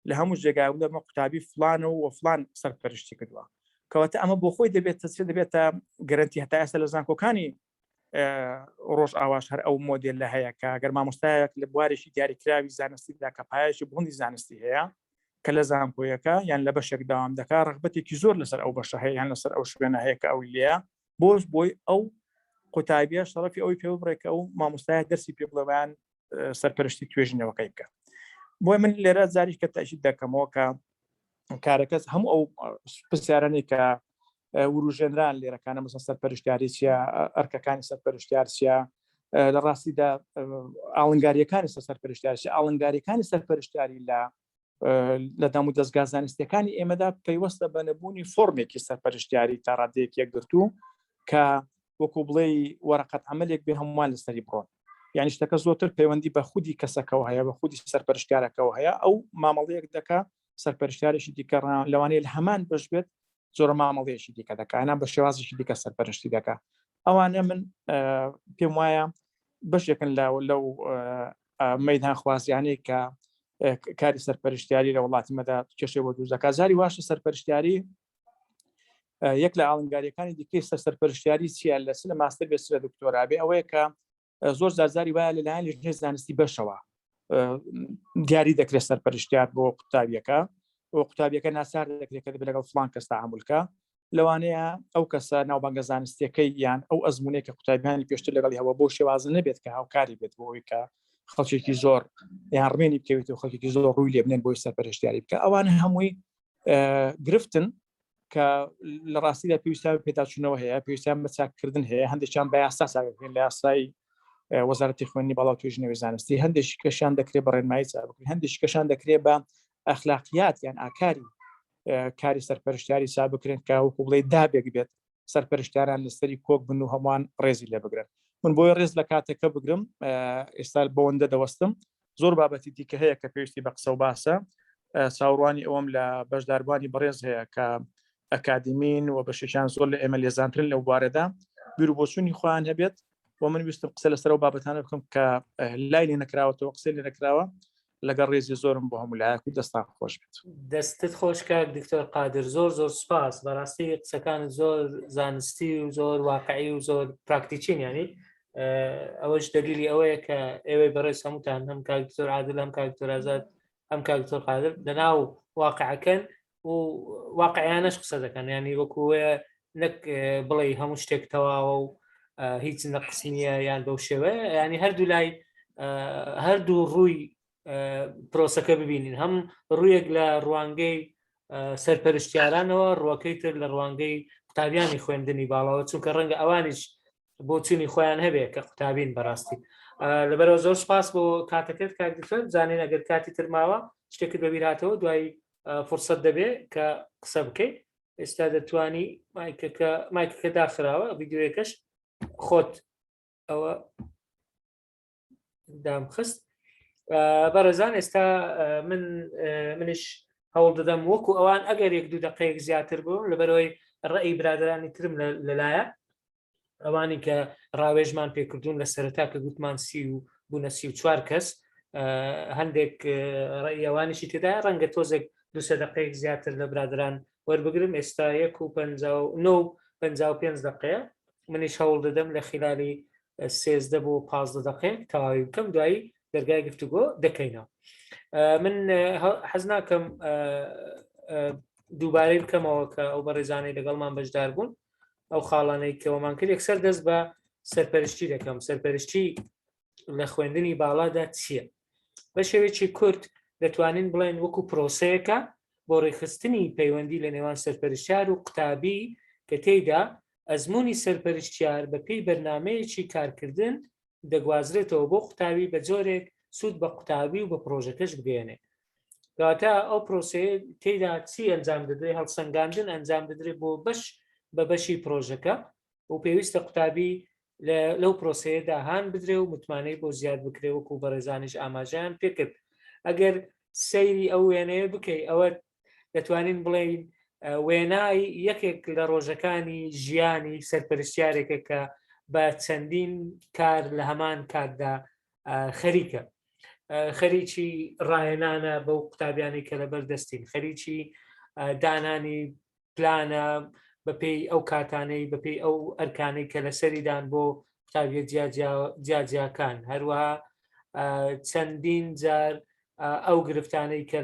لە هەموو جێگای لەمە قوتابی فلانە و فلان سەرپەرشتی کردووە، کەواتە ئەمە بۆ خۆی دەبێتە گەرنتی هەتا ئێستا لە زانکۆکانی ڕۆژ ئاواش هەر ئەو مۆدێل لە هەیە کە گەر مامۆستایەک لە بوارێکی دیاریکراوی زانستیدا کە پایشی بوونی زانستی هەیە کە لە زانکۆیەکە یان لە بەشێک داوام دەکات ڕغبەتێکی زۆر لەسەر ئەو بەشە هەیە یان لەسەر ئەو شوێنە هەیە کە ئەو لێە بۆی ئەو قوتابیە شەڕەفی ئەوی پێ بڕێکە ئەو مامۆستایە دەرسی پێ بڵێوان سەرپەرشتی توێژینەوەکەی بکە. بۆی من لێرە زاریش کە تەشید دەکەمەوە کە کارەکەس هەموو ئەو پرسیارانەی کە وروژێنران لێرەکانە مەسەڵەن سەرپەرشتیاری چیە، ئەرکەکانی سەرپەرشتیار چیە، لە ڕاستیدا ئاڵنگاریەکانی سەرپەرشتیاری چیە، ئاڵنگاریەکانی سەرپەرشتیاری لە دەم و دەستگا زانستیەکانی ئێمەدا پەیوەستە بە نەبوونی فۆرمێکی سەرپەرشتیاری تا ڕادەیەک یەکگرتوو کە وەکو بڵێ وەرەقەت عەمەلێک بێ هەمووان لەسەری بڕۆن، یعنی شتەکە زۆرتر پەیوەندی بە خودی کەسەکەەوە هەیە، بە خودی سەرپەرشتیارەکەەوە هەیە، ئەو مامەڵەیەک دەکا سەرپەرشتیارێکی دیکە لەوانەیە لە هەمان بەش بێت زۆر مامەڵەیەکی دیکە دەکەیان بە شێوازێکی دیکە سەرپەرشتی دەکا. ئەوانە من پێم وایە بەشێکن لەو مەیدان خوازیانەی کە کاری سەرپەرشتیاری لە وڵاتیمەدا کێشەی بۆ دروست دەکات. زاری واشە سەرپەرشتیاری یەک لە ئاڵنگاریەکانی دیکەی سەرپەرشتیاری چیە لە ماستەر بێت لە دکتۆرابێ ئەوەیە کە زۆر زاری وایە لەلایەن لێژنەی زانستی بەشەوە دیاری دەکرێت سەرپەرشتیار بۆ قوتابیەکە و قوتابیەکە ناسار دەکرێت کە لەگەڵ فلان کەس تەعاملکە، لەوانەیە ئەو کەسە ناوبانگە زانستیەکەی یان ئەو ئەزمونەیە کە قوتابیانی پێشتر لەگەڵی هەوە بۆ شێوازە نەبێت کە هاوکاری بێت بۆ ئەوەی کە خەڵکێکی زۆر یان ڕمێنی بکەوێت و خەڵکێکی زۆر ڕووی لێ بنێن بۆی سەرپەرشتیاری بکە. ئەوانە هەمووی گرفتن کە لە ڕاستیدا پێویستیان پێداچوونەوە هەیە، پێویستیان بە چاککردن هەیە، هەندێکیان بە یاسا چاکەکەن لە یاسای وەزارەتی خوێندنی باڵا و توێژینەوەی زانستی، هەندێکی کەشیان دەکرێت بە ڕێنمایی چاک بکرێن، هەندێکی کەشان دەکرێت بە ئەخلاقیات یان ئاکاری کاری سەرپەرشتیاری چاک بکرێن کە وەکو بڵێ دابێک بێت سەرپەرشتیاران لەسەری کۆک بن و هەمووان ڕێزی لێ بگرن. من بۆی ڕێز لە کاتەکە بگرم ئێستا بەوەندە دەوەستم، زۆر بابەتی دیکە هەیە کە پێویستی بە قسە و باسە، چاوەڕوانی ئەوەم لە بەشداربوانی بەڕێز هەیە کە ئەکادیمین و بەشێکیان زۆر لە ئێمە لێزانترن لەو بوارەدا بیر و بۆچوونی خۆیان هەبێت و من ویستم قسە لەسەر و بابەتانە بکەم کە لای لێ نەکراوەتەوە قسەی لێ نەکراوە لەگەڵ ڕێزی زۆرم بۆ هەموو لایەک و دەستان خۆش بێت. دەستت خۆش کاک دکتۆر قادر، زۆر سوپاس، بەڕاستی قسەکانت زۆر زانستی و زۆر واقعی و زۆر پراکتیکین، ینی ئەوەش دلیلی ئەوەیە کە ئێوەی بەڕێز هەمووتان هەم کاک دکتۆر عادل هەم کاک دکتۆر ئازاد هەم کاک دکتۆر قادر لەناو واقعەکەن و واقعیانەش قسە دەکەن، ینی وەکوێ نەک بڵێ هەموو شتێک تەواوە و هیچ نەقص نییە یان بەو شێوەیە، ینی هەردوو لای هەردوو ڕووی پرۆسەکە ببینین، هەم ڕوویەک لە ڕوانگەی سەرپەرشتیارانەوە، ڕووەکەی تر لە ڕوانگەی قوتابیانی خوێندنی باڵاوە، چونکە ڕەنگە ئەوانیش بۆ چوونی خۆیان هەبێت کە قوتابین بەڕاستی. لەبەرەوە زۆر سپاس بۆ کاتەکەت کاک دکتۆر، بزانین ئەگەر کاتی ترماوە شتێکت بەبیر هاتەوە دوای فرصت دەبێت کە قسە بکەیت. ئێستا دەتوانی مایکەکە داخراوە، ڤیدیۆیەکەش خۆت ئەوە دام خست. بەڕێزان ئێستا منش هەوڵ دەدەم وەکو ئەوان ئەگەر 1-2 دقەیەک زیاتر بوو لەبەرەوەی ڕێی برادرانی ترم لەلایە ئەوانی کە ڕاوێژمان پێکردوون لە سەرەتا کە گوتمان بوونە 34 کەس، هەندێک ڕێی ئەوانیشی تێدا ڕەنگە تۆزێک 2 دقەیەک زیاتر لە برادران وەربگرم. ئێستا 1:55 دقەیە، منیش هەوڵ دەدەم لە خلالی 13 بۆ 15 دقەیەک تەواوی بکەم، دوایی دەرگای گفتوگۆ دەکەینەوە. من حەز ناکەم دووبارەی بکەمەوە کە ئەو بەڕێزانەی لەگەڵمان بەشدار بوون ئەو خاڵانەی کەەوەمان کرد یەکسەر دەست بە سەرپەرشتی دەکەم. سەرپەرشتی لە خوێندنی باڵادا چییە؟ بە شێوەیەکی کورت دەتوانین بڵێن وەکو پرۆسەیەکە بۆ ڕێخستنی پەیوەندی لە نێوان سەرپەرشتیار و قوتابی کە تێیدا ئەزمموی سەرپەرشتیار بە پێی بەرنمەیەکی کارکردن دەگوازرێتەوە بۆ قوتابی بە جۆرێک سوود بە قوتابی و بە پرۆژەکەش بگەێنێ. کاتە ئەو پرۆسەیە تێیدا چی ئەنجام دەدرێت هەڵسەنگاندن ئەنجام دەدرێت بۆ بە بەشی پرۆژەکە و پێویستە قوتابی لەو پرۆسەیەدا هاان بدرێ و متمانەی بۆ زیاد بکرێ وەکو بەڕێزانیش ئاماژیان پێکرد. ئەگەر سەیری ئەو وێنەیە بکەی ئەوە دەتوانین بڵێین وێنای یەکێک لە ڕۆژەکانی ژیانی سەرپەرشتیارێکە کە بە چەندین کار لە هەمان کاتدا خەریکە. خەریکی ڕاهێنانە بەو قوتابیانی کە لەبەر دەستین، خەریکی دانانی پلانە بەپێی ئەو کاتانەی بەپێی ئەو ئەرکانەی کە لەسەریدان بۆ قوتابیە جیاجیاکان، هەروەها چەندین جار ئەو گرفتانەی کە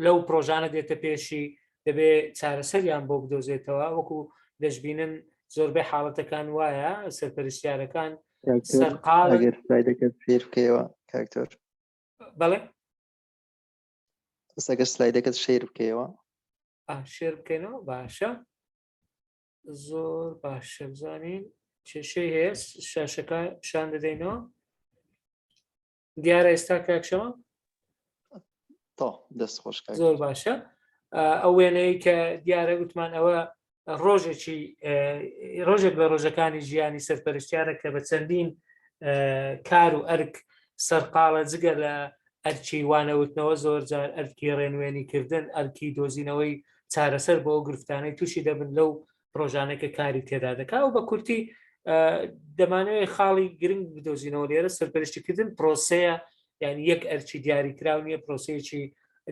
لەو پرۆژانە دێتە پێشی دەبێت چارەسەریان بۆ بدۆزێتەوە. وەکو دەشبینن زۆربەی حاڵەتەکان وایە سەرپەرشتیارەکان سلایدەکەت شیر بکەیەوە کاکتۆر. بەڵێ ئەگەر سلایدەکەت شیر بکەیەوە شێر بکەینەوە. باشە، زۆر باشە. بزانین کێشەی هەیە شاشەکە پیشان دەدەینەوە. دیارە ئێستا کاکشەوە دەست خۆش. زۆر باشە. ئەو وێنەیە کە دیارە گوتمان ئەوە ڕۆژێک لە ڕۆژەکانی ژیانی سەرپەرشتیارە کە بە چەندین کار و ئەرک سەرقاڵە جگە لە ئەرکی وانەوتنەوە زۆر جار ئەرکی ڕێنوێنیکردن، ئەرکی دۆزینەوەی چارەسەر بۆ ئەو گرفتانەی تووشی دەبن لەو پرۆژانێکە کاری تێدا دەکا و بە کورتی دەمانەوێت خاڵی گرنگ بدۆزینەوە. لێرە سەرپەرشتیکردن پرۆسەیە، یعنی یەک ئەرکی دیاریکراو نییە، پرۆسەیەکی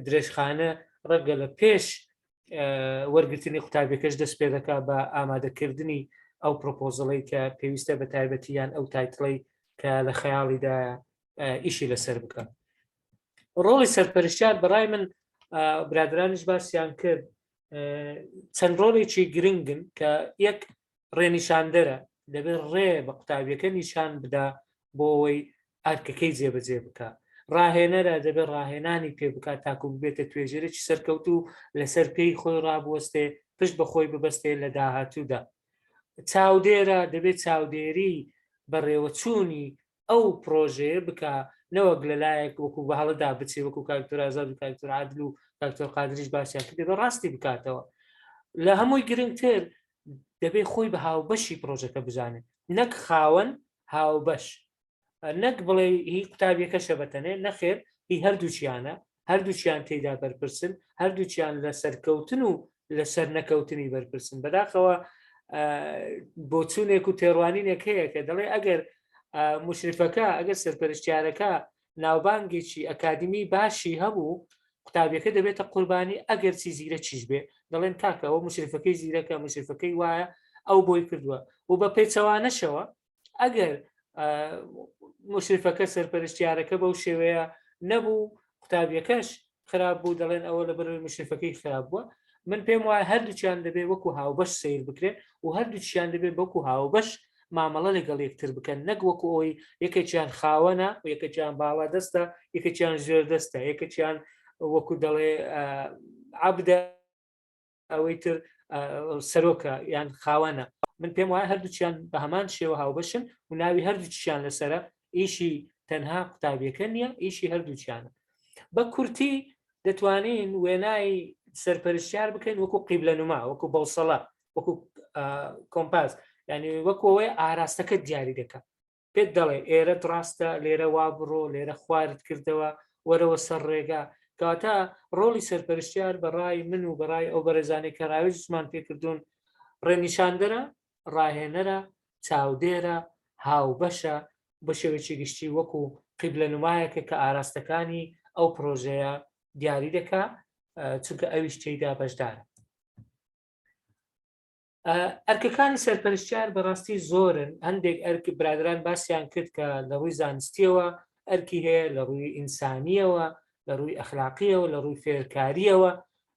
درێژخانە ڕەگە لە پێش وەرگرتنی قوتابیەکەش دەست پێ دەکا بە ئامادەکردنی ئەو پرۆپۆزڵی کە پێویستە بە تایبەتیان ئەو تایتڵی کە لە خەیاڵیدا ئیشی لەسەر بکە. ڕۆڵی سەرپەرشتیار بەڕای من برادرانیش باسییان کرد چەند ڕۆڵێکی گرنگن کە یەک ڕێنیشاندەرە، دەبێت ڕێ بە قوتابیەکە نیشان بدا بۆ ئەوەی ئەرکەکەی جێبەجێ بکە. ڕاهێنەرە، دەبێت ڕاهێنانی پێ بکات تاکو ببێتە توێژێرێکی سەرکەوت و لەسەر پێی خۆی ڕابوەستێ پشت بەخۆی ببەستێ لە داهاتوودا. چاودێرە، دەبێت چاودێری بەڕێوەچوونی ئەو پرۆژەیە بکە، نەوەک لەلایەک وەکو بە هەڵەدا بچێ وەکو کاکتۆر ئازاد و کاکتۆر عادل و کاکتۆر قادریش باسییان کرد، دەبێت ڕاستی بکاتەوە. لە هەمووی گرنگتر دەبێت خۆی بە هاوبەشی پرۆژەکە بزانێت، نەک خاوەن هاوبەش، نەک بڵێ هی قوتابیەکەشە بەتەنێ، نەخێر، هی هەردووچیانە، هەردووچیان تێدا بەرپرسن، هەردووچیان لە سەرکەوتن و لە سەر نەکەوتنی بەرپرسن. بەداخەوە بۆچوونێک و تێڕوانینێک هەیە کە دەڵێ ئەگەر مشرفەکە، ئەگەر سەرپەرشتیارەکە ناوبانگێکی ئەکادمی باشی هەبوو، قوتابیەکە دەبێتە قوربانی ئەگەر چی زیرە چیش بێ، دەڵێن کاکە ئەوە مشرفەکەی زیرەکە، مشرفەکەی وایە ئەو بۆی کردووە. و بە پێچەوانەشەوە ئەگەر مشرفەکە سەرپەرشتیارەکە بەو شێوەیە نەبوو، قوتابیەکەش خراپ بوو، دەڵێن ئەوە لە بەرەوەی مشرفەکەی خراپ بووە. من پێم وایە هەردووچیان دەبێت وەکو هاوبەش سیر بکرێت و هەردووچیان دەبێت وەکو هاوبەش مامەڵە لەگەڵ یەکتر بکەن، نەک وەکو ئەوی یەکێکیان خاوەنە و یەکێکیان باڵا دەستە، یەکێکیان ژێر دەستە، یەکێکیان وەکو دەڵێ عەبدە، ئەوەی تر سەرۆکە یان خاوەنە. من پێم وایە هەردووچیان بە هەمان شێوە هاوبەشن و ناوی هەردووچیان لەسرە، ئیشی تەنها قوتابیەکە نییە، ئیشی هەردووچیانە. بە کورتی دەتوانین وێنای سەرپەرشتیار بکەین وەکو قیبلەنوما، وەکو بەوسەڵە، وەکو کۆمپاس، یعنی وەکو ئەوەی ئاراستەکە دیاری دەکات، پێت دەڵێ ئێرە ڕاستە، لێرە وا بڕۆ، لێرە خوارد کردەوە، وەرەوە سەر ڕێگا. کەواتە ڕۆڵی سەرپەرشتیار بەڕای من و بەڕای ئەو بەڕێزانەی کە ڕاوێژ زمان پێکردوون ڕێنیشاندەرە، ڕاهێنەرە، چاودێرە، هاوبەشە، بە شێوەیەکی گشتی وەکو قیبلەنومایەکە کە ئاراستەکانی ئەو پرۆژەیە دیاری دەکا، چونکە ئەویش تێیدا بەشدارە. ئەرکەکانی سەرپەرشتیار بەڕاستی زۆرن. هەندێک ئەرک برادران باسییان کرد کە لە ڕووی زانستیەوە ئەرکی هەیە، لە ڕووی ئینسانیەوە، لە ڕووی ئەخلاقیەوە، لە ڕووی فێرکاریەوە.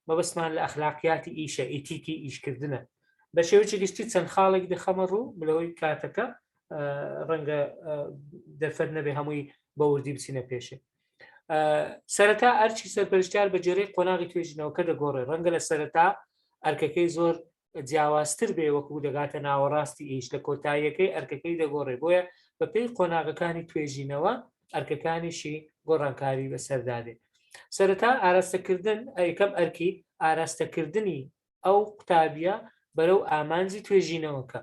مەبەستمان لە ئەخلاقیاتی ئیشە، ئیتیکی ئیشکردنە. بە شێوەیەکی گشتی چەند خاڵێک دەخەمە ڕوو بلەوەی کاتەکە، ڕەنگە دەرفەت نەبێ هەمووی بە وردی بچینە پێشێ. سەرەتا ئەرچی سەرپەرشتیار بە جێرەی قۆناغی توێژینەوەکە دەگۆڕێ، ڕەنگە لە سەرەتا ئەرکەکەی زۆر جیاوازتر بێ وەکو دەگاتە ناوەڕاستی ئیش، لە کۆتاییەکەی ئەرکەکەی دەگۆڕێ، بۆیە بەپێی قۆناغەکانی توێژینەوە ئەرکەکانیشی گۆڕانکاری بەسەردادێ. سەرەتا ئاراستەکردن یەکەم ئەرکی ئاراستەکردنی ئەو قوتابیە بەرەو ئامانجی توێژینەوەکە.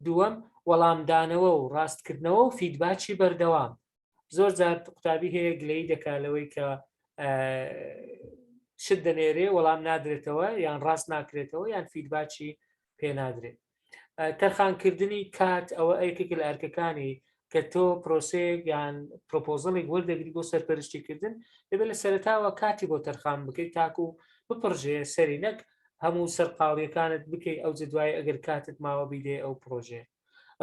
دووەم وەڵامدانەوە و ڕاستکردنەوە و فیدباچی بەردەوام. زۆر جار قوتابی هەیە گلەی دەکالەوەی کە شت دەنێرێ وەڵام نادرێتەوە یان ڕاست ناکرێتەوە یان فیدباچی پێ نادرێت. تەرخانکردنی کات ئەوە ئەیکێک لە ئەرکەکانی کە تۆ پرۆسەیەک یان پرۆپۆزڵێک وەردەگری بۆ سەرپەرشتیکردن دەبێت لە سەرەتاوە کاتی بۆ تەرخان بکەیت تاکو و بپڕژێ سەری نەک هەموو سەرقاڵیەکانت بکەیت ئەو جدوای ئەگەر کاتت ماوە بیدێ ئەو پرۆژێ.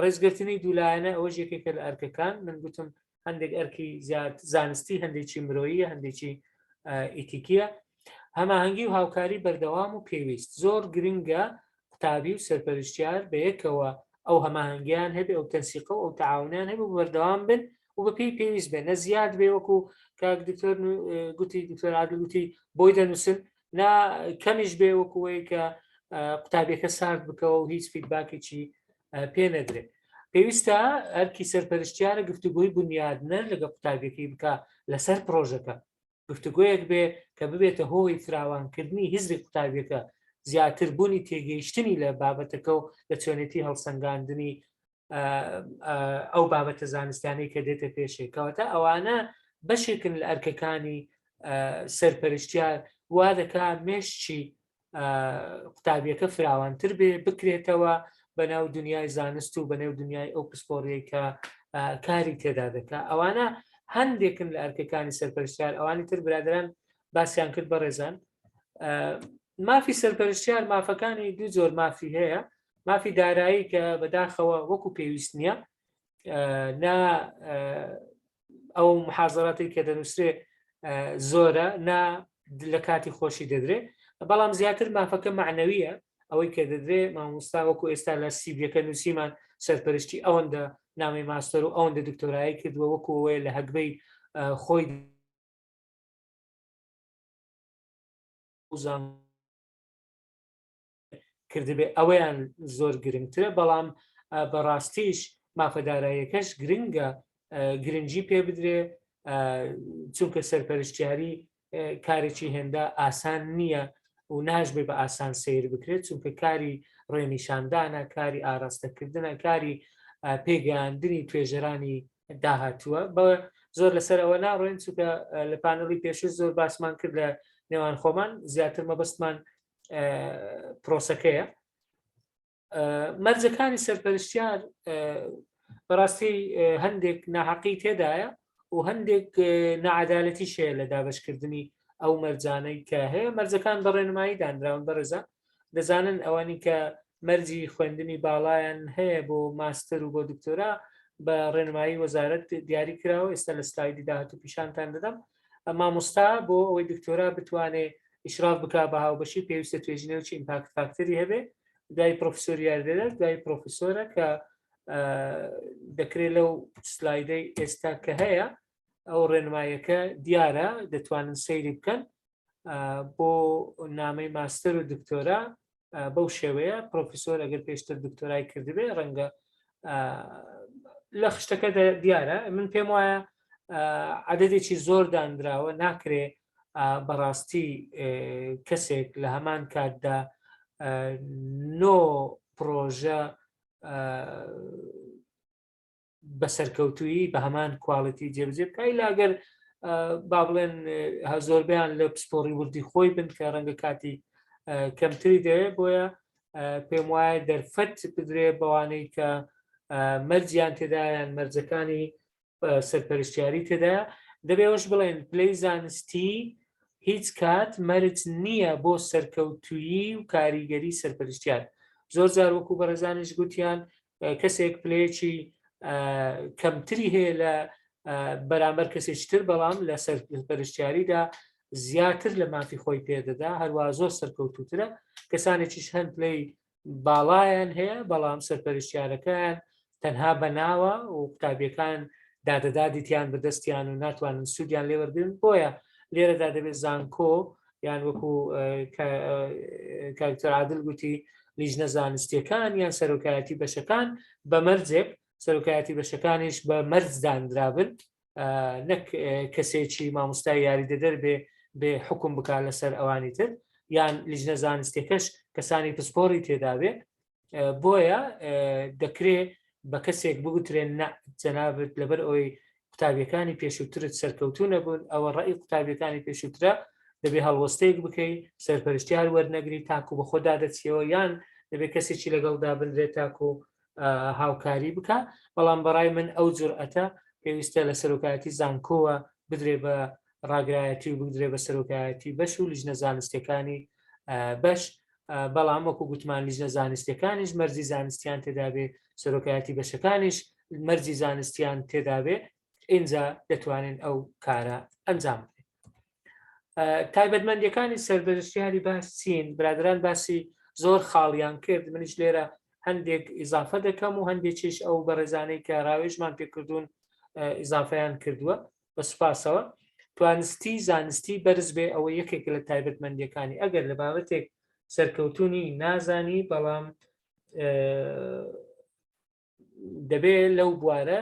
ڕێزگرتنی دوولایەنە ئەوە یەکێکە لە ئەرکەکان. من گوتم هەندێک ئەرکی زانستی هەندێکی مرۆییە هەندێکی ئیتیکیە. هەماهەنگی و هاوکاری بەردەوام و پێویست زۆر گرنگە قوتابی و سەرپەرشتیار بەیەکەوە ئەو هەماهەنگیان هەبێ ئەو تەنسیقە و ئەو تەعاونیان هەبێ و بەردەوام بن و بەپێی پێویست بێ، نە زیاد بێ وەکو کاک دکتۆر گوتی دکتۆر عادل گوتی بۆی دەنووسن، نا کەمیش بێ وەکوەوەی کە قوتابیەکە سارد بکەوە و هیچ فیدباکێکی پێ نەدرێت. پێویستە ئەرکی سەرپەرشتیارە گفتوگۆی بنیادنەر لەگە قوتابیەکەی بکە لەسەر پرۆژەکە، گفتوگۆیەک بێ کە ببێتە هۆی فراوانکردنی هیزری قوتابیەکە، زیاتر بوونی تێگەیشتنی لە بابەتەکە و لە چۆنێتی هەڵسەنگاندنی ئەو بابەتە زانستیانەی کە دێتە پێشێکەوەتە ئەوانە بەشێکن لە ئەرکەکانی سەرپەرشتیار وا دەکا مێشتی قوتابیەکە فراوانتر بێ بکرێتەوە بەناو دنیای زانست و بەنێو دنیای ئەو پسپۆڕەیە کە کاری تێدا دەکات. ئەوانە هەندێکن لە ئەرکەکانی سەرپەرشتیار. ئەوانی تر برادران باسییان کرد بەڕێزان. مافی سەرپەرشتیار مافەکانی دوو جۆر مافی هەیە، مافی دارایی کە بەداخەوە وەکو پێویست نییە، نا ئەو محازەڕاتی کە دەنووسێ زۆرە نا لە کاتی خۆشی دەدرێت، بەڵام زیاتر مافەکە معنەویە، ئەوەی کە دەدرێ مامۆستا وەکو ئێستا لە سیبیەکە نووسیمان سەرپەرشتی ئەوەندە نامی ماستەر و ئەوەندە دکتۆرایی کردووە وەکوەوەی لە هەگبەی خۆی کردبێ ئەوەیان زۆر گرنگترە، بەڵام بەڕاستیش مافەداراییەکەش گرنگە گرنگی پێ بدرێ، چونکە سەرپەرشتیاری کارێکی هێندە ئاسان نییە و ناژبێ بە ئاسان سیر بکرێت، چونکە کاری ڕێنیشاندانە، کاری ئاراستەکردنە، کاری پێگەیاندنی توێژەرانی داهاتووە. بە زۆر لەسەر ئەوە ناڕۆین، چونکە لە پانەڵی پێشوو زۆر باسمان کرد لە نێوان خۆمان، زیاتر مەبەستمان پرۆسەکەیە. مەرجەکانی سەرپەرشتیار بەڕاستی هەندێک ناحەقی تێدایە و هەندێک نەعەدالەتیش هەیە لە دابەشکردنی ئەو مەرجانەی کە هەیە. مەرجەکان بە ڕێنمایی دانراون بەڕێزە، دەزانن ئەوانی کە مەرجی خوێندنی باڵایان هەیە بۆ ماستەر و بۆ دکتۆرا بە ڕێنمایی وەزارەت دیاری کراوە. ئێستا لە سلایدی داهاتوو پیشانتان دەدەم. مامۆستا بۆ ئەوەی دکتۆرا بتوانێت ئیشراف بکا بە هاوبەشی پێویستە توێژینەوەی ئیمپاکت فاکتەری هەبێ، دوای پرۆفسۆریار دەدات، دوای پرۆفسۆرە کە دەکرێت لەو سلایدەی ئێستا کە هەیە ئەو ڕێنماییەکە دیارە دەتوانن سەیری بکەن بۆ نامەی ماستەر و دکتۆرا. بەو شێوەیە پرۆفسۆر ئەگەر پێشتر دکتۆرای کردبێ ڕەنگە لە خشتەکە دیارە. من پێم وایە عەدەدێکی زۆر دانراوە، ناکرێ بەڕاستی کەسێک لە هەمان کاتدا نۆ پرۆژە بەسەرکەوتویی بە هەمان کواڵیتی جێبجێ بکای، لاگەر با بڵێن زۆربیان لە پسپۆڕی وردی خۆی بن کە ڕەنگە کاتی کەمتری دەوێت. بۆیە پێم وایە دەرفەت بدرێ بەوانەی کە مەرجیان تێدایان مەرجەکانی سەرپەرشتیاری تێدایە. دەبێوەش بڵێن پلەی زانستی هیچ کات مەرج نییە بۆ سەرکەوتویی و کاریگەری سەرپەرشتیار. زۆر جار وەکو بەڕێزانیش گوتیان کەسێک پلەیەکی کەمتری هەیە لە بەرامبەر کەسێکی تر، بەڵام لە سەرپەرشتیاریدا زیاتر لە مافی خۆی پێدەدا، هەروە زۆر سەرکەوتوترە. کەسانێکیش هەند پلەی باڵایان هەیە بەڵام سەرپەرشتیارەکان تەنها بەناوە و قوتابیەکان دادەدادیتیان بەدەستیان و ناتوانن سوودیان لێوەربن بۆیە لێرەدا دەبێت زانکۆ یان وەکو کاکتۆر عادل گوتی لیژنە زانستیەکان یان سەرۆکایەتی بەشەکان بە مەرجێک سەرۆکایەتی بەشەکانیش بە مەرج دانرابن نەک کەسێکی مامۆستای یاریدەدەر بێ حکم بکات لەسەر ئەوانی تر یان لیژنە زانستیەکەش کەسانی پسپۆری تێدابێ بۆیە دەکرێت بە کەسێک بگوترێن جەنابەت لەبەر ئەوەی قوتابیەکانی پێشووترت سەرکەوتوو نەبوون ئەوە ڕێی قوتابیەکانی پێشووترە دەبێت هەڵوەستەیەک بکەیت سەرپەرشتیار وەرنەگری تاکو بە خۆدا دەچیەوە یان دەبێت کەسێکی لەگەڵدا بنرێت تاکو هاوکاری بکە بەڵام بەڕای من ئەو جورئەتە پێویستە لە سەرۆکایەتی زانکۆوە بدرێ بە ڕاگرایەتی و بگدرێ بە سەرۆکایەتی بەش و لیژنە زانستیەکانی بەش بەڵام وەکو گوتمان لیژنە زانستیەکانیش مەرجی زانستیان تێدابێ سەرۆکایەتی بەشەکانیش مەرجی زانستیان تێدابێ ئینجا دەتوانین ئەو کارە ئەنجام بدەین. تایبەتمەندیەکانی سەرپەرشتیاری باش چین برادران باسی زۆر خاڵیان کرد منیش لێرە هەندێک ئیزافە دەکەم و هەندێکیش ئەو بەڕێزانەی کە ڕاوێژمان پێکردوون ئیزافەیان کردووە بە سوپاسەوە توانستی زانستی بەرز بێ ئەوە یەکێک لە تایبەتمەندیەکانی ئەگەر لە بابەتێک سەرکەوتوونی نازانی بەڵام دەبێت لەو بوارە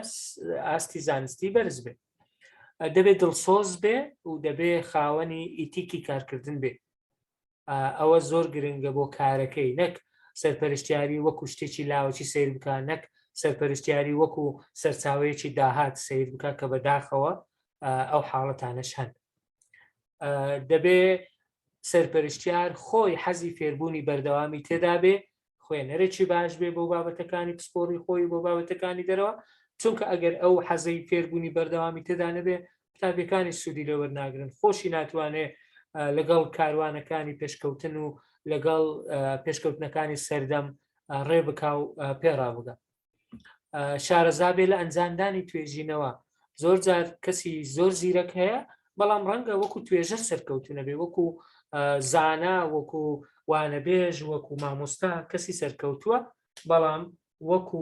ئاستی زانستی بەرز بێ دەبێت دڵسۆز بێ و دەبێت خاوەنی ئیتیکی کارکردن بێ ئەوە زۆر گرنگە بۆ کارەکەی نەک سەرپەرشتیاری وەکو شتێکی لاوەکی سیر بکە نەک سەرپەرشتیاری وەکو سەرچاوەیەکی داهات سیر بکە کە بەداخەوە ئەو حاڵەتانەش هەن دەبێت سەرپەرشتیار خۆی حەزی فێربوونی بەردەوامی تێدا بێ خوێنەرێکی باش بێ بۆ بابەتەکانی پسپۆڕی خۆی بۆ بابەتەکانی دەرەوە چونکە ئەگەر ئەو حەزەی فێربوونی بەردەوامی تێدا نەبێ قوتابیەکانی سوودی لێوە ناگرن خۆشی ناتوانێت لەگەڵ کاروانەکانی پێشکەوتن و لەگەڵ پێشکەوتنەکانی سەردەم ڕێ بکا و پێڕابگە شارەزا بێ لە ئەنجامدانی توێژینەوە زۆر جار کەسی زۆر زیرەک هەیە بەڵام ڕەنگە وەکو توێژەر سەرکەوتونە بێ وەکو زانا وەکو وانەبێژ وەکو مامۆستا کەسی سەرکەوتووە بەڵام وەکو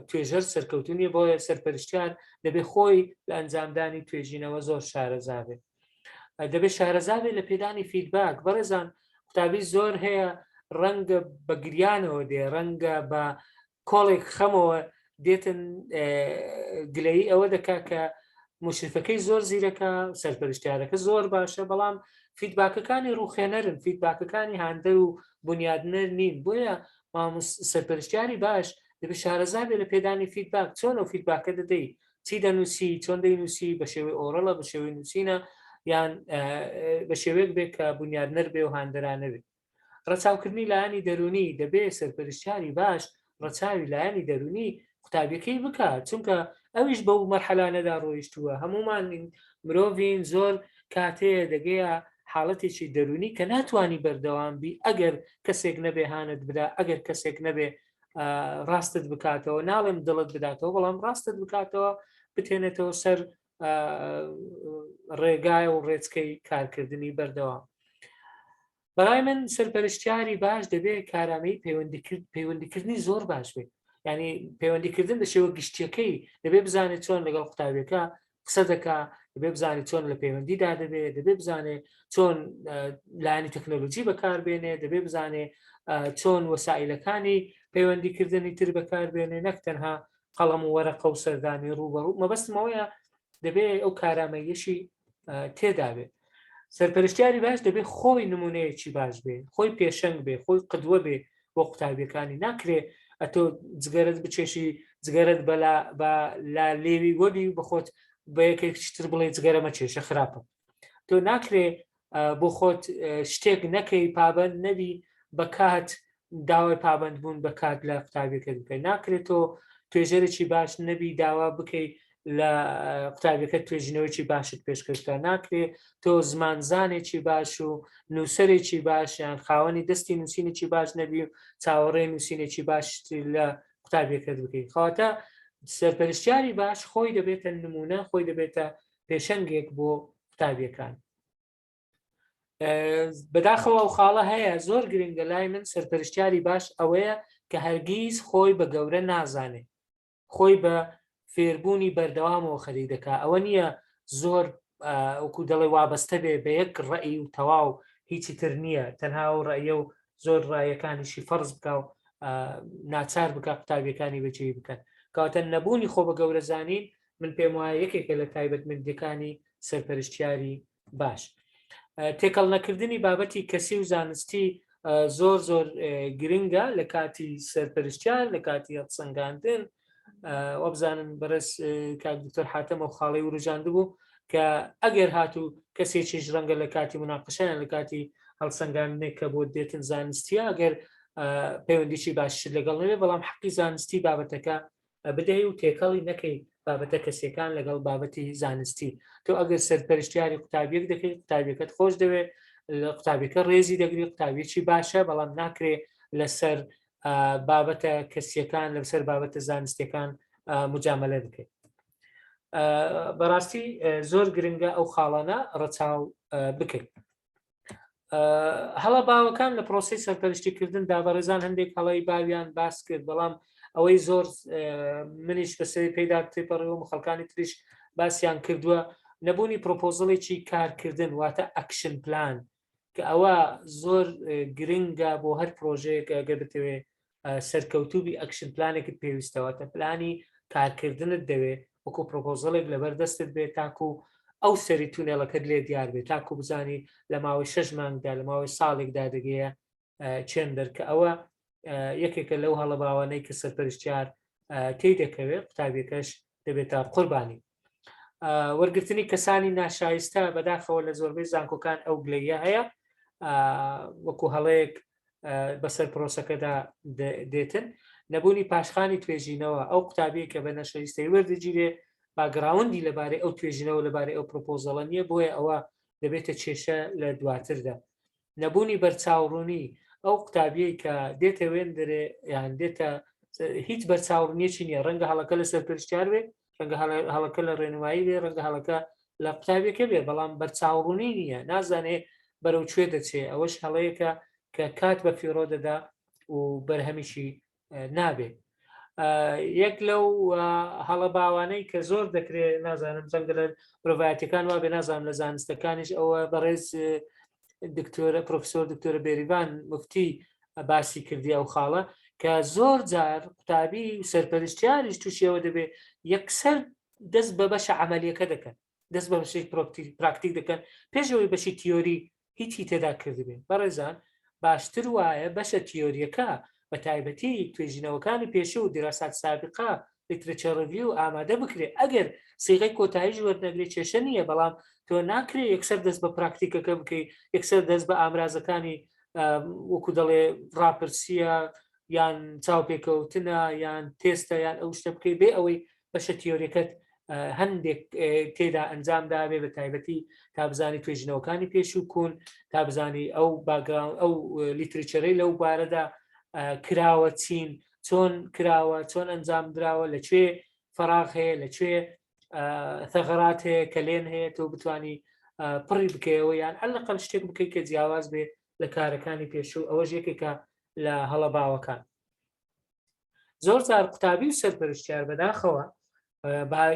توێژەر سەرکەوتونیە بۆیە سەرپەرشتیار دەبێت خۆی لە ئەنجامدانی توێژینەوە زۆر شارەزا بێت دەبێت شارەزا بێت لە پێدانی فیدباک بەڕێزان قوتابی زۆر هەیە ڕەنگە بە گریانەوە دێ ڕەنگە بە کۆڵێک خەمەوە دێتن گلەیی ئەوە دەکا کە مشرفەکەی زۆر زیرەکە سەرپەرشتیارەکە زۆر باشە بەڵام فیدباکەکانی ڕوخێنەرن فیدباکەکانی هاندەر و بنیادنەر نین بۆیە سەرپەرشتیاری باش دەبێت شارەزا بێت لە پێدانی فیدباک چۆن ئەو فیدباکە دەدەی چی دەنووسی چۆن دەینووسی بە شێوەی ئۆڕەڵە بە شێوەی نووسینە یان بە شێوەیەک بێت کە بنیادنەر بێ و هاندەرانە بێت ڕەچاوکردنی لایەنی دەرونی دەبێت سەرپەرشتیاری باش ڕەچاوی لایەنی دەرونی قوتابیەکەی بکات چونکە ئەویش بەو مەرحەلانەدا ڕۆیشتووە هەمومان مرۆڤین زۆر کاتەیە دەگەیە حاڵەتێکی دەرونی کە ناتوانی بەردەوام بی ئەگەر کەسێک نەبێ هانت بدا ئەگەر کەسێک نەبێ ڕاستت بکاتەوە ناڵێم دڵت بداتەوە بەڵام ڕاستت بکاتەوە بتێنێتەوە سەر ڕێگای و ڕێچکەی کارکردنی بەردەوام بەڵای من سەرپەرشتیاری باش دەبێت کارامەی پەیوەندیکردنی زۆر باش بێت ینی پەیوەندیکردن بە شێوە گشتیەکەی دەبێت بزانێت چۆن لەگەڵ قوتابیەکە قسە دەکا دەبێت بزانێت چۆن لە پەیوەندیدا دەبێت دەبێت بزانێت چۆن لایەنی تەکنۆلۆژی بەکاربێنێ دەبێت بزانێت چۆن وەسائلەکانی پەیوەندیکردنی تر بەکاربێنێ نەک تەنها قەڵەم و وەرەقە و سەردانی ڕوبەڕوو مەبەستمەوەیە دەبێت ئەو کارامەیەشی تێدا بێت سەرپەرشتیاری باش دەبێت خۆی نمونەیەکی باش بێ خۆی پێشەنگ بێ خۆی قدوە بێ بۆ قوتابیەکانی ناکرێت ئەتۆ جگەرت بچێشی جگەرت بە لا لێوی وەبی بخۆت بە یەکێکتر بڵێ جگەرە مەچێشە خراپە تۆ ناکرێت بۆ خۆت شتێک نەکەی پابند نەبی بە کات داوای پابند بوون بە کات لە قوتابیەکە بکەی ناکرێت تۆ توێژەرێکی باش نەبی داوا بکەی لە قوتابیەکە توێژینەوەی باشت پێشکەشکە ناکرێت تۆ زمانزانێکی باش و نووسەرێکی باشیان خاوەنی دەستی نووسینێکی باش نەبی و چاوەڕێ نووسینێکی باش لە قوتابیەکەت بکەیت خەواتە سەرپەرشتیاری باش خۆی دەبێتە نمونە خۆی دەبێتە پێشەنگێک بۆ قوتابیەکان بەداخەوە ئەو خاڵە هەیە زۆر گرنگە لای من سەرپەرشتیاری باش ئەوەیە کە هەرگیز خۆی بە گەورە نازانێت خۆی بە فێربوونی بەردەوامەوە خەریک دەکات ئەوە نییە زۆر وەکو دەڵێ وابەستە بێ بە یەک ڕەئی و تەواو هیچی تر نییە تەنها و ڕەیە و زۆر ڕایەکانیشی فەرز بکە و ناچار بکە قوتابیەکانی بەجێ بکەن کەواتە نەبوونی خۆ بە گەورەزانین من پێم وایە یەکێکە لە تایبەتمەندیەکانی سەرپەرشتیاری باش تێکەڵ نەکردنی بابەتی کەسی و زانستی زۆر زۆر گرنگە لە کاتی سەرپەرشتیار لە کاتی هەڵسەنگاندن وەبزانن بەرز کاک دکتۆر حاتەمە و خاڵی وروژاند بوو کە ئەگەر هاتوو کەسێکیش ڕەنگە لە کاتی مناقشەیان لە کاتی هەڵسەنگاندنێک کە بۆ دێتن زانستیە ئەگەر پەیوەندیشی باش لەگەڵ نوێ بەڵام حەقی زانستی بابەتەکە بدەی و تێکەڵی نەکەی بابەتە کەسێکان لەگەڵ بابەتی زانستی تۆ ئەگەر سەرپەرشتیاری قوتابیەک دەکەی قوتابیەکەت خۆش دەوێت لە قوتابیەکە ڕێزی دەگری قوتابیەکی باشە بەڵام ناکرێ لەسەر بابەتە کەسیەکان لەسەر بابەتە زانستیەکان مجاملە بکەیت بەڕاستی زۆر گرنگە ئەو خاڵانە ڕەچاو بکەیت هەڵە باوەکان لە پرۆسی سەرپەرشتیکردن دابەڕێزان هەندێک هەڵی باویان باس کرد بەڵام ئەوەی زۆر منیش بەسەری پێدا تێپەڕەوە و خەڵکانی تریش باسییان کردووە نەبوونی پرۆپۆزڵێکی کارکردن واتە ئەکشن پلان کە ئەوە زۆر گرنگە بۆ هەر پرۆژەیەک ئەگەر بتەوێ سەرکەوتوبی ئەکشن پلانێکت پێویستەوەتە پلانی کارکردنت دەوێت وەکو پرۆپۆزڵێک لەبەردەستت بێت تاکو ئەو سەری تونێڵەکەت لێ دیار بێت تاکو بزانی لە ماوەی 6 مانگدا لە ماوەی ساڵێکدا دەگەیە چێن دەرکە ئەوە یەکێکە لەو هەڵە باوانەی کە سەرپەرشتیار تێی دەکەوێت قوتابیەکەش دەبێتە قوربانی وەرگرتنی کەسانی ناشایستە بەداخەوە لە زۆربەی زانکۆکان ئەو گلەیە هەیە وەکو هەڵەیەک بەسەر پرۆسەکەدا دێتن نەبوونی پاشخانی توێژینەوە ئەو قوتابیە کە بە نەشایستەی وەردەگیرێ باگراوندی لەبارەی ئەو توێژینەوە لەبارەی ئەو پرۆپۆزەڵە نییە بۆیە ئەوە دەبێتە کێشە لە دواتردا نەبوونی بەرچاوڕوونی ئەو قوتابیەی کە دێتە وێن دەرێ یان دێتە هیچ بەرچاوڕنیەکی نییە ڕەنگە هەڵەکە لە سەرپەرشتیار بێ ڕەنگە هەڵەکە لە ڕێنمایی بێ ڕەنگە هەڵەکە لە قوتابیەکە بێ بەڵام بەرچاوڕوونی نییە نازانێ بەرەو کوێ دەچێ ئەوەش هەڵەیەکە کە کات بە فیڕۆ دەدا و بەرهەمیشی نابێ یەک لەو هەڵە باوانەی کە زۆر دەکرێت نازانم زەنگە لە مرۆڤایەتەکان وا بێ نازانم لە زانستەکانیش ئەوە بەڕێز دکتۆرە پرۆفسۆر دکتۆرە بێریڤان مفتی باسی کردی ئەو خاڵە کە زۆر جار قوتابی و سەرپەرشتیاریش تووشیەوە دەبێت یەکسەر دەست بە بەشە عملیەکە دەکەن دەست بە بەشی پراکتیک دەکەن پێشەوەی بەشی تیۆری هیچی تێدا کردبێن بەڕێزان باشتر وایە بەشە تیۆریەکە بە تایبەتی توێژینەوەکانی پێشە و دیراسات سابقا لیترچەر ریڤیو ئامادە بکرێت ئەگەر سیغەی کۆتاییش وەرنەگرێت کێشە نییە بەڵام تۆ ناکرێت یەکسەر دەست بە پراکتیکەکە بکەیت یەکسەر دەست بە ئامرازەکانی وەکو دەڵێ ڕاپرسیە یان چاوپێکەوتنە یان تێستە یان ئەو شتە بکەیت بێ ئەوەی بەشە تیۆریەکەت هەندێک تێدا ئەنجامدا بێ بە تایبەتی تا بزانی توێژینەوەکانی پێش و کوون تا بزانی ئەو باگراوند ئەو لیترچەرەی لەو بارەدا کراوە چین چۆن کراوە چۆن ئەنجام دراوە لەکوێ فەراغ هەیە لەکوێ ثەغەرات هەیە کە لێن هەیە تۆ بتانی پڕی بکەیەوە یان هەڵەقەل شتێک بکەیت کە جیاواز بێ لە کارەکانی پێشوو ئەوەش یەکێکە لە هەڵە باوەکان زۆر جار قوتابی و سەرپەرشتیار بەداخەوە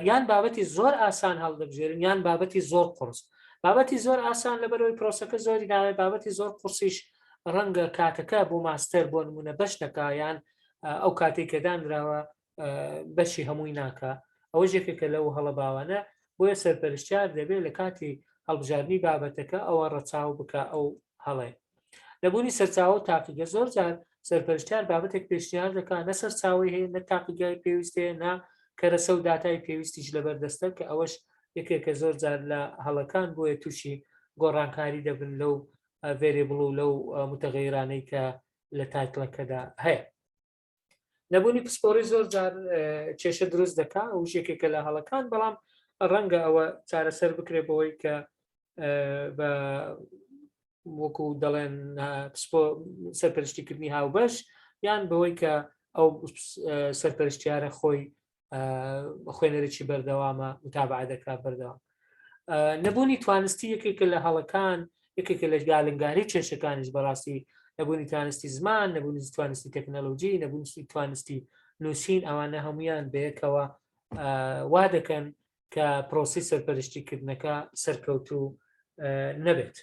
یان بابەتی زۆر ئاسان هەڵدەبژێرن یان بابەتی زۆر قورس بابەتی زۆر ئاسان لەبەرەوەی پرۆسەکە زۆری ناوێت بابەتی زۆر قورسیش ڕەنگە کاتەکە بۆ ماستەر بۆ نمونە بەش نەکا یان ئەو کاتێک کە دانراوە بەشی هەمووی ناکە ئەوە یەکێکە لەو هەڵە باوانە بۆیە سەرپەرشتیار دەبێت لە کاتی هەڵبژاردننی بابەتەکە ئەوە ڕەچاو بکە ئەو هەڵێ لەبوونی سەرچاوە و تاقیگە زۆر جار سەرپەرشتیار بابەتێک پێشنیار دەکات نە سەرچاوی هەیە نە تاقیگای پێویستەیە نا کەرەسە و داتای پێویستیش لەبەردەستە کە ئەوەش یەکێکە زۆر جار لە هەڵەکان بۆیە تووشی گۆڕانکاری دەبن لەو ڤێریبڵ و لەو متغیرانەی کە لە تایتڵەکەدا هەیە نەبوونی پسپۆری زۆر جار کێشە دروست دەکات و یەکێکە لە هەڵەکان بەڵام ڕەنگە ئەوە چارەسەر بکرێت بەوەی کە بە وەکو دەڵێن سەرپەرشتیکردنی هاوبەش یان بەوەی کە ئەو سەرپەرشتیارە خۆی خوێنەرێکی بەردەوامە متابعە دەکات بەردەوام نەبوونی توانستی یەکێکە لە هەڵەکان یەکێکە لە گالنگاری کێشەکانیش بەڕاستی نەبوونی توانستی زمان نەبوونی توانستی تەکنەلۆژی نەبوونی توانستی نووسین ئەوانە هەمویان بەیەکەوە وا دەکەن کە پرۆسی سەرپەرشتیکردنەکە سەرکەوتوو نەبێت.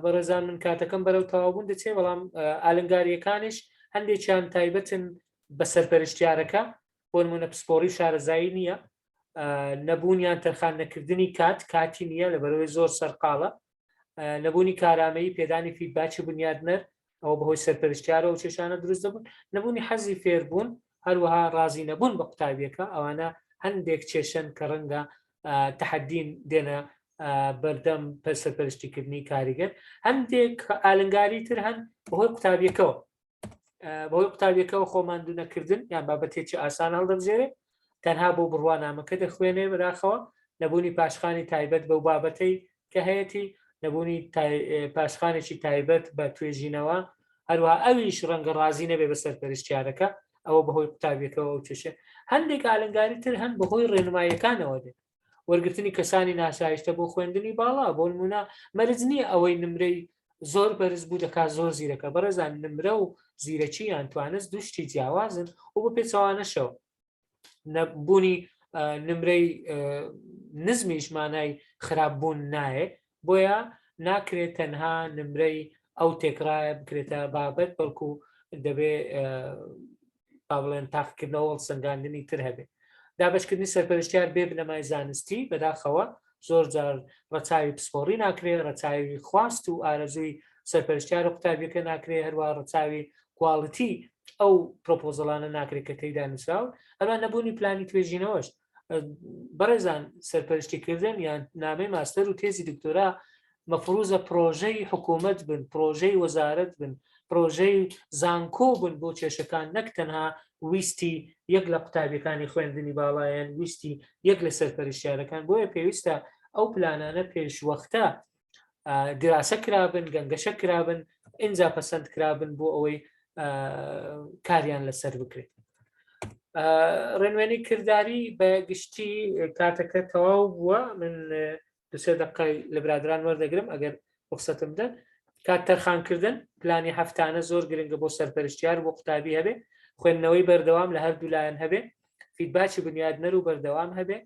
بەڕێزان من کاتەکەم بەرەو تەواوبوون دەچێت، بەڵام ئالنگاریەکانش هەندێکیان تایبەتن بە سەرپەرشتیارەکە، بۆ نمونە پسپۆڕی شارەزایی نییە، نەبوونیان تەرخان نەکردنی کاتی نییە لەبەرەوەی زۆر سەرقاڵە، نەبوونی کارامەیی پێدانی فیدباچی بنیادنەر ئەوە بەهۆی سەرپەرشتیارە و چێشانە دروست دەبوون، نەبوونی حەزی فێربوون، هەروەها ڕازی نەبوون بە قوتابیەکە، ئەوانە هەندێک کێشەن کە ڕەنگە تەحەدین دێنە بەردەم سەرپەرشتیکردنی کاریگەر. هەندێک ئالنگاری تر هەن بەهۆی قوتابیەکەەوە، بەهۆی قوتابیەکەەوە خۆماندوونەکردن یان بابەتێکی ئاسان هەڵدەبژێرێ، تەنها بۆ بڕوانامەکە دەخوێنێ بەداخەوە، نەبوونی پاشخانی تایبەت بەو بابەتەی کە هەیەی، نەبوونی پاشخانێکی تایبەت بە توێژینەوە، هەروە ئەویش ڕەنگە ڕازی نەبێ بە سەرپەرشتیارەکە، ئەوە بەهۆی قوتابیەکەەوە و چێشێ. هەندێک ئالنگاری تر هەن بەهۆی ڕێنماییەکانەوە دێت، وەرگرتنی کەسانی ناشایشتە بۆ خوێندنی باڵا، بۆ نمونە مەرج نییە ئەوەی نمرەی زۆر بەرز بوو دەکات زۆر زیرەکە، بەڕێزان نمرە و زیرەکییان توانست دوشتی جیاوازن و بە پێچەوانەشەوە نەبوونی نمرەی نزمیش مانای خراپبوون نایە، بۆیە ناکرێت تەنها نمرەی ئەو تێکرایە بکرێتە بابەت، بەڵکو دەبێ با بڵێن تاقیکردنەوە سنگاندنی تر هەبێ. دابشکردنی سەرپەرشتیار بێ بنەمای زانستی بەداخەوە زۆر جار ڕەچاوی پسپۆڕی ناکرێت، ڕەچاوی خواست و ئارەزووی سەرپەرشتیار و قوتابیەکە ناکرێت، هەروە ڕەچاوی کواڵیتی ئەو پرۆپۆزەڵانە ناکرێت کە تێیدا نووسراون، هەروە نەبوونی پلانی توێژینەوەش. بەڕێزان سەرپەرشتیکردن یان نامەی ماستەر و تێزی دکتۆرا مەفروزە پرۆژەی حکوومەت بن، پرۆژەی وەزارەت بن، پرۆژەی زانکۆ بن بۆ کێشەکان، نەک تەنها ویستی یەک لە قوتابیەکانی خوێندنی باڵایەن، ویستی یەک لە سەرپەرشتیارەکان. بۆیە پێویستە ئەو پلانانە پێشوەختە دراسە کرابن، گەنگەشە کرابن، ئینجا پەسەند کرابن بۆ ئەوەی کاریان لەسەر بکرێت. ڕێنوێنی کردداری بە گشتی کاتەکە تەواو بووە، من دوسێ دقای لە برادران وەردەگرم ئەگەر ڕخسەتم بدەن. کات تەرخانکردن پلانی هەفتانە زۆر گرنگە بۆ سەرپەرشتیار بۆ قوتابی هەبێ، خوێندنەوەی بەردەوام لە هەردوو لایەن هەبێ، فیدباچی بنیادنەر و بەردەوام هەبێ،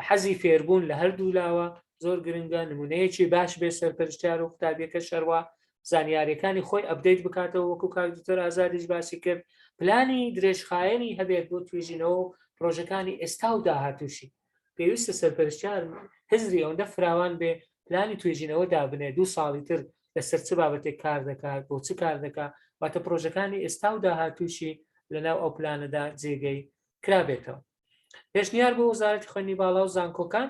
حەزی فێربوون لە هەردوو لاوە زۆر گرنگە، نمونەیەکی باش بێ سەرپەرشتیار و قوتابیەکە شەڕوا زانیاریەکانی خۆی ئەپدەیت بکاتەوە، وەکو کاک دکتۆر ئازادیش باسی کرد، پلانی درێژخایەنی هەبێت بۆ توێژینەوە و پرۆژەکانی ئێستا و داهاتووشی. پێویستە سەرپەرشتیار هزری ئەوەندە فراوان بێ پلانی توێژینەوە دابنێ، 2 ساڵی تر لەسەر چ بابەتێک کار دەکات، بۆ چ کار دەکات، واتە پرۆژەکانی ئێستا و داهاتووشی لەناو ئەو پلانەدا جێگەی کرابێتەوە. پێشنیار بۆ وەزارەتی خوێندنی باڵا و زانکۆکان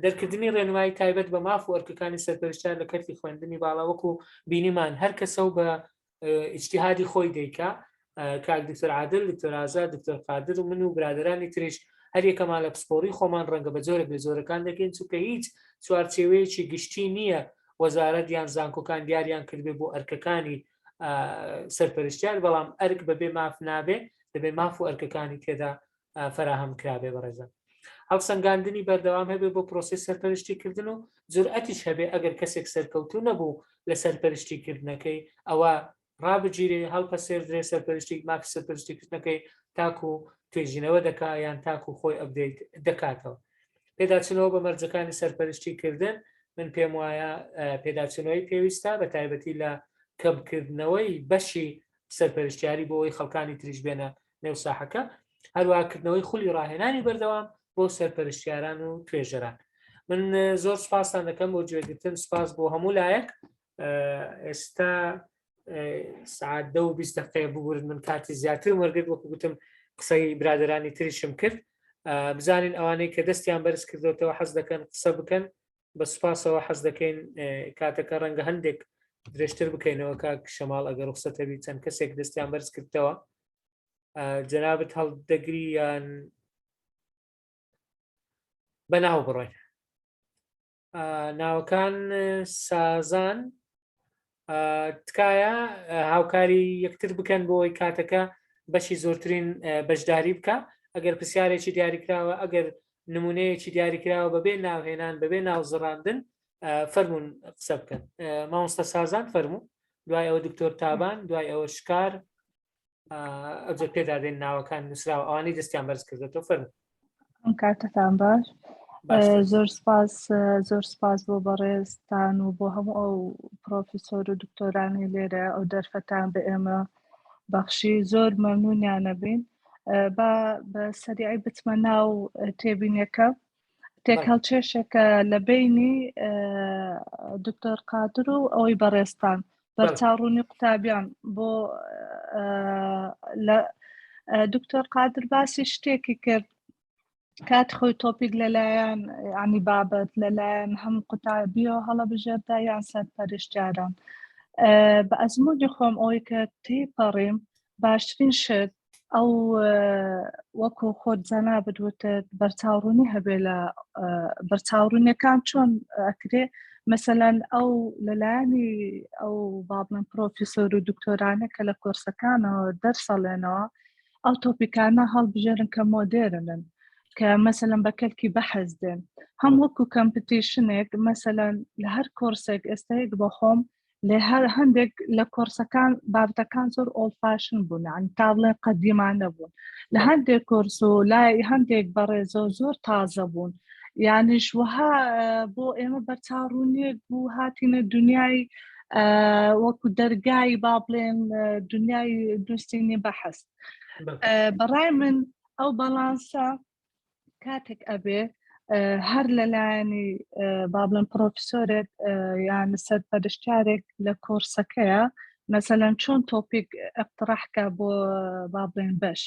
دەرکردنی ڕێنمایی تایبەت بە ماف و ئەرکەکانی سەرپەرشتیار لە کەرتی خوێندنی باڵا، وەکو بینیمان هەر کەسە و بە ئیجتیهادی خۆی دەیکا، کاک دکتۆر عادل، دکتۆر ئازاد، دکتۆر قادر و من و برادرانی تریش هەر یەکەمان لە پسپۆڕی خۆمان ڕەنگە بە جۆرێک لە جۆرەکان دەکەین، چونکە هیچ چوارچێوەیەکی گشتی نییە وەزارەت یان زانکۆکان دیاریان کردبێ بۆ ئەرکەکانی سەرپەرشتیار، بەڵام ئەرک بەبێ ماف نابێ، دەبێ ماف و ئەرکەکانی تێدا فراهەم کرابێ. بەڕێزان هەڵسەنگاندنی بەردەوام هەبێ بۆ پرۆسی سەرپەرشتیکردن و جورئەتیش هەبێ ئەگەر کەسێک سەرکەوتوو نەبوو لە سەرپەرشتیکردنەکەی ئەوە ڕابگیرێ هەڵپەسێردرێ سەرپەرشتی مافی سەرپەرشتیکردنەکەی تاکو توێژینەوە دەکا یان تاکو خۆی ئەپدەیت دەکاتەوە. پێداچنەوە بە مەرجەکانی سەرپەرشتیکردن من پێم وایە پێداچنەوەی پێویستە بە تایبەتی لە کەمکردنەوەی بەشی سەرپەرشتیاری بۆ ئەوەی خەڵکانی تریش بێنە نێو ساحەکە، هەروەکردنەوەی خولی ڕاهێنانی بەردەوام بۆ سەرپەرشتیاران و توێژەران. من زۆر سپاسان دەکەم بۆ گوێگرتن، سپاس بۆ هەموو لایەک. ئێستا سعات 10:20 ببورن، من کاتی زیاتر وەرگرت، وەکو گوتم قسەی برادرانی تریشم کرد. بزانین ئەوانەی کە دەستیان بەرز کردوتەوە حەز دەکەن قسە بکەن، بە سوپاسەوە حەز دەکەین کاتەکە ڕەنگە هەندێک درێژتر بکەینەوە. کاک شەماڵ ئەگەر ڕخسەتەبی چەند کەسێک دەستیان بەرز کردەوە جەنابەت هەڵدەگری یان بەناو بڕۆین. ناوەکان سازان تکایە هاوکاری یەکتر بکەن بۆی کاتەکە بەشی زۆرترین بەشداری بکە. ئەگەر پرسیارێکی دیاریکراوە، ئەگەر نمونەیەکی دیاریکراوە بەبێ ناوهێنان بەبێ ناوزڕاندن فەرمون قسە بکەن. مامۆستا سازان فەرموو، دوای ئەوە دکتۆر تابان، دوای ئەوە شکار، ئەوجە پێدادێن ناوەکان نووسراوە ئەوانەی دەستیان بەرز کردێتەوە فەرموو. کاتتان باش باشتر. زۆر سپاس بۆ بەڕێزتان و بۆ هەموو ئەو پرۆفیسۆر و دکتۆرانی لێرە ئەو دەرفەتان بە ئێمە بەخشی زۆر مەمنونیانە بین. بە سەریعی بچمە ناو تێبینیەکە تێکهەڵچێشێکە لە بینی دکتۆر قادر و ئەوەی بەڕێستان بەرچاوڕوونی قوتابیان بۆ دکتۆر قادر باسی شتێکی کرد کات خۆی تۆپیک لەلایەن ینی بابەت لەلایەن هەم قوتابیەوە هەڵە بژێردا یان سەرپەرشتیاران بە ئەزمموی خۆم ئەوەی کە تێپەڕیم باشترین شت ئەو وەکو خۆت زەنا بدوتت بەرچاوڕوونی هەبێ لە بەرچاوڕوونیەکان چۆن ئەکرێ مەسەلەن ئەو لەلایەنی ئەو بابڵن پرۆفیسۆر و دکتۆرانە کە لە کۆرسەکانەوە دەرسەڵێنەوە ئەو تۆپیکانە هەڵبژێرن کە مۆدێرنن کە مەسەلەن بە کەلکی بەحەز دێن هەم وەکو کەمپیتیشنێک مەسەلەن لە هەر کۆرسێک ئێستەیەک بەخۆم لێ هەر هەندێک لە کۆرسەکان بابەتەکان زۆر ئۆڵفاشن بوون عن تاڵێ قەدیمانە بوون لە هەندێک کۆرس و لای هەندێک بەڕێزە زۆر تازە بوون یانیش وها بۆ ئێمە بەرچاوڕوونیەک بوو هاتینە دنیای وەکو دەرگای با بڵێن دنیای دوستینی بەحەس بەڕای من ئەو بەڵانسە کاتێک ئەبێ هەر لەلایەنی با بڵێن پرۆفیسۆرێک یان سەرپەرشتیارێک لە کۆرسەکەیە مەسەلەن چۆن تۆپیک ئەقتڕاحکە بۆ با بڵێن بەش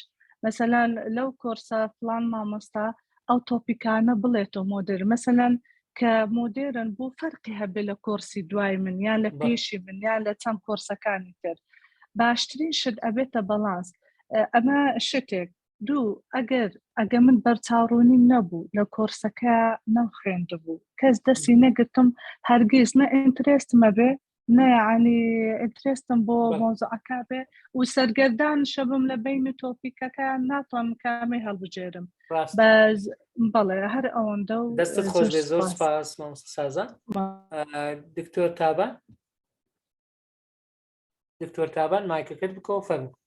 مەسەلەن لەو کۆرسە فڵان مامۆستا ئەو تۆپیکانە بڵێتەوە مۆدێر مەسەلەن کە مۆدێرن بۆ فەرقی هەبێ لە کۆرسی دوای من یان لە پێشی من یان لە چەند کۆرسەکانی تر باشترین شت ئەبێتە بەڵانس ئەمە شتێک دوو ئەگە من بەرچاوڕوونی نەبوو لە کۆرسەکە نەخوێندبوو کەس دەستی نەگرتم هەرگیز نە ئینترێستمە بێ نەیانی ئینترێستم بۆ مۆزوعەکە بێ و سەرگەردان شەبم لە بینی تۆپیکەکە ناتوانم کامی هەڵبژێرم بەڵێ هەر ئەوەندە و دەستت خۆش بێ زۆر سپاس مامۆستا سازان دکتۆر تابان دکتۆر تابان مایکەکەت بکەوە فەرموو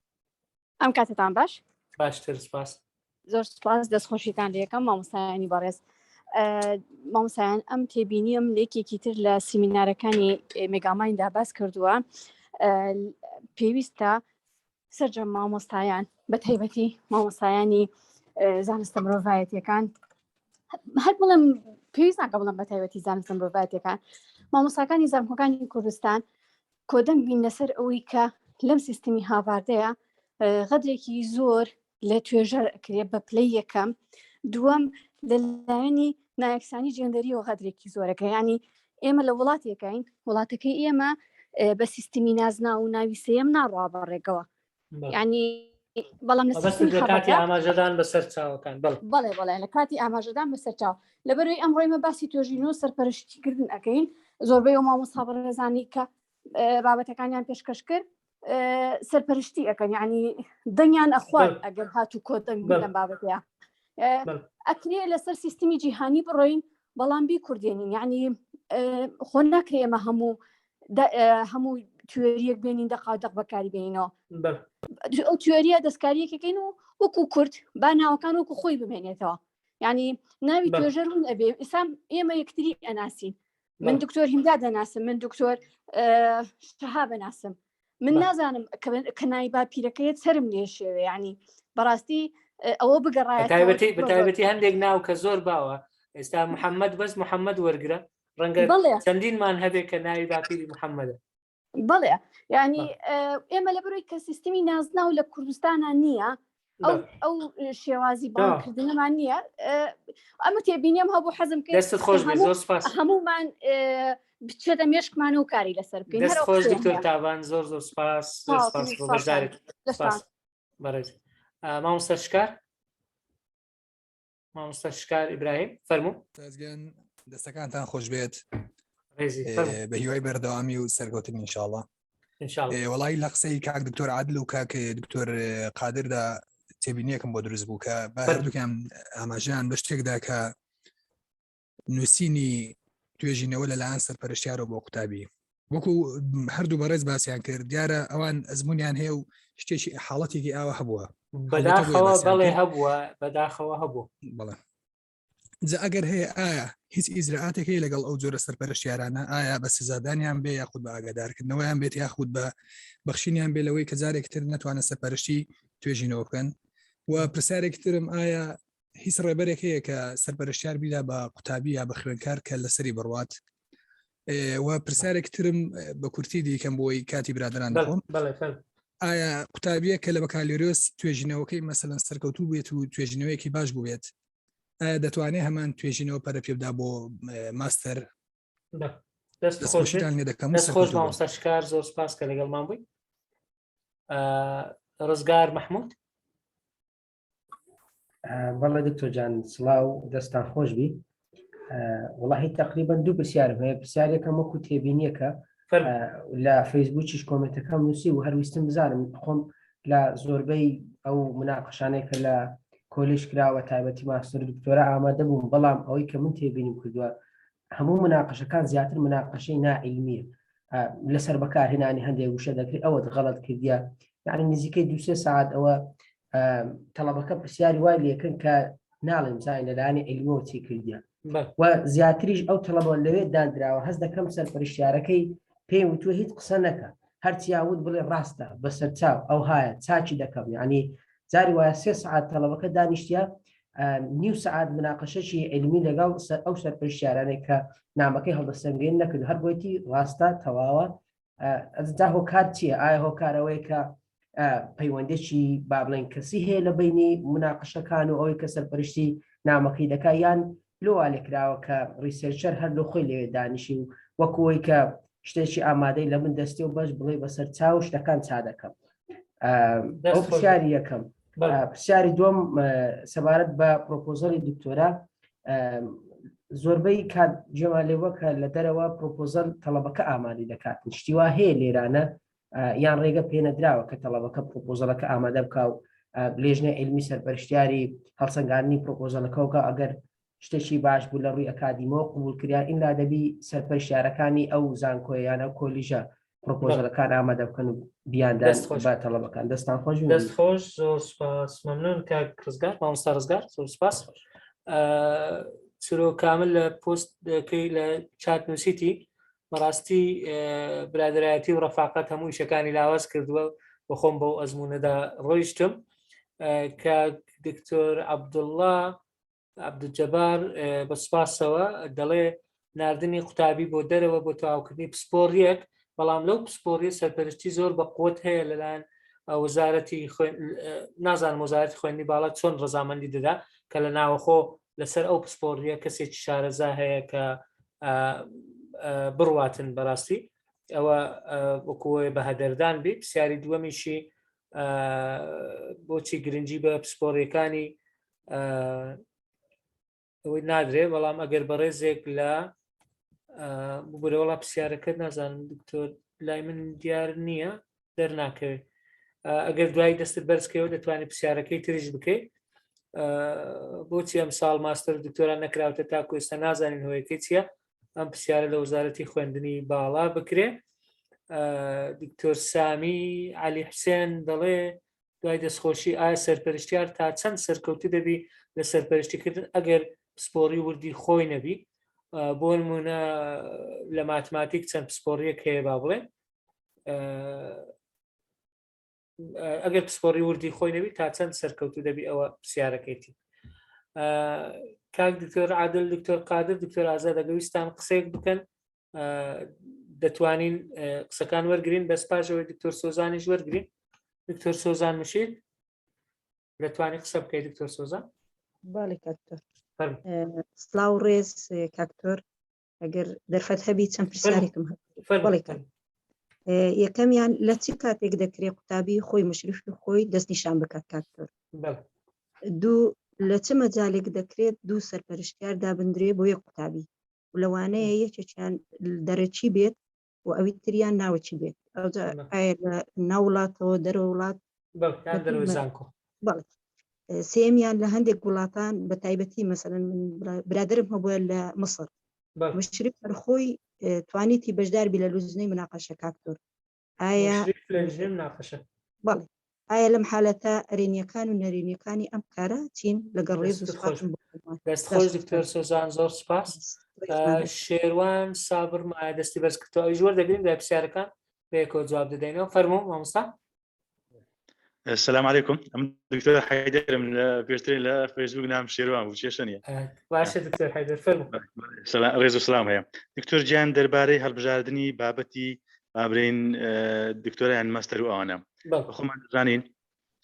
ئەم کاتتان باش باشتر سپاس زۆر سپاس دەستخۆشیتان لەکەم مامۆستایانی بەڕێز مامۆستایان ئەم تێبینیم لێکێکی تر لە سیمینارەکانی مێگامایندا باس کردووە پێویستە سەرجەم مامۆستایان بە تایبەتی مامۆستایانی زانستە مرۆڤایەتیەکان هەر بڵێم پێویست ناکە بڵێم بە تایبەتی زانستە مرۆڤایەتیەکان مامۆستاکانی زانکۆکانی کوردستان کۆدەنگ بین لەسەر ئەوەی کە لەم سیستمی هاواردەیە غەدرێکی زۆر لە توێژەر ئەکرێ بە پلەی یەکەم دووەم لەلایەنی نایەکسانی جێندەریەوە غەدرێکی زۆرەکە ینی ئێمە لە وڵاتێکین وڵاتەکەی ئێمە بە سیستمی نازنا و ناوی سێم ناڕوا بەڕێگەوە ینی بەڵام لە کاتی ئاماژەدان بەسەر چاوەکان بەڵێ لە کاتی ئاماژەدان بەسەر چاو لەبەرەوەی ئەمڕۆیمە باسی توێژین و سەرپەرشتیکردن ئەەکەین زۆربەی و مامۆستا بەڕێزانی کە بابەتەکانیان پێشکەش کرد سەرپەرشتی ئەەکەن ینی دەنگیان ئەخوات ئەگەر هاتوو کۆدەنگ لەم بابەتەیە ئەکرێ لەسەر سیستمی جیهانی بڕۆین بەڵام بی کوردێنین یعنی خۆ ناکرێ ئێمە هەموو توێریەک بێنین دەقاودەق بەکاری بێنینەوە ئەو توێریە دەستکاریەکەکەین و وەکو کورد با ناوەکان وەکو خۆی بمێنێتەوە ینی ناوی توێژەر هون ئەبێ ئێستا ئێمە یەکتری ئەناسین من دکتۆر هیمدا دەناسم من دکتۆر شەها بەناسم من نازانم کە نایبا پیرەکەیت سرم لێ شێوێ ینی بەڕاستی ئەوە بگەڕایە بەتایبەتی هەندێک ناو کە زۆر باوە ئێستا محەممەد بەس محەممەد وەرگرە ڕەنگە چەندینمان هەبێت کە ناوی باپیری محەممەدە بەڵێ ینی ئێمە لە بەرۆی کە سیستمی نازنا و لە کوردستانە نییە ئەو شێوازی باکردنەمان نییە ئەمە تێبینیم هەبوو حەزم دەستت خۆش بێ زۆر سپاس هەمومان بچێتە مێشکمان و کاری لەسەر بکەین دەست خۆش دکتۆر تابان زۆر زۆر سپاس بۆ بەشدارێت بەڕێز مامۆستا شکار مامۆستا شکار ئیبراهیم فەرموو دەستەکانتان خۆش بێت بە هیوای بەردەوامی و سەرکەوتن ئینشاءڵڵا وەڵی لە قسەی کاک دکتۆر عادل و کاک دکتۆر قادردا تێبینیەکەم بۆ دروست بوو کە بە هەردووکیان ئاماژیان بە شتێکدا کە نووسینی توێژینەوە لەلایەن سەرپەرشتیارە بۆ قوتابی وەکو هەردوو بەڕێز باسییان کرد دیارە ئەوان ئەزممویان هەیە و شتێکی حاڵەتێکی ئاوە هەبووە بەداخەوە بەڵێ هەبووە بەداخەوە هەبوو بەڵێ جا ئەگەر هەیە ئایا هیچ ئیزراعاتێک هەیە لەگەڵ ئەو جۆرە سەرپەرشتیارانە ئایا بە سزادانیان بێ یاخود بە ئاگادارکردنەوەیان بێت یاخود بە بەخشینیان بێ لەوەی کە جارێکتر ناتوانە سەرپەرشتی توێژینەوە بکەن و پرسیارێکترم ئایا هیچ ڕێبەرێک هەیە کە سەرپەرشتیار بیدا بە قوتابی یا بە خوێنکار کە لەسەری بڕوات و پرسیارێکترم بە کورتی دیکەم بۆی کاتی برادران دەخۆم ئایا قوتابیە کە لە بەکالۆریۆس توێژینەوەکەی مەسەلەن سەرکەوتوو بێت و توێژینەوەیەکی باش بووێت دەتوانێت هەمان توێژینەوە پەرە پێبدا بۆ ماستەر دەستخۆشیان دەکەم دەستخۆش مامۆستاشکار زۆر سپاس کە لەگەڵمان بووی ڕزگار محمود بەڵێ دکتۆر جان سڵاو دەستان خۆش بی وڵاهی تقریبا دوو پرسیارم هەیە پرسیارێکم وەکو تێبینیەکە لە فەیسبووکیش کۆمنتەکەم نووسی و هەرویستم بزانم خۆم لە زۆربەی ئەو مناقەشانەی کە لە کۆلیژ کراوە تایبەتی ماستەر دکتۆرە ئامادە بووم بەڵام ئەوەی کە من تێبینیم کردووە هەموو مناقەشەکان زیاتر مناقەشەی نائیلمیە لەسەر بەکارهێنانی هەندێک وشە دەکرێت ئەوە غەڵەت کردیا یعنی نزیکەی 2-3 ساعت ئەوە تەڵەبەکە پرسیاری وای لێکن کە ناڵێم زای لەلایەنی عیلمیەوە چی کردیا و زیاتریش ئەو تەڵەبە لەوێ دانراوە هەست دەکەم سەرپەرشتیارەکەی پێم وتووە هیچ قسە نەکە هەرچی یاوت بڵێ ڕاستە بەسەر چاو ئەو هایە چاچی دەکەم یعنی جاری وایە 3 ساعت تەڵەبەکە دانیشتیا نیو ساعت مناقەشەشی عیلمی لەگەڵ ئەو سەرپەرشتیارانەی کە نامەکەی هەڵدەسەنگێن نەکرد هەر بۆیەتی ڕاستە تەواوە جا هۆکار چییە ئایا هۆکارەوەی کە پەیوەندێکی با بڵێن کەسی هەیە لە بینی مناقەشەکان و ئەوەی کە سەرپەرشتی نامەکەی دەکات یان لۆوا لێکراوە کە ریسێرچەر هەر لە خۆی لێوێ دانیشی و وەکوەوەی کە شتێکی ئامادەی لە من دەستی و بەش بڵێ بەسەر چاو شتەکان چا دەکەم ئەو پرسیاری یەکەم پرسیاری دووەم سەبارەت بە پرۆپۆزەڵی دکتۆرا زۆربەی کات جێمالێوەکە لە دەرەوە پرۆپۆزەل تەڵەبەکە ئامادەی دەکات شتیوا هەیە لێرانە یان ڕێگە پێنەدراوە کە تەڵەبەکە پرۆپۆزەلەکە ئامادە بکە و لێژنە عیلمی سەرپەرشتیاری هەڵسەنگاندنی پرۆپۆزەلەکەوکە ئەگەر شتێکی باش بوو لە ڕووی ئەکادیمەوە قبولکریا ئینلا دەبی سەرپەرشتیارەکانی ئەو زانکۆیانە کۆلیژە پرۆپۆزەلەکان ئامادە بکەن و بیاندان بە تەڵەبەکان دەستان خۆش دەستخۆش زۆر سپاس مەمنون کە ڕزگار مامۆستا ڕزگار زۆر سپاس سرۆ کامل لە پۆست دەکەی لە چات نووسیتی بەڕاستی برادرایەتی و ڕەفاقەت هەموو شەکانی لاواز کردووە بە خۆم بەو ئەزمونەدا ڕۆیشتم کە دکتۆر عەبدوڵڵا عەبدولجەبار بە سپاسەوە دەڵێ ناردنی قوتابی بۆ دەرەوە بۆ تەواوکردنی پسپۆڕیەک بەڵام لەو پسپۆڕیە سەرپەرشتی زۆر بە قوت هەیە لەلایەن وەزارەتی نازانم وەزارەتی خوێندنی باڵا چۆن ڕەزامەندی دەدا کە لە ناوەخۆ لەسەر ئەو پسپۆڕیە کەسێکی شارەزا هەیە کە بڕواتن بەڕاستی ئەوە وەکوۆی بە هەدەردان بێ پرسیاری دووەمیشی بۆچی گرنگی بە پسپۆڕیەکانی ئەوەی نادرێ بەڵام ئەگەر بەڕێزێک لە ببوورەوەڵا پرسیارەکەت نازانم دکتۆر لای من دیار نییە دەرناکەوێت ئەگەر دوای دەستت بەرزکەوە دەتوانێت پرسیارەکەی تریش بکەیت بۆچی ئەم ساڵ ماستەر دکتۆران نەکراوتە تاکو ئێستا نازانین هۆیەکەی چییە ئەم پرسیارە لە وەزارەتی خوێندنی باڵا بکرێ دکتۆر سامی علی حوسێن دەڵێ دوای دەستخۆشی ئایا سەرپەرشتیار تا چەند سەرکەوتو دەبی لە سەرپەرشتیکردن ئەگەر پسپۆڕی وردی خۆی نەبی بۆ نمونە لە ماتماتیک چەند پسپۆڕیەک هەیە با بڵێ ئەگەر پسپۆڕی وردی خۆی نەبی تا چەند سەرکەوتو دەبی ئەوە پرسیارەکەیتی کاک دکتۆر عادل دکتۆر قادر دکتۆر ئازاد دەگەویستان قسەیەک بکەن دەتوانین قسەکان وەرگرین بەس پاشەوەی دکتۆر سۆزانیش وەرگرین دکتۆر سۆزان مشید دەتوانی قسە بکەیت دکتۆر سۆزان باڵی کاکتۆر سلااو ڕێز کاکتۆر ئەگەر دەرفەت هەبی چەند پرسیارێکم یەکەمیان لە چی کاتێک دەکرێت قوتابی خۆی مشرفی خۆی دەستنیشان بکات کاکتۆر دوو لە چه مەجالێک دەکرێت دوو سەرپەرشتیار دابدرێ بۆ یەک قوتابی و لەوانەیە یەکێکیان دەرەچی بێت و ئەوی تریان ناوەچی بێت ناو وڵاتەوە دەرەوە وڵات سێمیان لە هەندێک وڵاتان بە تایبەتی مەسەلەن برادرم هەبووە لە مەسر مشرف خۆی توانیتی بەشدار بی لە لوزنەی مناقەشە کاکتۆر ئایا لەم حالەتە ئەرێنیەکان و نەرێنیەکانی ئەم کارە چین لەگەڵ ڕێز و سوپاسم دەستخۆش دکتۆر سۆزان زۆر سپاس. شێروان سابر مایە دەستی بەرز کردەوە ئەویش وەردەگرین لە پرسیارەکان بەیەکەوە جواب دەدەینەوە. فەرموو مامۆستا. السلام عليكم أم دكتور حيدر من بيشتري لا فيسبوك نعم شيروان وشيشانية باشا دكتور حيدر فرمو سلام ريز السلام هيا دكتور جان درباري هالبجاردني بابتي بابرين دكتور يعني ماستر وانا اخو ما زانين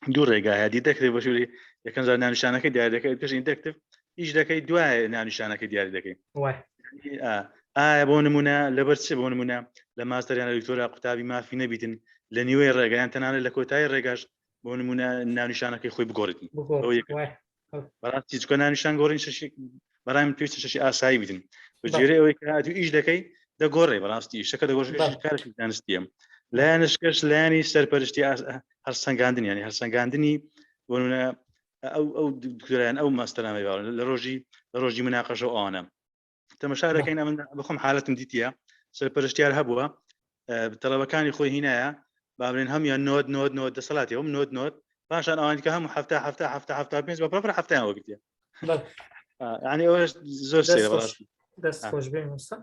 دور رجع هذه دكتور بشوري يكن زان نشانك ديار دكتور بيش دكتور ايش دكتور دواء نشانك ديار دكتور واه بونمونا لبرتش بونمونا لماستر يعني دكتور قطابي ما في نبيتن لنيوي رجع يعني تنال لكوتاي رجعش بونمونا نشانك خوي بقورتني براتي تكون نشان قورين شيء برايم بيست شيء اساي بيتن وجيري ويكادو ايش دكاي دا قوري براستي شكا دا قوري كارش دانستيام لا نشكش لاني سربرشتي هرسنغاندني يعني هرسنغاندني بونمونا او دكتوران او ماستر ما لروجي مناقشه انا تمشارك كاين من بخم حاله مديتيا سربرشتي هبوا بالطلبه كان يخوي هنايا بابلين هم يا نود دسلاتي هم نود باشان انا كهم حفته بينز ببرا حفته وقت يعني ايش زور سير براسي دست خوش بين مستر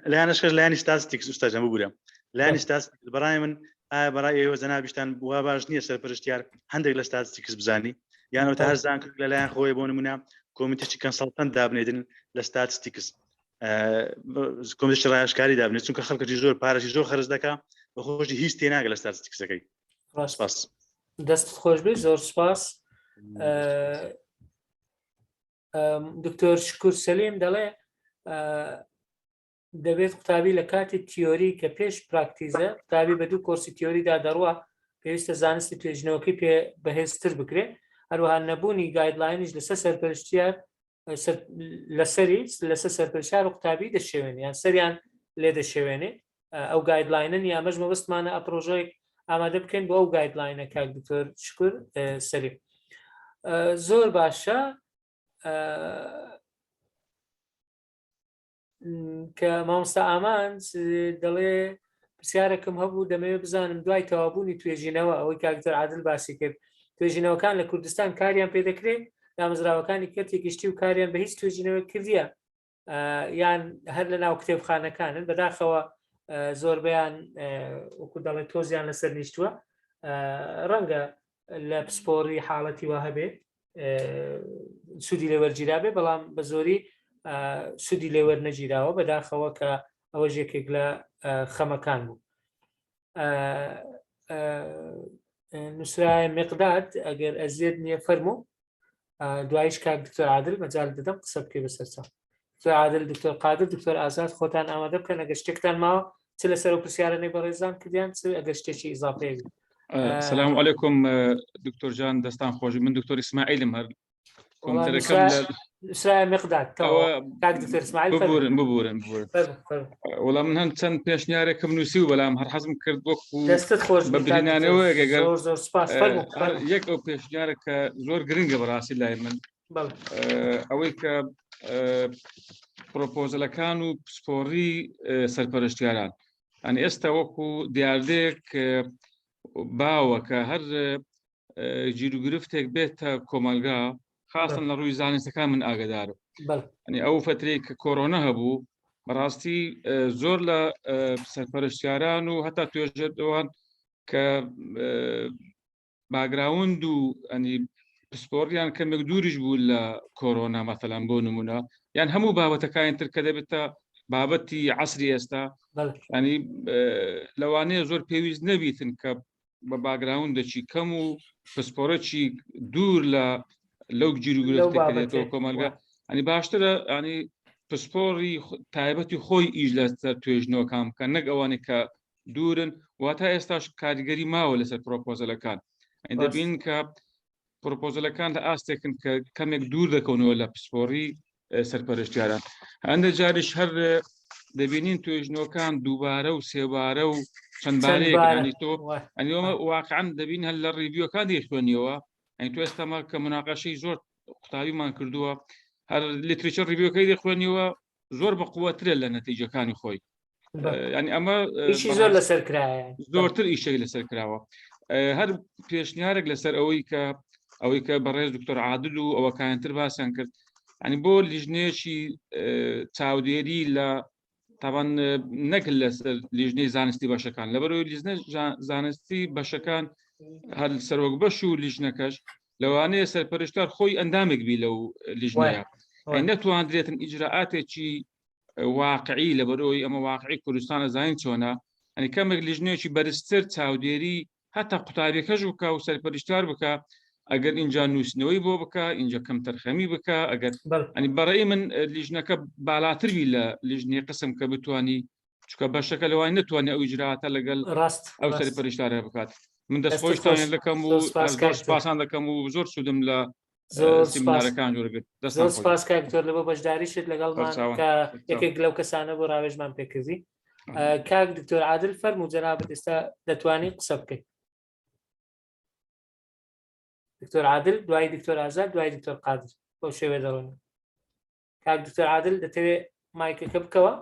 لا انا شغل لاني ستاتستكس استاذ ما بقولها لاني ستاتستكس برايمن براي وزنا بيشتن واباجني سربرشتيار عندك ستاتستكس بزاني يعني تهزان كل لا خوي بونمنا كوميتي كونسلتنت دابنيدن لستاتستكس كوميتي راشكاري دابني چونکە خەڵکە زۆر پارەی زۆر خەرج دەکا بەخۆشی هیچ تێناگە لە ستاتستیکسەکەی. سپاس دەستت خۆش بێ زۆر سپاس. دکتۆر شکور سەلیم دەڵێ دەبێت قوتابی لە کاتی تیۆری کە پێش پراکتیزە قوتابی بە دوو کۆرسی تیۆریدا دەڕوە پێویستە زانستی توێژینەوەکەی پێ بەهێزتر بکرێت هەروەها نەبوونی گایدلاینیش لەسەر سەرپەرشتیار لەسەر سەرپەرشتیار و قوتابی دەشێوێنێ یان سەریان لێ دەشێوێنێ ئەو گایدلاینن یا مەژ مەبەستمانە ئەپڕۆژەیەک ئامادە بکەین بۆ ئەو گایدلاینە کاک دکتۆر شکور سەلیم. زۆر باشە کە مامۆستا ئامانج دەڵێ پرسیارێکم هەبوو دەمەوێت بزانم دوای تەوابوونی توێژینەوە ئەوەی کاک دکتۆر عادل باسی کرد توێژینەوەکان لە کوردستان کاریان پێدەکرێت دامەزراوەکانی کەرتی گشتی و کاریان بە هیچ توێژینەوە کردیە یان هەر لە ناو کتێبخانەکانن بەداخەوە زۆربیان وەکو دەڵێت تۆزیان لەسەر نیشتووە ڕەنگە لە پسپۆڕی حاڵەتی وا هەبێ سوودی لێوەرگیرا بێ بەڵام بە زۆری سوودی لێوەرنەگیراوە بەداخەوە کە ئەوە ژێکێک لە خەمەکان بوو. نووسرای مقداد ئەگەر ئەزیێت نییە فەرموو دوایش کاک دکتۆر عادل مەجال دەدەم قسە بکەی بەسەرچاو. دکتۆر عادل دکتۆر قادر دکتۆر ئازاد خۆتان ئامادە بکەن ئەگەر شتێکتان ماوە چ لەسەر و پرسیارانەی بەڕێزان کردیان ئەگەر شتێکی ئیزافەیە بێت. السلام عليكم دكتور جان دستان خوشي من دكتور اسماعيل هر اسرائيل مقداد كاك دكتور اسماعيل ببورن والله من هند سن بيشنياركم نوسيو ولا هر حزم كرد وكو دستت خوش ببرينانه زور سپاس يك او بيشنيارك زور جرينج براسي لا من اويك بروبوزال كانوا سبوري سرپرشتياران يعني استوكو دياردك باوەکە هەر گیرروگرفتێک بێتە کۆمەلگا خاستن لە ڕووی زانستەکان من ئاگدارم ئەو فترەی کە کۆرۆنا هەبوو بەڕاستی زۆر لە سەرپەرشتیاران و هەتا توێژەوان کە باگراوند و ئەنی پسپۆڕیان کەمێک دووریش بوو لە کۆرۆنا مەثەڵەن بۆ نمونە یان هەموو بابەتەکان تر کە دەبێتە بابەتی عەسری ئێستا ینی لەوانەیە زۆر پێویست نەبیتن کە بە باگراوندێکی کەم و پسپۆرەکی دوور لەو گیرروگرفتێکێتەوە کۆمەلگا ئەنی باشترە ئەنی پسپۆڕی تایبەتی خۆی ئیش لەسەر توێژنەوەکان بکەن نەک ئەوانێک کە دوورن واتە ئێستاش کاریگەری ماوە لەسەر پرۆپۆزەلەکان دەبین کە پرۆپۆزەلەکان لە ئاستێکن کە کەمێک دوور دەکەونەوە لە پسپۆڕی سەرپەرشتیاران هەندە جاریش هەر دەبینین توێژنەوەکان دووبارە و سێبارە و چەندبارەیەک تۆ ئەنیەوە واقعاً دەبین هەر لە ڕیڤیۆکان دەیخوێنیەوە ئەنی تو ئێستاما کە مناقەشەی زۆر قوتابیمان کردووە هەر لیتریچەر ڕیڤیۆکەی دەخوێنیەوە زۆر بەقووەترە لە نەتیجەکانی خۆی ینی ئەمە زۆر لەسەر کرایە زۆرتر ئیشەی لەسەر کراوە هەر پێشنیارێک لەسەر ئەوەی کە بەڕێز دکتۆر عادل و ئەوە کایەنتر باسییان کرد ینی بۆ لیژنەیەکی چاودێری لە تاوان نەکرد لەسەر لیژنەی زانستی بەشەکان لەبەرەوەی لیژنە زانستی بەشەکان هەر سەرۆک بەش و لیژنەکەش لەوانەیە سەرپەرشتار خۆی ئەندامێک بی لەو لیژنەیە نەتوانرێتن ئیجراعاتێکی واقعی لەبەرەوەی ئەمە واقعی کوردستانە زانین چۆنە ئەنی کەمێک لیژنەیەکی بەرزتر چاودێری هەتا قوتابیەکەش بکە و سەرپەرشتار بکە ئەگەر اینجا نووسنەوەی بۆ بکە اینجا کەم تەرخەمی بکە ئەگەر ئەنی بەڕێی من لیژنەکە بالاتربی لە لیژنەی قسم کە بتوانی چکە بەشەکە لەوانی نتوانێت ئەو ئیجراعاتە لەگەڵ ئەو سەرپەرشتارە بکات من دەستخۆشتان دەکەم و سپاسان دەکەم و زۆر سوودم لە سیمینارەکان جوړگرت زۆر سپاس کاکتۆر لەبە بەشداریشت لەگەڵمان کە یەکێک لەو کەسانە بۆ ڕاوێژمان پێکردی کاک دکتۆر عادل فەرموو جەنابەت ئێستا دەتوانی قسە بکەیت دکتۆر عادل دوای دکتۆر ئازاد دوای دکتۆر قادر بەو شێوێ دەڕۆن کاک دکتۆر عادل دەتەوێت مایکەکە بکەوە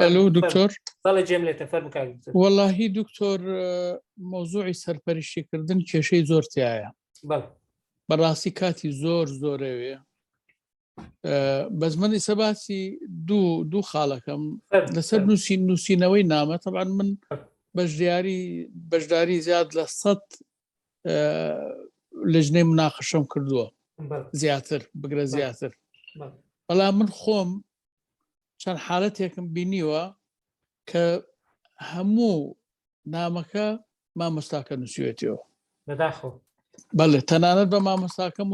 الو دکتۆر بەڵێ جێم لێتە فەرموو کاک دکتۆر وەڵاهی دکتۆر مۆزوعی سەرپەرشتیکردن کێشەی زۆر تایە بەڕاستی کاتی زۆرەوێ بەس من ئێستا باسی دوو خاڵەکەم لەسەر نووسینەوەی نامە طبعا من بەشداری زیاد لە 100 لەژنەی مناقەشەم کردووە زیاتر بگرە زیاتر بەڵام من خۆم چەند حالەتێکم بینیوە کە هەموو نامەکە مامۆستاکە نووسێتەوە بەڵێ تەنانەت بە مامۆستاکەم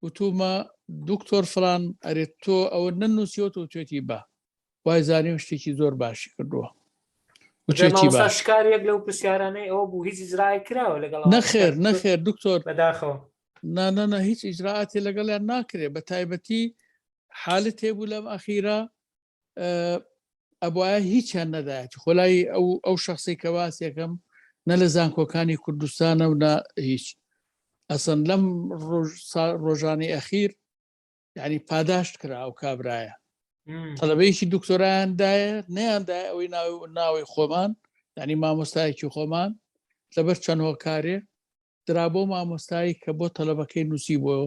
وتومە دکتۆر فلان ئەرێت تۆ ئەوە نەنووسیوەوە توێتی بە وای زانیم شتێکی زۆر باشی کردووە شکارێک لەو پرسیارانەی ئەوە بوو هیچ ئیجرای کراوە لەگەڵ نەخێر دکتۆر بەداخەوە نانە هیچ ئیجراعاتی لەگەڵیان ناکرێت بە تایبەتی حالت هەیە بوو لەم ئەخیرە ئەبواە هیچیان نەدایەت خۆلای ئەو شخصی کە واسێکم نە لە زانکۆکانی کوردستانە و نە هیچ ئەسن لەم ڕۆژانی ئەخیر یعنی پاداشت کرا ئەو کابرایە تەڵەبەیەکی دکتۆرایاندایە نەیاندایە ئەوەی ناوی خۆمان یعنی مامۆستایەکی خۆمان لەبەر چەند هۆکارێ درا بۆ مامۆستایی کە بۆ تەلەبەکەی نووسی بۆ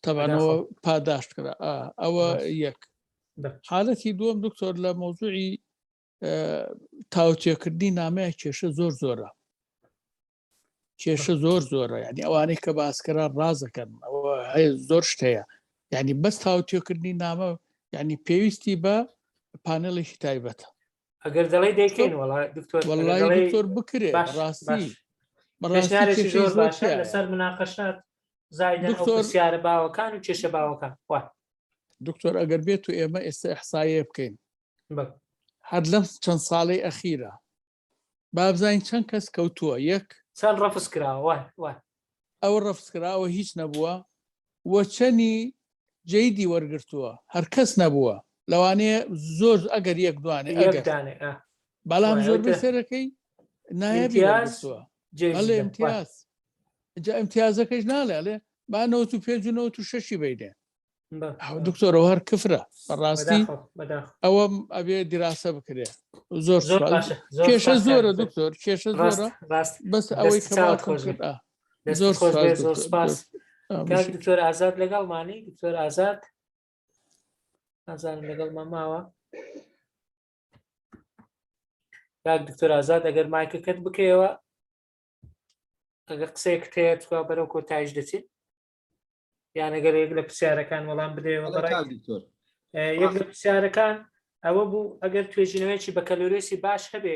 تەبانەوە پاداشت کرا ئەوە یەک حالەتی دووەم دکتۆر لە مۆزوعی تاوتێکردنی نامەیە کێشە زۆرە کێشە زۆرە یعنی ئەوانەی کە باسکەران ڕازەکەن ئەوە هەیە زۆر شتەیە یعنی بەس تاوتێکردنی نامە یعنی پێویستی بە پانێڵێکی تایبەتە ئەگەر دەڵی دەیکەین وەڵای دکتۆر بکرێت ڕاستی زۆر باشە لەسەر مناقەشات زایدەن ئەو پرسیارە باوەکان و کێشە باوەکان دکتۆر ئەگەر بێت و ئێمە ئێستا ئەحسایە بکەین هەر لەم چەند ساڵەی ئەخیرە بابزین چەند کەس کەوتووە یەک چەند ڕەفز کراوە ئەوە ڕەفز کراوە هیچ نەبووە وە چەندی جەیدی وەرگرتووە هەر کەس نەبووە لەوانەیە زۆر ئەگەر یەک دوانێ بەڵام زۆر بەسەرەکەی نایەوە ئەمتیاز جا ئەمتیازەکەش ناڵێ با 95 بینێ دکتۆرەوە هەر کفرە بەڕاستی ئەوە ئەبێ دیراسە بکرێت زۆر کێشە زۆرە دکتۆر کێشە زۆرە بەس ئەوەی زۆر سپاس دکتۆر ئازاد لەگەڵمانی دکتۆر ئازاد نازانم لەگەڵمان ماوە دکتۆر ئازاد ئەگەر مایکەکەت بکەیەوە ئەگەر قسەیەکت هەیە تووا بەرەو کۆتایش دەچێت یان ئەگەر یەک لە پرسیارەکان وەڵام بدەیەوە یەک لە پرسیارەکان ئەوە بوو ئەگەر توێژینەوەیکی بە کەلۆرێسی باش هەبێ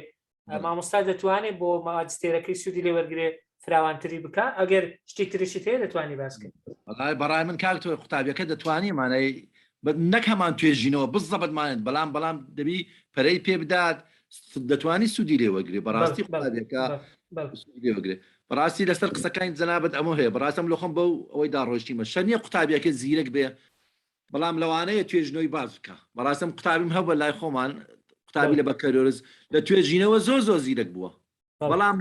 مامۆستا دەتوانێت بۆ ماجستێرەکەی سوودی لێ وەرگێ فراوانتری بکە ئەگەر شتێک تریشت هەیە دەتوانی باسکەین بەڕای من کاک تۆ قوتابیەکە دەتوانی مانای نەک هەمان توێژینەوە بزەبەتمانێت بەڵام دەبی پەرەی پێ بدات دەتوانی سوودی لێ وەرگێ بەڕاستی قوتابیەکە سوودی وەرگێ بەڕاستی لەسەر قسەکانی جەنابەت ئەمە هەیە بەڕاستم لە خۆم بەو ئەوەی داڕۆشتیمە شەرنیە قوتابیەکە زیرەک بێ بەڵام لەوانەیە توێژنەوەی باز بکە بەڕاستم قوتابیم هەبووە لای خۆمان قوتابی لە بەکەلۆرز لە توێژینەوە زۆر زیرەک بووە بەڵام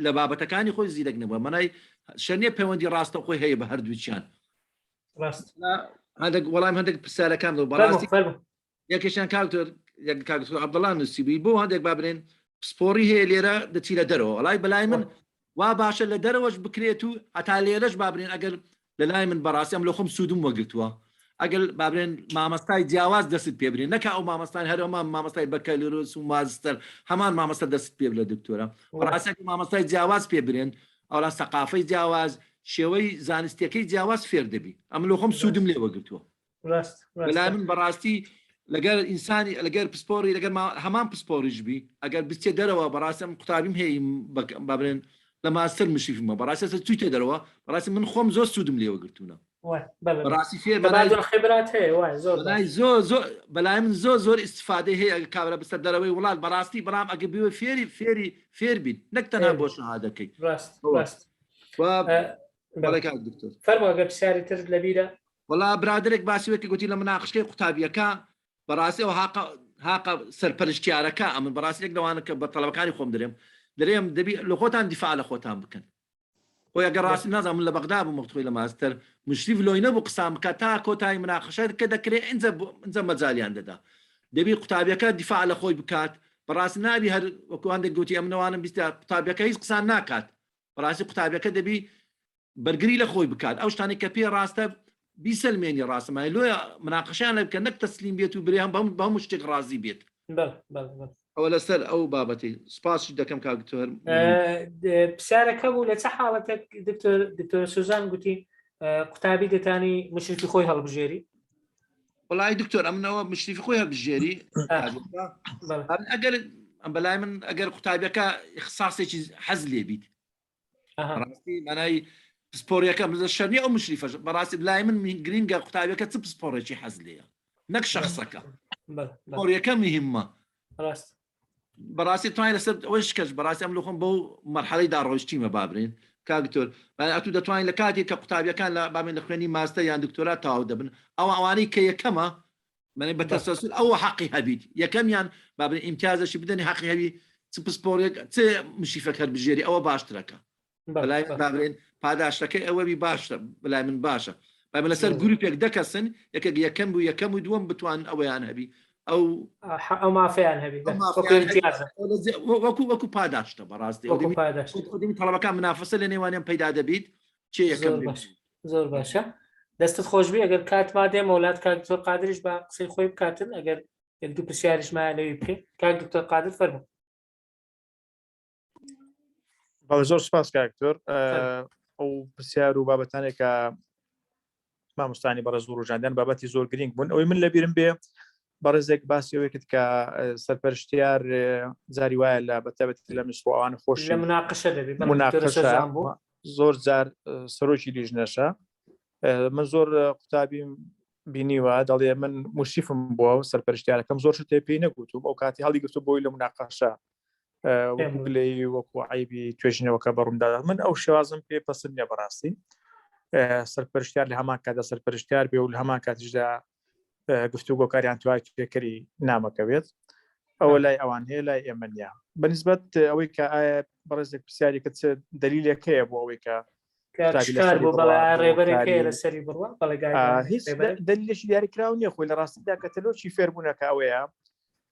لە بابەتەکانی خۆی زیرەک نەبووە منای شەرنیە پەیوەندی ڕاستە خۆی هەیە بە هەردووچیان وەڵام هەندێک پرسیارەکان بەڕاستی یەکێکیان کاکتۆر یەک کاکتۆر عەبدەڵڵا نووسیبی بۆ هەندێک با بڵێن پسپۆڕی هەیە لێرە دەچی لە دەرەوە وەڵای بەلای من وا باشە لە دەرەوەش بکرێت و هەتا لێرەش با بڵێن ئەگەر لەلای من بەڕاستی ئەم لە خۆم سوودم وەگرتووە ئەگەر با بڵێن مامەستای جیاواز دەست پێ برێن نەکا ئەو مامەستان هەرەوە مامەستای بەکەلێرۆس و مازستەر هەمان مامەستە دەست پێ لە دکتۆرە بەڕاستێک مامەستای جیاواز پێ برێن ئەولا سەقافەی جیاواز شێوەی زانستیەکەی جیاواز فێر دەبی ئەم لە خۆم سوودم لێ وەگرتووە بەلای من بەڕاستی لەگەر ئینسانی لەگەر پسپۆری لەگەر هەمان پسپۆریش بی ئەگەر بچێت دەرەوە بەڕاستم قوتابیم هەیە با بڵێن لە ماستەر مشریفمە بەڕاستی چوویتە دەرەوە بەڕاستی من خۆم زۆر سوودم لێ وەگرتوونە ڕاستی فێر خبرات هەیە زۆر بەلای من زۆر ئیسفادە هەیە کابرا بستە دەرەوەی وڵات بەڕاستی بەڵام ئەگە بوێ فێر بین نەک تەنها بۆ شەهادەکەی فەرمووەگە پرسیاری تر لەبیرە وڵا برادرێک باسیوەکە گوتی لە مناقشەی قوتابیەکە بەڕاستی ئەو هاقە سەرپەرشتیارەکە ئەمن بەڕاستی یەک لەوانە کە بە تەڵەبەکانی خۆم دەرێم دەبی لە خۆتان دیفاع لە خۆتان بکەن خۆی ئەگەر ڕاستی نازانم من لە بەغدا بوو مەختۆی لە ماستەر مشریف لۆی نەبوو قسام بکە تا کۆتایی مناقشەت کە دەکرێت ئینجا مەجالیان دەدا دەبی قوتابیەکە دیفاع لە خۆی بکات بەڕاستی نابی هەر وەکوان دەگوتی ئەم نەوانم بیستە قوتابیەکە هیچ قسان ناکات بەڕاستی قوتابیەکە دەبی بەرگری لە خۆی بکات ئەو شتانی کە پێ ڕاستە بیسەلمێنی ڕاستمای لۆیە مناقشیان لە بکە نەک تەسلیم بێت و برێ بە هەموو شتێک ڕازی بێت ئەوە لەسەر ئەو بابەتی سپاسی دەکەم کاکتۆر پرسیارەکە بوو لە چه حاڵەتێک دکتۆر سوزان گوتی قوتابی دەتانی مشرفی خۆی هەڵبژێری وڵای دکتۆر ئەمنەوە مشرفی خۆی هەڵبژێری ئەگەر ئەم بەلای من ئەگەر قوتابیەکە اختصاسێکی حەز لێ بیت ڕاستی مانای پسپۆریەکە شەرنی ئەو مشریفەش بەڕاستی بلای من گرینگە قوتابیەکە چ پسپۆڕێکی حەز لێیە نەک شەخسەکە پۆریەکە مهمە بەڕاستی توانین لەسەر ئەوەش کەس بەڕاستی ئەم لە خۆم بەو مەرحەڵەیدا ڕۆیشتیمە بابرین کاکتۆر ئەتو دەتوانین لە کاتێک کە قوتابیەکان لە بابێن لە خوێنی ماستە یان دکتۆرا تاو دەبن ئەوانەی کە یەکەمە من بە تەسەلسل ئەوە حەقی هەبیت یەکەمیان بابرین ئیمتیازەشی بدەنی حەقی هەبی چ پسپۆرێک چ مشریفەک هەڵبژێری ئەوە باشترەکە بەلای بابرین پاداشتەکەی ئەوەبی باشە بەلای من باشە با لەسەر گروپێک دەکەسن یەکەم بوو یەکەم و دووەم بتوان ئەوەیان هەبی ئەو مافیان هەبی وەکو پاداشتە بەڕاستی تەڵەبەکان منافەسە لە نێوانیان پەیدا دەبیت چێ یەکەم زۆر باشە دەستت خۆشبی ئەگەر کاتما دێمە وڵات کاک دکتۆر قادریش بە قسەی خۆی بکاتن ئەگەر یەک دوو پرسیاریشمایە لەوی بکەین کاک دکتۆر قادر فەرموو زۆر سپاس کاکتۆر ئەو پرسیار و بابەتانێکە مامۆستانی بەڕێز و ڕۆژاندن بابەتی زۆر گرنگ بوون ئەوەی من لەبیرم بێ بەڕێزێک باسی ئەوەی کرد کە سەرپەرشتیار جاری وایە لە بەتابەت لە مسبوعانە خۆش لە مناقشە دەبێت زۆر جار سەرۆکی لیژنەشە من زۆر قوتابیم بینیوە دەڵێ من مشریفم بووە و سەرپەرشتیارەکەم زۆر شتێ پێی نەگوتوم ئەو کاتی هەڵی گرتو بۆی لە مناقشە وەکوگلەی وەکو عیبی توێژینەوەکە بەڕووندا من ئەو شێوازم پێ پەسەند نییە بەڕاستی سەرپەرشتیار لە هەمان کاتدا سەرپەرشتیار بێ و لە هەمان کاتیشدا گفتوگۆکاریان توای پێکەری نامەکەوێت ئەوە لای ئەوان هەیە لای ئێمە نیە بەنسبەت ئەوەی کە ئایا بەڕێزێک پرسیارێکە چ دلیلەکەیە بۆ ئەوەی کە هیچ دلیلێکی دیاریکرااو نییە خۆی لە ڕاستیدا کە تەلۆکی فێربوونەکە ئەوەیە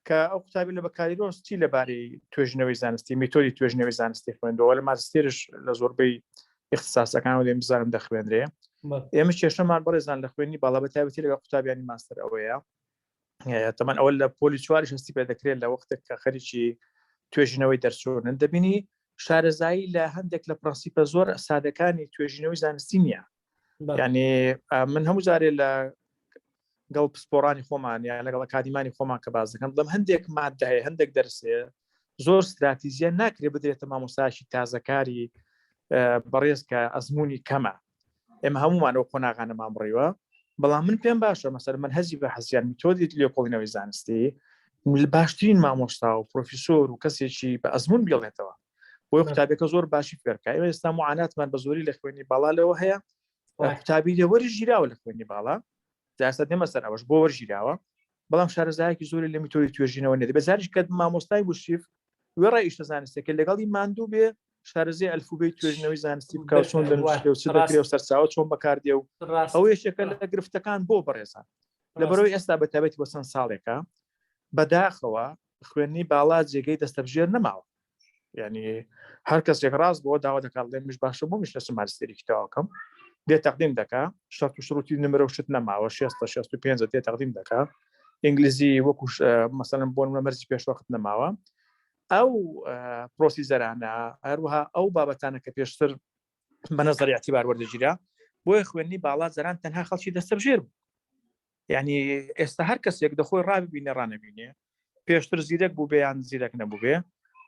کە ئەو قوتابی لە بەکاریرۆس چی لەبارەی توێژنەوەی زانستی میتۆدی توێژنەوەی زانستی خوێندەوە لە ماستێرش لە زۆربەی اختصاسەکان و لێم بزانم دەخوێنرێ ئێمە کێشەمان بەڕێزان لە خوێنی باڵا بەتابەتی لەگە قوتابیانی ماستەر ئەوەیە تەمان ئەوە لە پۆلی چواری هەستی پێ دەکرێت لە وەختێک کە خەریکی توێژینەوەی دەرچوونن دەبینی شارەزایی لە هەندێک لە پرەنسیپە زۆر سادەکانی توێژینەوەی زانستی نییە یعنی من هەموو جارێ لە گەڵ پسپۆڕانی خۆمان یان لەگەڵ ئەکادیمانی خۆمان کە باز دەکەم بڵم هەندێک مادە هەیە هەندێک دەرسێ زۆر استراتیژیە ناکرێت بدرێتە مامۆستاشی تازەکاری بەڕێز کە ئەزمموی کەمە ئێمە هەمومانەوە قۆناغانەمان بڕیوە بەڵام من پێم باشە مەسەر من هەزی بە حەزیان میتۆدی لێکۆڵینەوەی زانستی باشترین مامۆستا و پرۆفیسۆر و کەسێکی بە ئەزمون بێڵێتەوە بۆی قوتابەکە زۆر باشی فێرکە ئێمە ئێستا معاناتمان بە زۆری لە خوێنی باڵا لەوە هەیە قوتابی لێ وەرژیراوە لە خوێنی باڵا جاسە دێمە سەر ئەوەش بۆ وەرژیراوە بەڵام شارەزایەکی زۆری لە میتۆدی توێژینەوە نێت بەزاریش کە مامۆستای بوشیف وێ ڕێئیشتە زانستێکە لەگەڵی ماندوو بێ شارەزای ئەلفوبەی توێژینەوەی زانستی بکە چۆن دەنووسێ و چ دەکرێ و سەرچاوە چۆن بەکاردێ و ئەو یەکێکە لە گرفتەکان بۆ بەڕێزان لەبەرەوەی ئێستا بەتابەتی بۆ چەند ساڵێکە بەداخەوە خوێنی باڵا جێگەی دەستەبژێر نەماوە یعنی هەر کەسێک ڕاست بۆ داوا دەکات لێ مش باشە بۆ میش لە ماستێری کتاوەکەم دێ تەقدیم دەکا شەرت و شروتی نمرە و شت نەماوە 65 دێ تەقدیم دەکا ئینگلیزی وەکو مەسەلەن بۆ مەرجی پێشوەقت نەماوە ئەو پرۆسیزەرانە هەروەها ئەو بابەتانە کە پێشتر بە نەزەری اعتیبار وەردەگیرا بۆیە خوێنی باڵا زەران تەنها خەڵکی دەستەبژێر بوو یعنی ئێستا هەر کەسێک دەخۆی ڕاببینێ ڕانەبینێ پێشتر زیرەک بوو بێیان زیرەک نەبوو بێ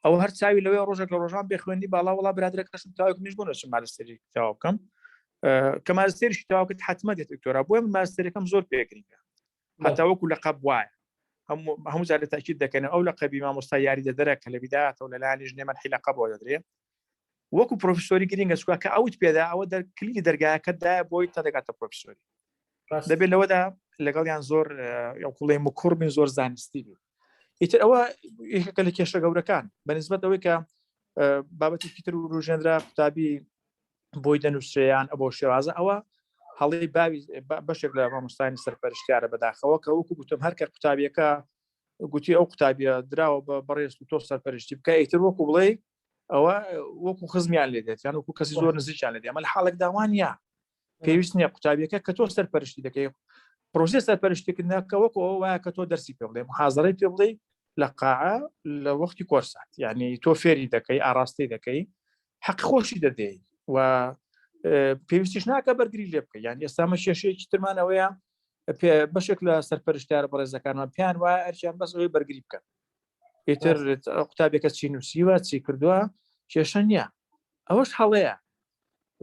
ئەو هەر چاوی لەوەی ڕۆژێک لە ڕۆژان بێ خوێنی باڵا وڵا برادرەکەشم تاوەک میش بوون چم ماستێری تاوا بکەم کە ماستێریشی تاواکەت حتممە دێت دکتۆرا بۆیە من ماستێریەکەم زۆر پێگرینگە هەتا وەکو لەقەب وایە هەموو جار لە تاکید دەکەن ئەو لەقەبی مامۆستا یاری دەدەرە کە لە بیدایەتەوە لەلایەنی ژنێ مەنحی لەقەبەوە دەدرێت وەکو پرۆفیسۆری گرینگە چکە کە ئەوت پێدا ئەوە کلیلی دەرگایەکەتدایە بۆی تا دەگاتە پرۆفیسۆری دەبێت لەوەدا لەگەڵیان زۆر کوڵێ مکوڕبین زۆر زانستی بێت ئیتر ئەوە یەکێکە لە کێشە گەورەکان بەنسبەت ئەوەی کە بابەتێکی تر و ڕژێنرا قوتابی بۆی دەنووسیان ئەوە شێوازە ئەوە هەڵی باوی بەشێک لە مامۆستانی سەرپەرشتیارە بەداخەوە کە وەکو گوتم هەر کە قوتابیەکە گوتی ئەو قوتابیە دراوە بە بەڕێز و تۆ سەرپەرشتی بکە ئیتر وەکو بڵێ ئەوە وەکو خزمیان لێ دێت یان وەکو کەسی زۆر نزیکیان لێ دێ ئەمە لە حاڵێک داوانە پێویست نییە قوتابیەکە کە تۆ سەرپەرشتی دەکەی پرۆسێ سەرپەرشتێکردنەکە وەکو ئەو وایە کە تۆ دەرسی پێ بڵێ محازەڕەی پێ بڵێ لە قاعە لە وەختی کۆرسات یعنی تۆ فێری دەکەی ئاراستی دەکەی حەق خۆشی دەدەی و پێویستیش ناکە بەرگری لێ بکە یان ئێستامە کێشەیەکی ترمانەوەیە بەشێک لە سەرپەرشتیارە بەڕێزەکانمان پیان وایە ئەرچیان بەس ئەوەی بەرگری بکەن ئیتر قوتابێکە چی نووسیوە چی کردووە کێشە نییە ئەوەش هەڵەیە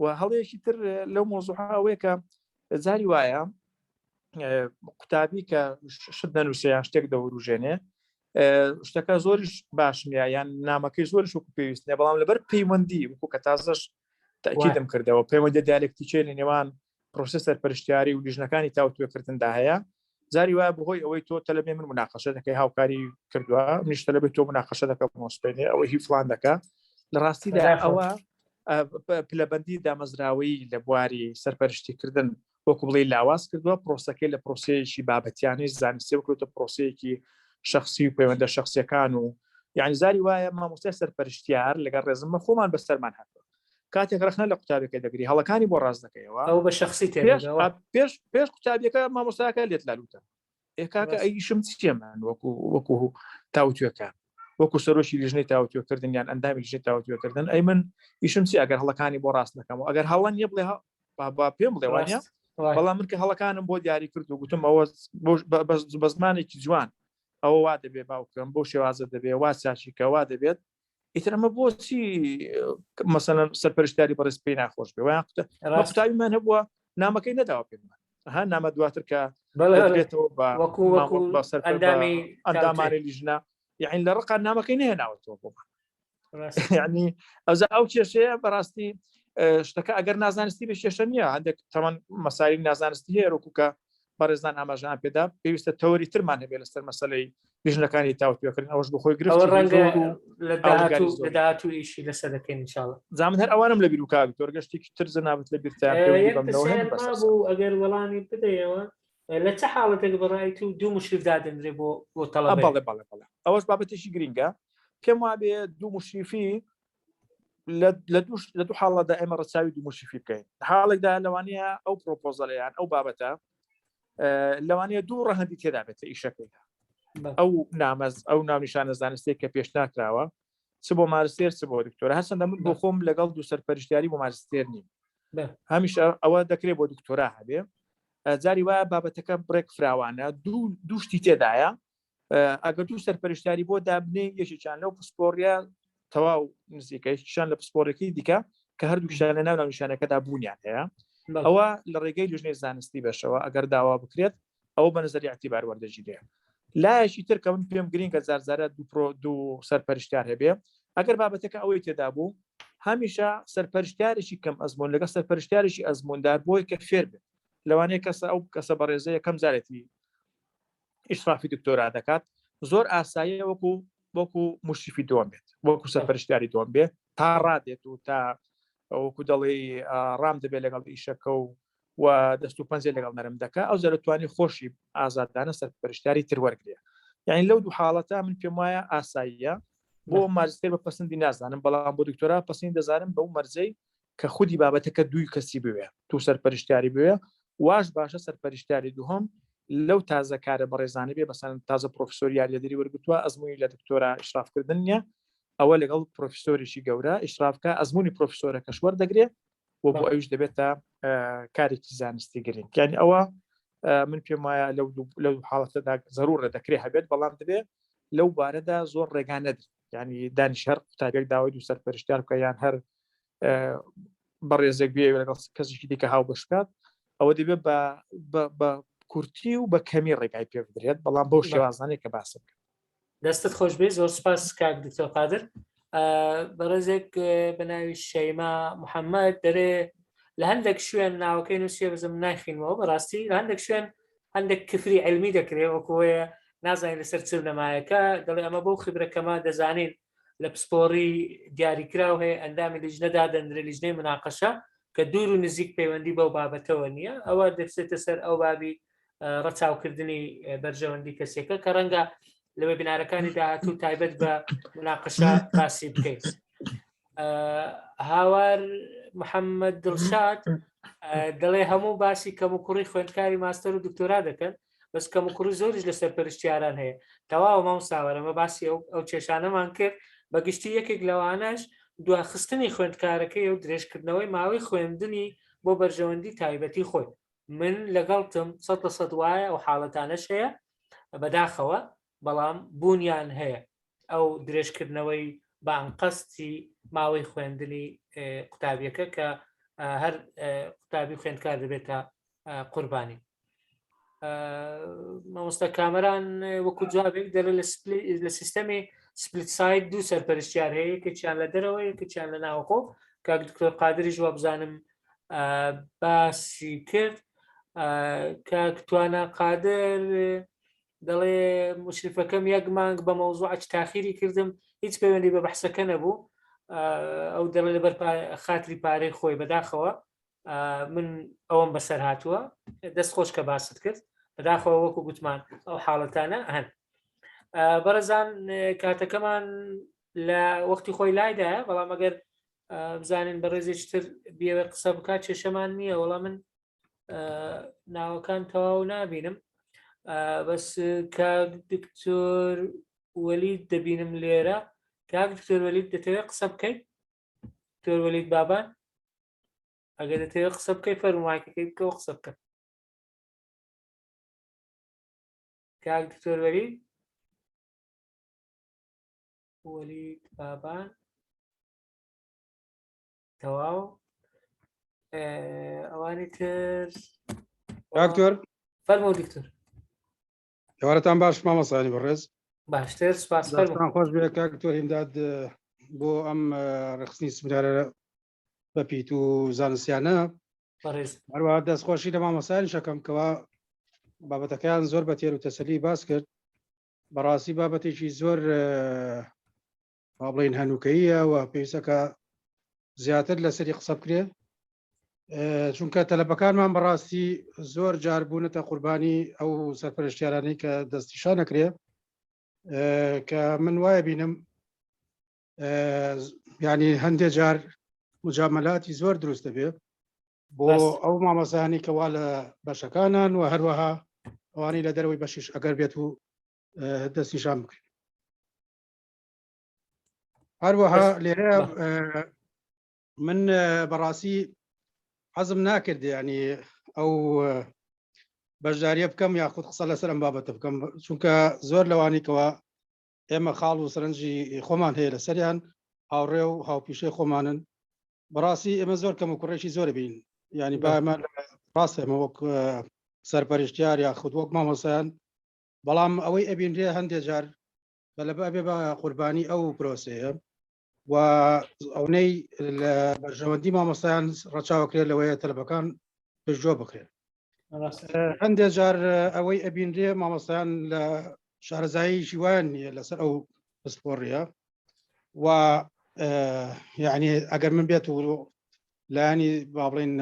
و هەڵەیەکی تر لەو مۆزوعەوەیە کە جاری وایە قوتابی کە شت دەنووسیان شتێک دەوروژێنێ شتەکە زۆریش باش نیە یان نامەکەی زۆرش وەکو پێویست نیە بەڵام لەبەر پەیوەندی وەکو کە تازەش تاکیدم کردەوە پەیوەندی دیالکتیکێ لە نێوان پرۆسە سەرپەرشتیاری و لیژنەکانی تاوتوێکردندا هەیە جاری وایە بەهۆی ئەوەی تۆ تەلەبێ من مناقەشە دەکەی هاوکاری کردووە منیش تەلەبێت تۆ مناقەشە دەکە مۆسپێنێ ئەوەی هی فلان دەکە لە ڕاستیدا ئەوە پلەبەندی دامەزراوی لە بواری سەرپەرشتیکردن وەکو بڵێ لاواز کردووە پرۆسەکەی لە پرۆسەیەکی بابەتیانی زانستی وەکوتە پرۆسەیەکی شخصی و پەیوەندە شخصیەکان و یعنی زاری وایە مامۆستای سەرپەرشتیار لەگەڵ ڕێزمە خۆمان بەسەرمان هاتووە کاتێک ڕخنە لە قوتابەکە دەگری هەڵەکانی بۆ ڕاست دەکەیەوە ئەو بە شخصی پێش قوتابیەکە مامۆستاکە لێت لالوتە ئێکاکە ئەیشم چێمان وەکو تاوتوێکە وەکو سەرۆکی لیژنەی تاوتوێکردن یان ئەندامی لیژنەی تاوتوێکردن ئەی من ئیشم چی ئەگەر هەڵەکانی بۆ ڕاست نەکەم و ئەگەر هەڵەن نیە بڵێ پێم بڵێ وانە بەڵام من کە هەڵەکانم بۆ دیاری کرد و گوتم ئەوە بە زمانێکی جوان ئەوە وا دەبێ باوکەم بۆ شێوازە دەبێ وا چاچیکەوا دەبێت ئیتر ئەمە بۆچی مەسەلەن سەرپەرشتیاری بەڕێز پێی ناخۆش بێ قوتابیمان هەبووە نامەکەی نەداوە پێمان ها نامە دواتر کە بێتەوە بە ئەندامانی لیژنە یعنی لە ڕقان نامەکەی نهێناوەتەوە بۆمان یعنی ئەوزە ئەو کێشەیە بەڕاستی شتەکە ئەگەر نازانستی بە کێشە نییە هەندێک تەمان مەساری نازانستی هەیە ڕۆکوکە بەڕێزان ئاماژان پێدا پێویستە تەوەری ترمان هەبێت لەسەر مەسەلەی لیژنەکانی تاوتوێکردن ئەوش بخۆی گرفت ڕەنگە لە داهاتوو ئیشی لەسەر دەکەین انشاءالله زامن هەر ئەوانم لە بیر و کاک تۆر گەشتێکی تر زەنابەت لە بیرتان بوو ئەگەر وەڵامی بدەیەوە لە چه حاڵەتێک بەڕای و دوو مشریف دادەنرێ بۆ تەڵەبە بەڵێ ئەوەش بابەتێکی گرینگە پێم وابێ دوو مشریفی لە دوو حاڵەدا ئێمە ڕەچاوی دوو مشریفی بکەین حاڵێکدا لەوانەیە ئەو پرۆپۆزەڵیان ئەو بابەتە لەوانەیە دوو ڕەهەندی تێدا بێتە ئیشەکەیدا ئەو نامەز ئەو ناونیشانە زانستێک کە پێش ناکراوە چ بۆ مارستێر چ بۆ دکتۆرە هەرچەندە من بۆ خۆم لەگەڵ دوو سەرپەرشتیاری بۆ مارستێر نیم هەمیشە ئەوە دەکرێت بۆ دکتۆرا هەبێ جاری وایە بابەتەکە بڕێک فراوانە دوو شتی تێدایە ئەگەر دوو سەرپەرشتیاری بۆ دابنێ یەکێکیان لەو پسپۆڕیە تەواو نزیکەیشان لە پسپۆرەکەی دیکە کە هەردووکیشان لە ناو ناونیشانەکەدا بوونیان هەیە ئەوە لە ڕێگەی لیژنەی زانستی بەشەوە ئەگەر داوا بکرێت ئەوە بە نظری اعتیبار وەردەگیرێ لایەکی تر کە من پێم گرینگە زارزارە دوو سەرپەرشتیار هەبێ ئەگەر بابەتەکە ئەوەی تێدا بوو هەمیشە سەرپەرشتیارێکی کەم ئەزمون لەگە سەرپەرشتیارێکی ئەزموندار بۆی کە فێر بێت لەوانەیە کەسە ئەو کەسە بەڕێزە یەکەم جارێتی ئیشرافی دکتۆرا دەکات زۆر ئاساییە وەکو مشریفی دووەم بێت وەکو سەرپەرشتیاری دووەم بێت تا ڕادێت و تا وەکو دەڵێ ڕام دەبێت لەگەڵ ئیشەکە و دەست و پەنجێ لەگەڵ نەرم دەکات ئەو زەرەتوانی خۆشی ئازادانە سەرپەرشتیاری تر وەرگێ یعنی لەو دوو حاڵەتە من پێم وایە ئاساییە بۆ ماجستێر بە پەسەندی نازانم بەڵام بۆ دکتۆرا پەسەندی دەزانم بەو مەرجەی کە خودی بابەتەکە دووی کەسی بوێ تو سەرپەرشتیاری بوێ واش باشە سەرپەرشتیاری دووهەم لەو تازە کارە بەڕێزانە بێ بەسەن تازە پرۆفسۆریال لەدەری وەرگتووە ئەزمموی لە دکتۆرا ئیشرافکردن نیە ئەوە لەگەڵ پرۆفسۆریشی گەورە ئیشرافکە ئەزمموی پرۆفسۆرەکەش وەردەگرێت بۆ ئەوش دەبێتە کارێکی زانستی گرنگ یعنی ئەوە من پێم وایە لەو حاڵەتەدا ضرورە دەکرێت هەبێت بەڵام دەبێت لەو بارەدا زۆر ڕێگان نەدرێت ینی دانیش هەر قوتابێک داوای دوو سەرپەرشتیار بکە یان هەر بەڕێزێک بێ لەگەڵ کەسێکی دیکە هاو بەشکات ئەوە دەبێت بە کورتی و بە کەمی ڕێگای پێ بدرێت بەڵام بۆ شێوازانێک کە باسم کرد دەستت خۆش بێ زۆر سپاس کاک دکتۆر قادر بەڕێزێک بە ناوی شەیما محەممەد دەرێ لە هەندێک شوێن ناوەکەی نووسێ بزم ناخینەوە بەڕاستی لە هەندێک شوێن هەندێک کفری علمی دەکرێت وەکوەیە نازانین لەسەر چ نەمایەکە دەڵێ ئەمە بەو خبرەکەمە دەزانین لە پسپۆڕی دیاریکراو هەیە ئەندامی لیژنەدا دەندرێت لیژنەی مناقەشە کە دوور و نزیک پەیوەندی بەو بابەتەوە نییە ئەوە دەچێتە سەر ئەو بابی ڕەچاوکردنی بەرژەوەندی کەسێکە کە ڕەنگە لەوێ بنارەکانی داهاتوو تایبەت بە مناقەشە باسی بکەیت هاوار محەممەد دڵشاد دەڵێ هەموو باسی کەم و کوڕی خوێندکاری ماستەر و دکتۆرا دەکەن بەس کەم و کوڕی زۆریش لەسەر پەرشتیاران هەیە تەواو مام ساوەرەمە باسی ئەو کێشانەمان کرد بەگشتی یەکێک لەوانەش دواخستنی خوێندکارەکەی و درێژکردنەوەی ماوەی خوێندنی بۆ بەرژەوەندی تایبەتی خۆی من لەگەڵتم 100% وایە ئەو حاڵەتانەش هەیە بەداخەوە بەڵام بوونیان هەیە ئەو درێژکردنەوەی بانقەستی ماوەی خوێندنی قوتابیەکە کە هەر قوتابی خوێندکار دەبێتە قوربانی مامۆستا کامەران وەکو جوابێک دەڵێ لە سیستەمی سپلیت سایت دوو سەرپەرشتیار هەیە یەکێکیان لە دەرەوە یەکێکیان لە ناوخۆ کاک دکتۆر قادریش وە بزانم باسی کرد کاک توانە قادر دەڵێ مشرفەکەم یەک مانگ بە مەوزوعە تاخیری کردم هیچ پەیوەندی بە بەحسەکە نەبوو ئەو دەڵێ لەبەر خاتری پارەی خۆی بەداخەوە من ئەوم بەسەر هاتووە دەست خۆش کە باست کرد بەداخەوە وەکو گوتمان ئەو حاڵەتانە هەن بەرەزان کاتەکەمان لە وەختی خۆی لایدایە بەڵام ئەگەر بزانین بە ڕێزێکتر بێوە قسە بکات کێشەمان نییە وەڵام من ناوەکان تەواو نابینم بەس کاک دکتۆر وەلید دەبینم لێرە کاک دکتۆر وەلید دەتەوێت قسە بکەیت دکتۆر وەلید بابان ئەگەر دەتەوێت قسە بکەیت فەرمایکەکەی بکەوە قسە بکە کاک دکتۆر وەلید بابان تەواو ئەوانی تر دکتۆر فەرموو دکتۆر ێوارەتان باش مامەسانی بەڕێز باشتر سپاس خۆش بێ کاک دکتۆر هیمداد بۆ ئەم ڕخستنی سمینارە بە پیت و زانستیانە هەروەها دەستخۆشی لە مامەسانی شەکەم کەوا بابەتەکەیان زۆر بە تێر و تەسەلی باس کرد بەڕاستی بابەتێکی زۆر بڵین هەنووکەیە و پێویستەکە زیاتر لەسەری قسە بکرێ چونکە تەلەبەکانمان بەڕاستی زۆر جار بوونەتە قوربانی ئەو سەرپەرشتیارانەی کە دەستیشان نەکرێ کە من وایە بینم ینی هەندێک جار مجامەلاتی زۆر دروست دەبێت بۆ ئەو مامەزانی کەوا لە بەشەکانان و هەروەها ئەوانی لە دەرەوەی بەشیش ئەگەر بێت و دەستیشان بکرێت هەروەها لێرە من بەڕاستی حەزم ناکرد ینی ئەو بەشداریە بکەم یاخود قسە لەسەر ئەم بابەتە بکەم چونکە زۆر لەوانێکەوە ئێمە خاڵ و سەرنجی خۆمان هەیە لەسەریان هاوڕێ و هاوپیشەی خۆمانن بەڕاستی ئێمە زۆر کەم و کوڕێکی زۆر بین ینی بامان ڕاست ئێمە وەک سەرپەرشتیار یاخود وەک مامۆسایان بەڵام ئەوەی ئەبینرێ هەندێک جار بەلەبێ بە قوربانی ئەو پرۆسەیە و ئەوەی لە بەرژەوەندی مامۆستایان ڕەچاوەکرێت لەوەیە تەلەبەکان پشتگوێ بکرێت هەندێک جار ئەوەی ئەبینرێ مامۆستایان لە شارەزاییشی وایان نییە لەسەر ئەو پسپۆڕیە و یعنی ئەگەر من بێت و لایانی با بڵێن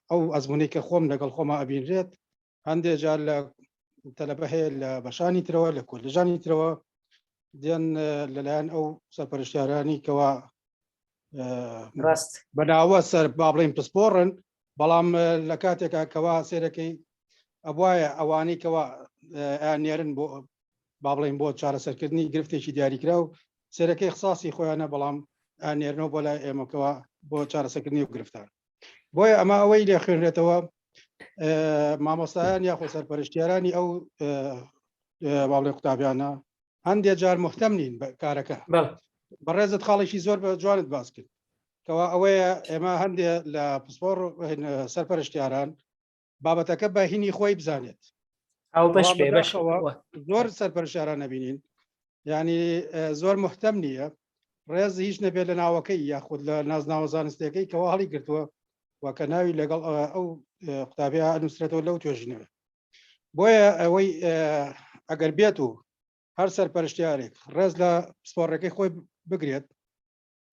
ئەو ئەزمونەی کە خۆم لەگەڵ خۆمە ئەبینرێت هەندێک جار لە تەلەبە هەیە لە بەشانی ترەوە لە کۆلێژانی ترەوە دێن لەلایەن ئەو سەرپەرشتیارانی کەوا بەناوە سەر با بڵێن پسپۆڕن بەڵام لە کاتێکا کەوا سێرەکەی ئەوایە ئەوانەی کەوا نێرن بۆ با بڵێن بۆ چارەسەرکردنی گرفتێکی دیاریکرا و سێرەکەی اختصاصی خۆیانە بەڵام نێرنەوە بۆ لای ئێمەکەوە بۆ چارەسەرکردنی و گرفتار بۆیە ئەمە ئەوەی لێ خوێنرێتەوە مامۆستایان یاخۆ سەرپەرشتیارانی ئەو با بڵێن قوتابیانە هەندێک جار مهتەم نین بە کارەکە بەڕێزت خاڵێکی زۆر بە جوانت باس کرد کەوا ئەوەیە ئێمە هەندێک لە پسپۆڕ سەرپەرشتیاران بابەتەکە بە هینی خۆی بزانێت ئەو بەش زۆر سەرپەرشتیاران نەبینین ینی زۆر مهتەم نییە ڕێز هیچ نەبێت لە ناوەکەی یاخود لە نازناوە زانستەکەی کەوا هەڵی گرتووە وەکە ناوی لەگەڵ ئەو قوتابیا نووسێتەوە لەو توێژینەوە بۆیە ئەوەی ئەگەر بێت و هەر سەرپەرشتیارێک ڕێز لە پسپۆڕەکەی خۆی بگرێت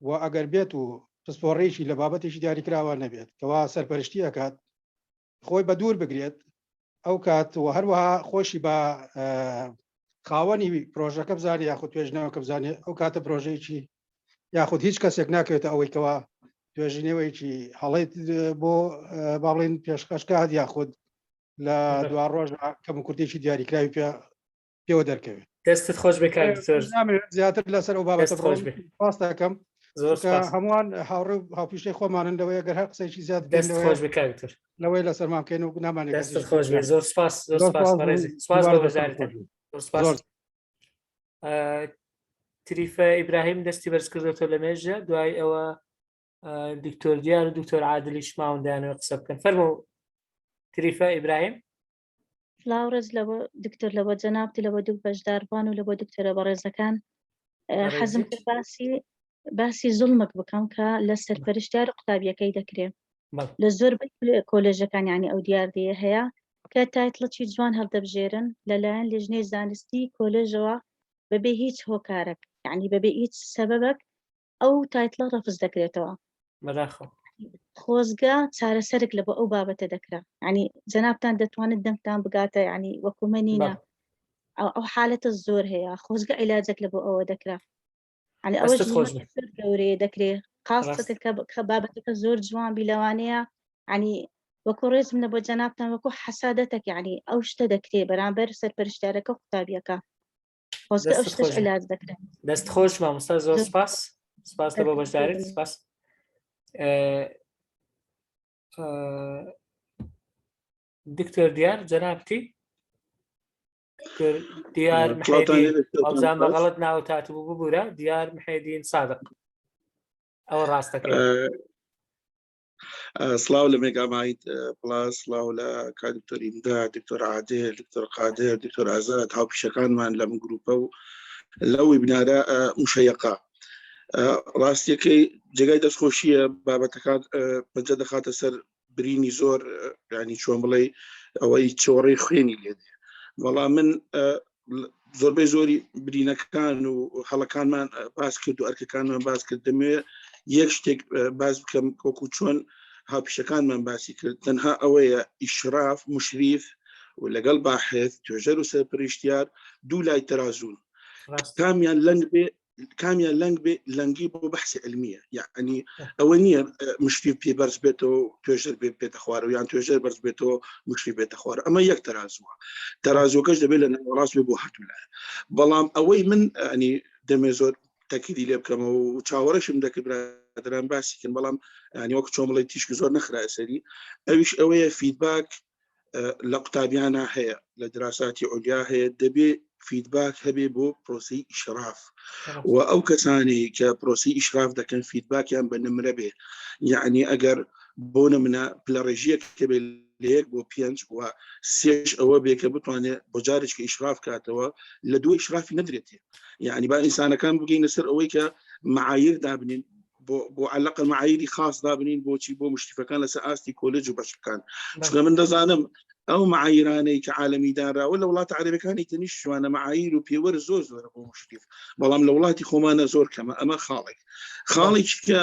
و ئەگەر بێت و پسپۆڕێکی لە بابەتێکی دیاریکراوە نەبێت کەوا سەرپەرشتی ئەکات خۆی بە دوور بگرێت ئەو کات و هەروەها خۆشی بە خاوەنی پرۆژەکە بزانێت یاخود توێژنەوەکە بزانێت ئەو کاتە پرۆژەیەکی یاخود هیچ کەسێک ناکەوێتە ئەوەی کەوا توێژینەوەیکی هەڵێت بۆ با بڵێن پێشکەشکات یاخود لە دوا ڕۆژ کەم کورتێکی دیاریکراوی پێوە دەرکەوێت دەستت خۆش بکات زیاتر لەسەر ئەو بابەتە پاس دەکەم هەمووان هاوڕێ هاوپیشەی خۆمانن لەوەی گەر هەر قسەیکی زیاد خۆش بکات لەوەی لەسەرمان بکەین و نامانێت دەستت خۆش بێت زۆر سپاس سپاس بۆ بەشداریتان تریفە ئیبراهیم دەستی بەرز کردێتەوە لە مێژە دوای ئەوە دکتۆر دیار و دکتۆر عادلیش ماوەندیانەوە قسە بکەن فەرموو تریفە ئیبراهیم فلاورز لەبۆ دکتۆر لەبۆ جەنابتی لەبۆ دوو بەشداربان و لەبۆ دکتۆرە بەڕێزەکان حەزم کرد باسی زوڵمک بکەم کە لە سەرپەرشتیار قوتابیەکەی دەکرێت لە زۆربەی کۆلێژەکان یعنی ئەو دیاردەیە هەیە کە تایتڵەکی جوان هەڵدەبژێرن لەلایەن لێژنەی زانستی کۆلێژەوە بەبێ هیچ هۆکارێک یعنی بەبێ هیچ سەبەبێک ئەو تایتڵە ڕەفز دەکرێتەوە خۆزگە چارەسەرێک لە بۆ ئەو بابەتە دەکرا ینی جەنابتان دەتوانێت دەمتان بگاتە ینی وەکومەنینە ئەو حالەتە زۆر هەیە خۆزگە عیلاجێک لە بۆ ئەوە دەکرا ینی ئەوە گەورەیە دەکرێت قاستەکە کە بابەتەکە زۆر جوان بیلەوانەیە ینی وەکو ڕێزم لە بۆ جەنابتان وەکو حەسادەتێک ینی ئەو شتە دەکرێت بەرامبەر سەرپەرشتیارەکە قوتابیەکە خۆزگە ئەو شتەش عیلاج دەکرێت دەست خۆش مامۆستا زۆر سپاس لە بۆ بەشداریت سپاس دکتۆر دیار جەنابتی دیار ئەوزان بەغەڵت ناو تاتبوو ببوورە دیار محێدین سادق ئەوە ڕاستەکە سلااو لە مێگامایت پلاس سلااو لە کادکتۆریمدا دکتۆر عادل دکتۆر قادر دکتۆر ئازاد هاوپیشەکانمان لەم گروپە و لەوی بنارە مشەیەقا ڕاستیەکەی جێگای دەستخۆشیە بابەتەکان بەجە دەخاتە سەر برینی زۆر ینی چۆن بڵێ ئەوەی چۆڕی خوێنی لێدێ بەڵام من زۆربەی زۆری برینەکان و هەڵەکانمان باس کرد و ئەرکەکانمان باس کرد دەمێ یەک شتێک باز بکەم کۆکو چۆن هاوپیشەکانمان باسی کرد تەنها ئەوەیە ئیشراف مشریف و لەگەڵ باحث توێژەر و سەرپەرشتیار دوو لای تەرازوون کامیان لەنگ بێ لەنگی بۆ بەحسی علمیە یعنی ئەوە نییە مشریف پێ بەرز بێتەوە توێژەر بێتە خوارەوە یان توێژەر بەرز بێتەوە مشریف بێتە خوارە ئەمە یەک تەرازووە تەرازوەکەش دەبێت لە ناوەڕاست بێ بۆ هەردوولایە بەڵام ئەوەی من ینی دەمێ زۆر تاکیدی لێ بکەمەوە و چاوەڕێشم دەکرد برادران باسیکن بەڵام ینی وەکو چۆن بڵێ تیشکی زۆر نەخرایە سەری ئەویش ئەوەیە فیدباک لە قوتابیانە هەیە لە دراساتی عولیا هەیە دەبێ فیدباک هەبێ بۆ پرۆسی ئیشراف و ئەو کەسانی کە پرۆسی ئیشراف دەکەن فیدباکیان بە نمرە بێ یعنی ئەگەر بۆ نمونە پلە ڕێژیەک کە بێ لە 1 بۆ 5 و 3 ئەوە بێ کە بتوانێت بۆ جارێک کە ئیشراف کاتەوە لە 2 ئیشرافی نەدرێتێ یعنی با ئینسانەکان بگەینە سەر ئەوەی کە معایر دابنین بۆ عەلەقە معایری خاص دابنین بۆچی بۆ مشتیفەکان لەسەر ئاستی کۆلێج و بەشەکان چونکە من دەزانم ئەو معایرانەی کە عالەمی دانراوە لە وڵاتە عەرەبیەکانی تەنیش شوانە معایر و پێوەرز زۆر زۆرە بۆ مشتیف بەڵام لە وڵاتی خۆمانە زۆر کەمە ئەمە خاڵێکی کە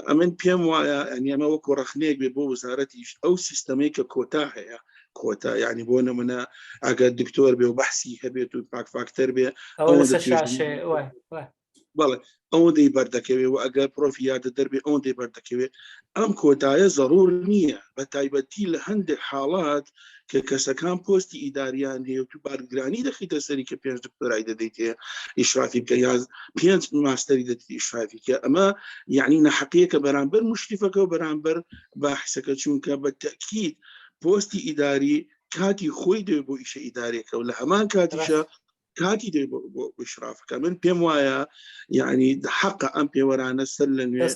ئەمن پێم وایە ئەنی ئەمە وەکو ڕەخنەیەک بێ بۆ وەزارەتیش ئەو سیستەمەی کە کۆتا هەیە کۆتا یعنی بۆ نمونە ئەگەر دکتۆر بێ و بەحسی هەبێت و فاکتەر بێ بەڵێ ئەوەندەی بەردەکەوێ و ئەگەر پرۆفیادە دەربێ ئەوەندەی بەردەکەوێت ئەم کۆتایە ضرور نییە بە تایبەتی لە هەندێک حاڵات کە کەسەکان پۆستی ئیداریان هەیە و تو بارگرانی دەخیتە سەری کە 5 دکتۆرای دەدەیت هەیە ئیشرافی بکە یا 5 ماستەری دەدەیت ئیشرافی کە ئەمە یعنی نەحەقیەکە بەرامبەر مشتیفەکە و بەرامبەر باحسەکە چونکە بە تەکید پۆستی ئیداری کاتی خۆی دەوێت بۆ ئیشە ئیدارێکە و لە هەمان کاتیشە کاتی دەوێت بۆ ئیشرافەکە من پێم وایە یعنی حەقە ئەم پێوەرانە سەر لە نوێ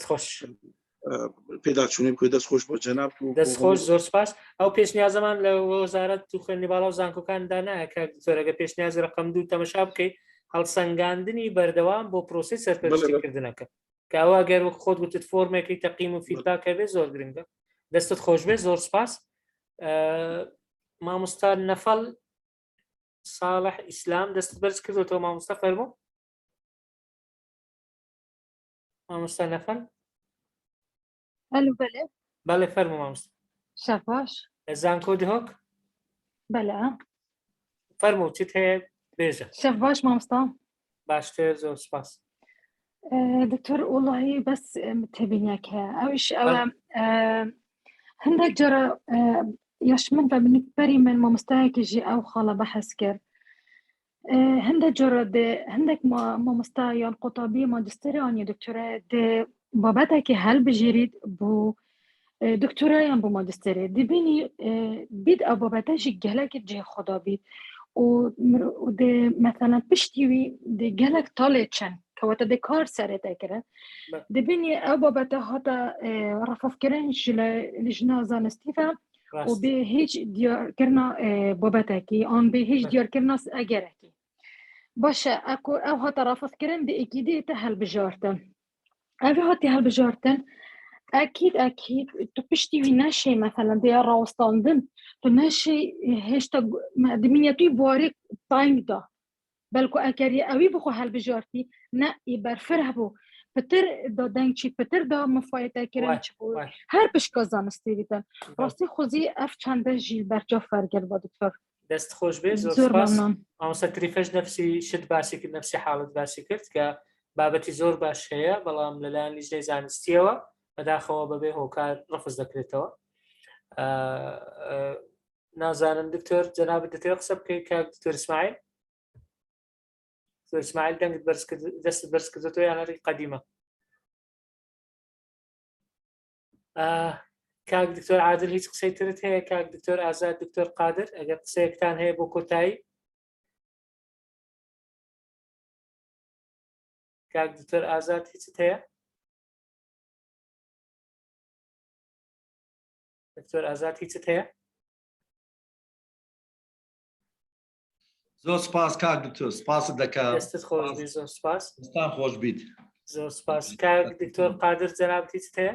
پێداچوونێ بکۆی دەستخۆش بۆ جەناب و دەستخۆش زۆر سپاس ئەو پێشنیازەمان لە وەزارەت و خوێندنی باڵا و زانکۆکاندا نایە کە دکتۆرەگە پێشنیازی ڕقم 2 تەمەشا بکەیت هەڵسەنگاندنی بەردەوام بۆ پرۆسی سەرپەرشتیکردنەکە کە ئەوە گەر وەک خۆت گوتت فۆرمێکی تەقیم و فیدباکە بێ زۆر گرنگە دەستت خۆش بێ زۆر سپاس مامۆستا نەفەڵ صالح ئیسلام دەست بەرز کردوەوە مامۆستا فەرموو مامۆستا نەفەڵ الو بله بله فەرموو مامۆستا شەف باش زانکۆ دهۆک بله فەرموو چیت هەیە بێژە شەف باش مامۆستا باشتر زۆر سپاس دکتۆر وڵی بەس تێبینیەک هەیە ئەوش ئەوە هەندێک جارە یاش من بە منیبەری من مامۆستایەکیژی ئەو خاڵە بەحەس کرد هەندێک جۆرە هەندێک مامۆستا یان قوتابی ماجستێریانی دکتۆرە بابەتێکی هەڵبژێریت بۆ دکتۆرایان بۆ ماجستێری دەبینی بیت ئەو بابەتەشی گەلێکی جێ خۆدا بیت و مثلا پشتیوی گەلێک تاڵێ چەند کەواتە دێ کار سەرێتەکرە دەبینی ئەو بابەتە هاتە ڕەفەفکردنش لە ژنا زانستیڤە و بێ هیچ دیارکردنا بابەتێکی ئان بێ هیچ دیارکردنا ئەگەرێکی باشە ئەو هاتە ڕەفەفکردن دە ئەکیدێتە هەڵبژارتن ئەوێ هاتی هەڵبژارتن ئەکید تو پشتیوی نەشێ مثلا دێ ڕاوستاندن تو نەشێ هێشتا دمینە توی بوارێک تایمدا بەلکو ئەگەری ئەوی بخۆ هەڵبژارتی نە ئیبەرفر هەبوو پتر دا دەنگچی پتر دا مفایەتەکردن چ بوو هەر پشکا زانستی بیتن ڕاستی خۆزی ئەف چەندە ژیل بەرجا فەرگەل بە دکتۆر دەست خۆش بێ زۆر سپاس ئەوسە تریفەش نەفسی شت باسی کرد نەفسی حاڵت باسی کرد کە بابەتی زۆر باش هەیە بەڵام لەلایەن لیژنەی زانستیەوە بەداخەوە بەبێ هۆکار ڕەفز دەکرێتەوە نازانم دکتۆر جەنابەت دەتەوێت قسە بکەیت کاک دکتۆر ئیسماعیل دکتۆر ئیسماعیل دەستت بەرز کردوەوە یان هەری قەدیمە کاک دکتۆر عادل هیچ قسەی ترت هەیە کاک دکتۆر ئازاد دکتۆر قادر ئەگەر قسەیەکتان هەیە بۆ کۆتایی کاک دکتۆر ئازاد هیچت هەیە دکتۆر ئازاد هیچت هەیە زۆر سپاس کاک دکتۆر سپاست دەکەم دەستت خۆش بێ زۆر سپاس دەستان خۆش بیت زۆر سپاس کاک دکتۆر قادر جەنابەت هیچت هەیە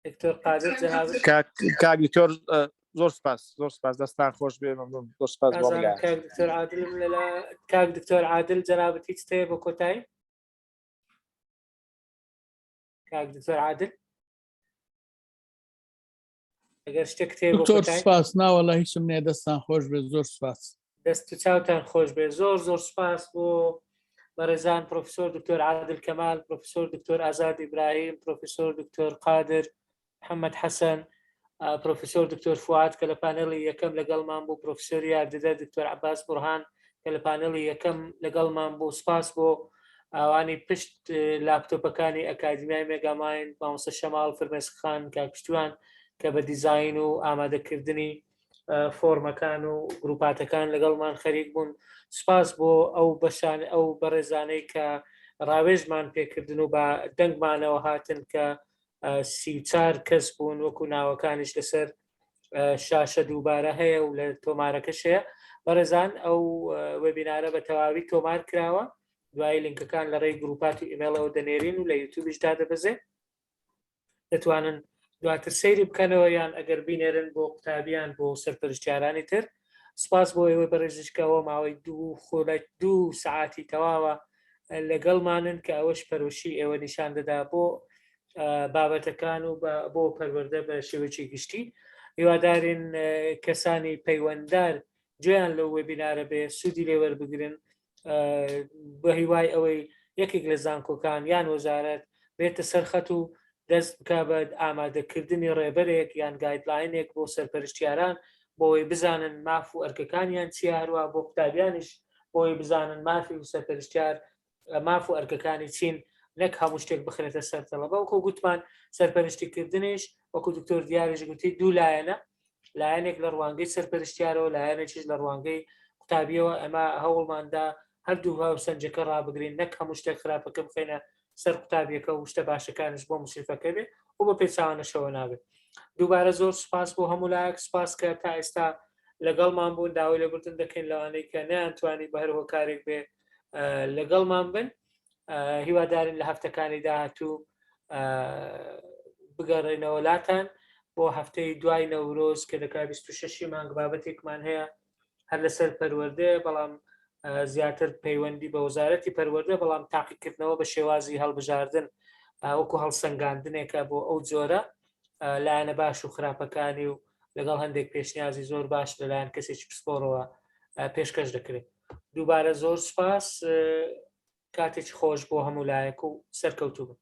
دکتۆر قادر جەنابەت کاک دکتۆر زۆر سپاس دەستان خۆش بێ مەمنون زۆر سپاس بۆ کاک دکتۆر عادل کاک دکتۆر عادل جەنابەت هیچت هەیە بۆ کۆتایی کاک دکتۆر عادل ئەگەر شتێک تێ دکتۆر سپاس ناوەڵا هیچم نێ دەستان خۆش بێ زۆر سپاس دەست و چاوتان خۆش بێ زۆر سپاس بۆ بەڕێزان پرۆفیسۆر دکتۆر عادل کەمال پرۆفیسۆر دکتۆر ئازاد ئیبراهیم پرۆفیسۆر دکتۆر قادر محەممەد حەسەن پرۆفیسۆر دکتۆر فواد کە لە پانێڵی یەکەم لەگەڵمان بوو پرۆفیسۆر یاردەدەر دکتۆر عەباس بورهان کە لە پانێڵی یەکەم لەگەڵمان بوو سپاس بۆ ئەوانی پشت لاپتۆپەکانی ئەکادمیای مێگاماین مامۆستا شەماڵ فرمێسخان کاکشتوان کە بە دیزاین و ئامادەکردنی فۆرمەکان و گروپاتەکان لەگەڵمان خەریک بوون سپاس بۆ ئەو بەشان ئەو بەڕێزانەی کە ڕاوێژمان پێکردن و بە دەنگمانەوە هاتن کە 34 کەس بوون وەکو ناوەکانیش لەسەر شاشە دووبارە هەیە و لە تۆمارەکەش هەیە بەڕێزان ئەو وێبینارە بە تەواوی تۆمار کراوە دوای لینکەکان لە ڕێی گروپات و ئیمێلەوە دەنێرین و لە یوتیوبیشدا دەبەزێ دەتوانن دواتر سەیری بکەنەوە یان ئەگەر بینێرن بۆ قوتابیان بۆ سەرپەرشتیارانی تر سپاس بۆ ئێوە بەڕێزشکەوە ماوەی 2 ساعتی تەواوە لەگەڵمانن کە ئەوەش پەرۆشی ئێوە نیشان دەدا بۆ بابەتەکان و بۆ پەروەردە بە شێوەیەکی گشتی هیوادارین کەسانی پەیوەنددار گوێیان لەو وێبینارە بێ سوودی لێ وەربگرن بە هیوای ئەوەی یەکێک لە زانکۆکان یان وەزارەت بێتە سەرخەت و دەست بکە بە ئامادەکردنی ڕێبەرێک یان گایدلاینێک بۆ سەرپەرشتیاران بۆی بزانن ماف و ئەرکەکانیان چی هەروە بۆ قوتابیانیش بۆی بزانن مافی و سەرپەرشتیار ماف و ئەرکەکانی چین نەک هەموو شتێک بخرێتە سەرتەڵەبە وەکو گوتمان سەرپەرشتیکردنیش وەکو دکتۆر دیاریش گوتی دوو لایەنە لایەنێک لە ڕوانگەی سەرپەرشتیارەوە لایەنێکیش لە ڕوانگەی قوتابیەوە ئەمە هەوڵماندا هەردوو هاو سەنجەکە ڕابگرین نەک هەموو شتێک خراپەکە بخێنە سەر قوتابیەکە و شتە باشەکانش بۆ مشرفەکە بێ و بە پێچاوانەشەوە نابێت دووبارە زۆر سپاس بۆ هەموو لایەک سپاس کە تا ئێستا لەگەڵمان بوون داوای لەبردن دەکەین لەوانەی کە نەیانتوانی بە هەر هۆکارێک بێ لەگەڵمان بن هیوادارین لە هەفتەکانی داهاتوو بگەڕێنەوە لاتان بۆ هەفتەی دوای نەورۆز کە دەکا 26 مانگ بابەتێکمان هەیە هەر لەسەر پەروەردە بەڵام زیاتر پەیوەندی بە وەزارەتی پەروەردە بەڵام تاقیکردنەوە بە شێوازی هەڵبژاردن وەکو هەڵسەنگاندنێکە بۆ ئەو جۆرە لایەنە باش و خراپەکانی و لەگەڵ هەندێک پێشنیازی زۆر باش لەلایەن کەسێکی پسپۆرەوە پێشکەش دەکرێت دووبارە زۆر سپاس کاتێکی خۆش بۆ هەموو لایەک و سەرکەوتوو بن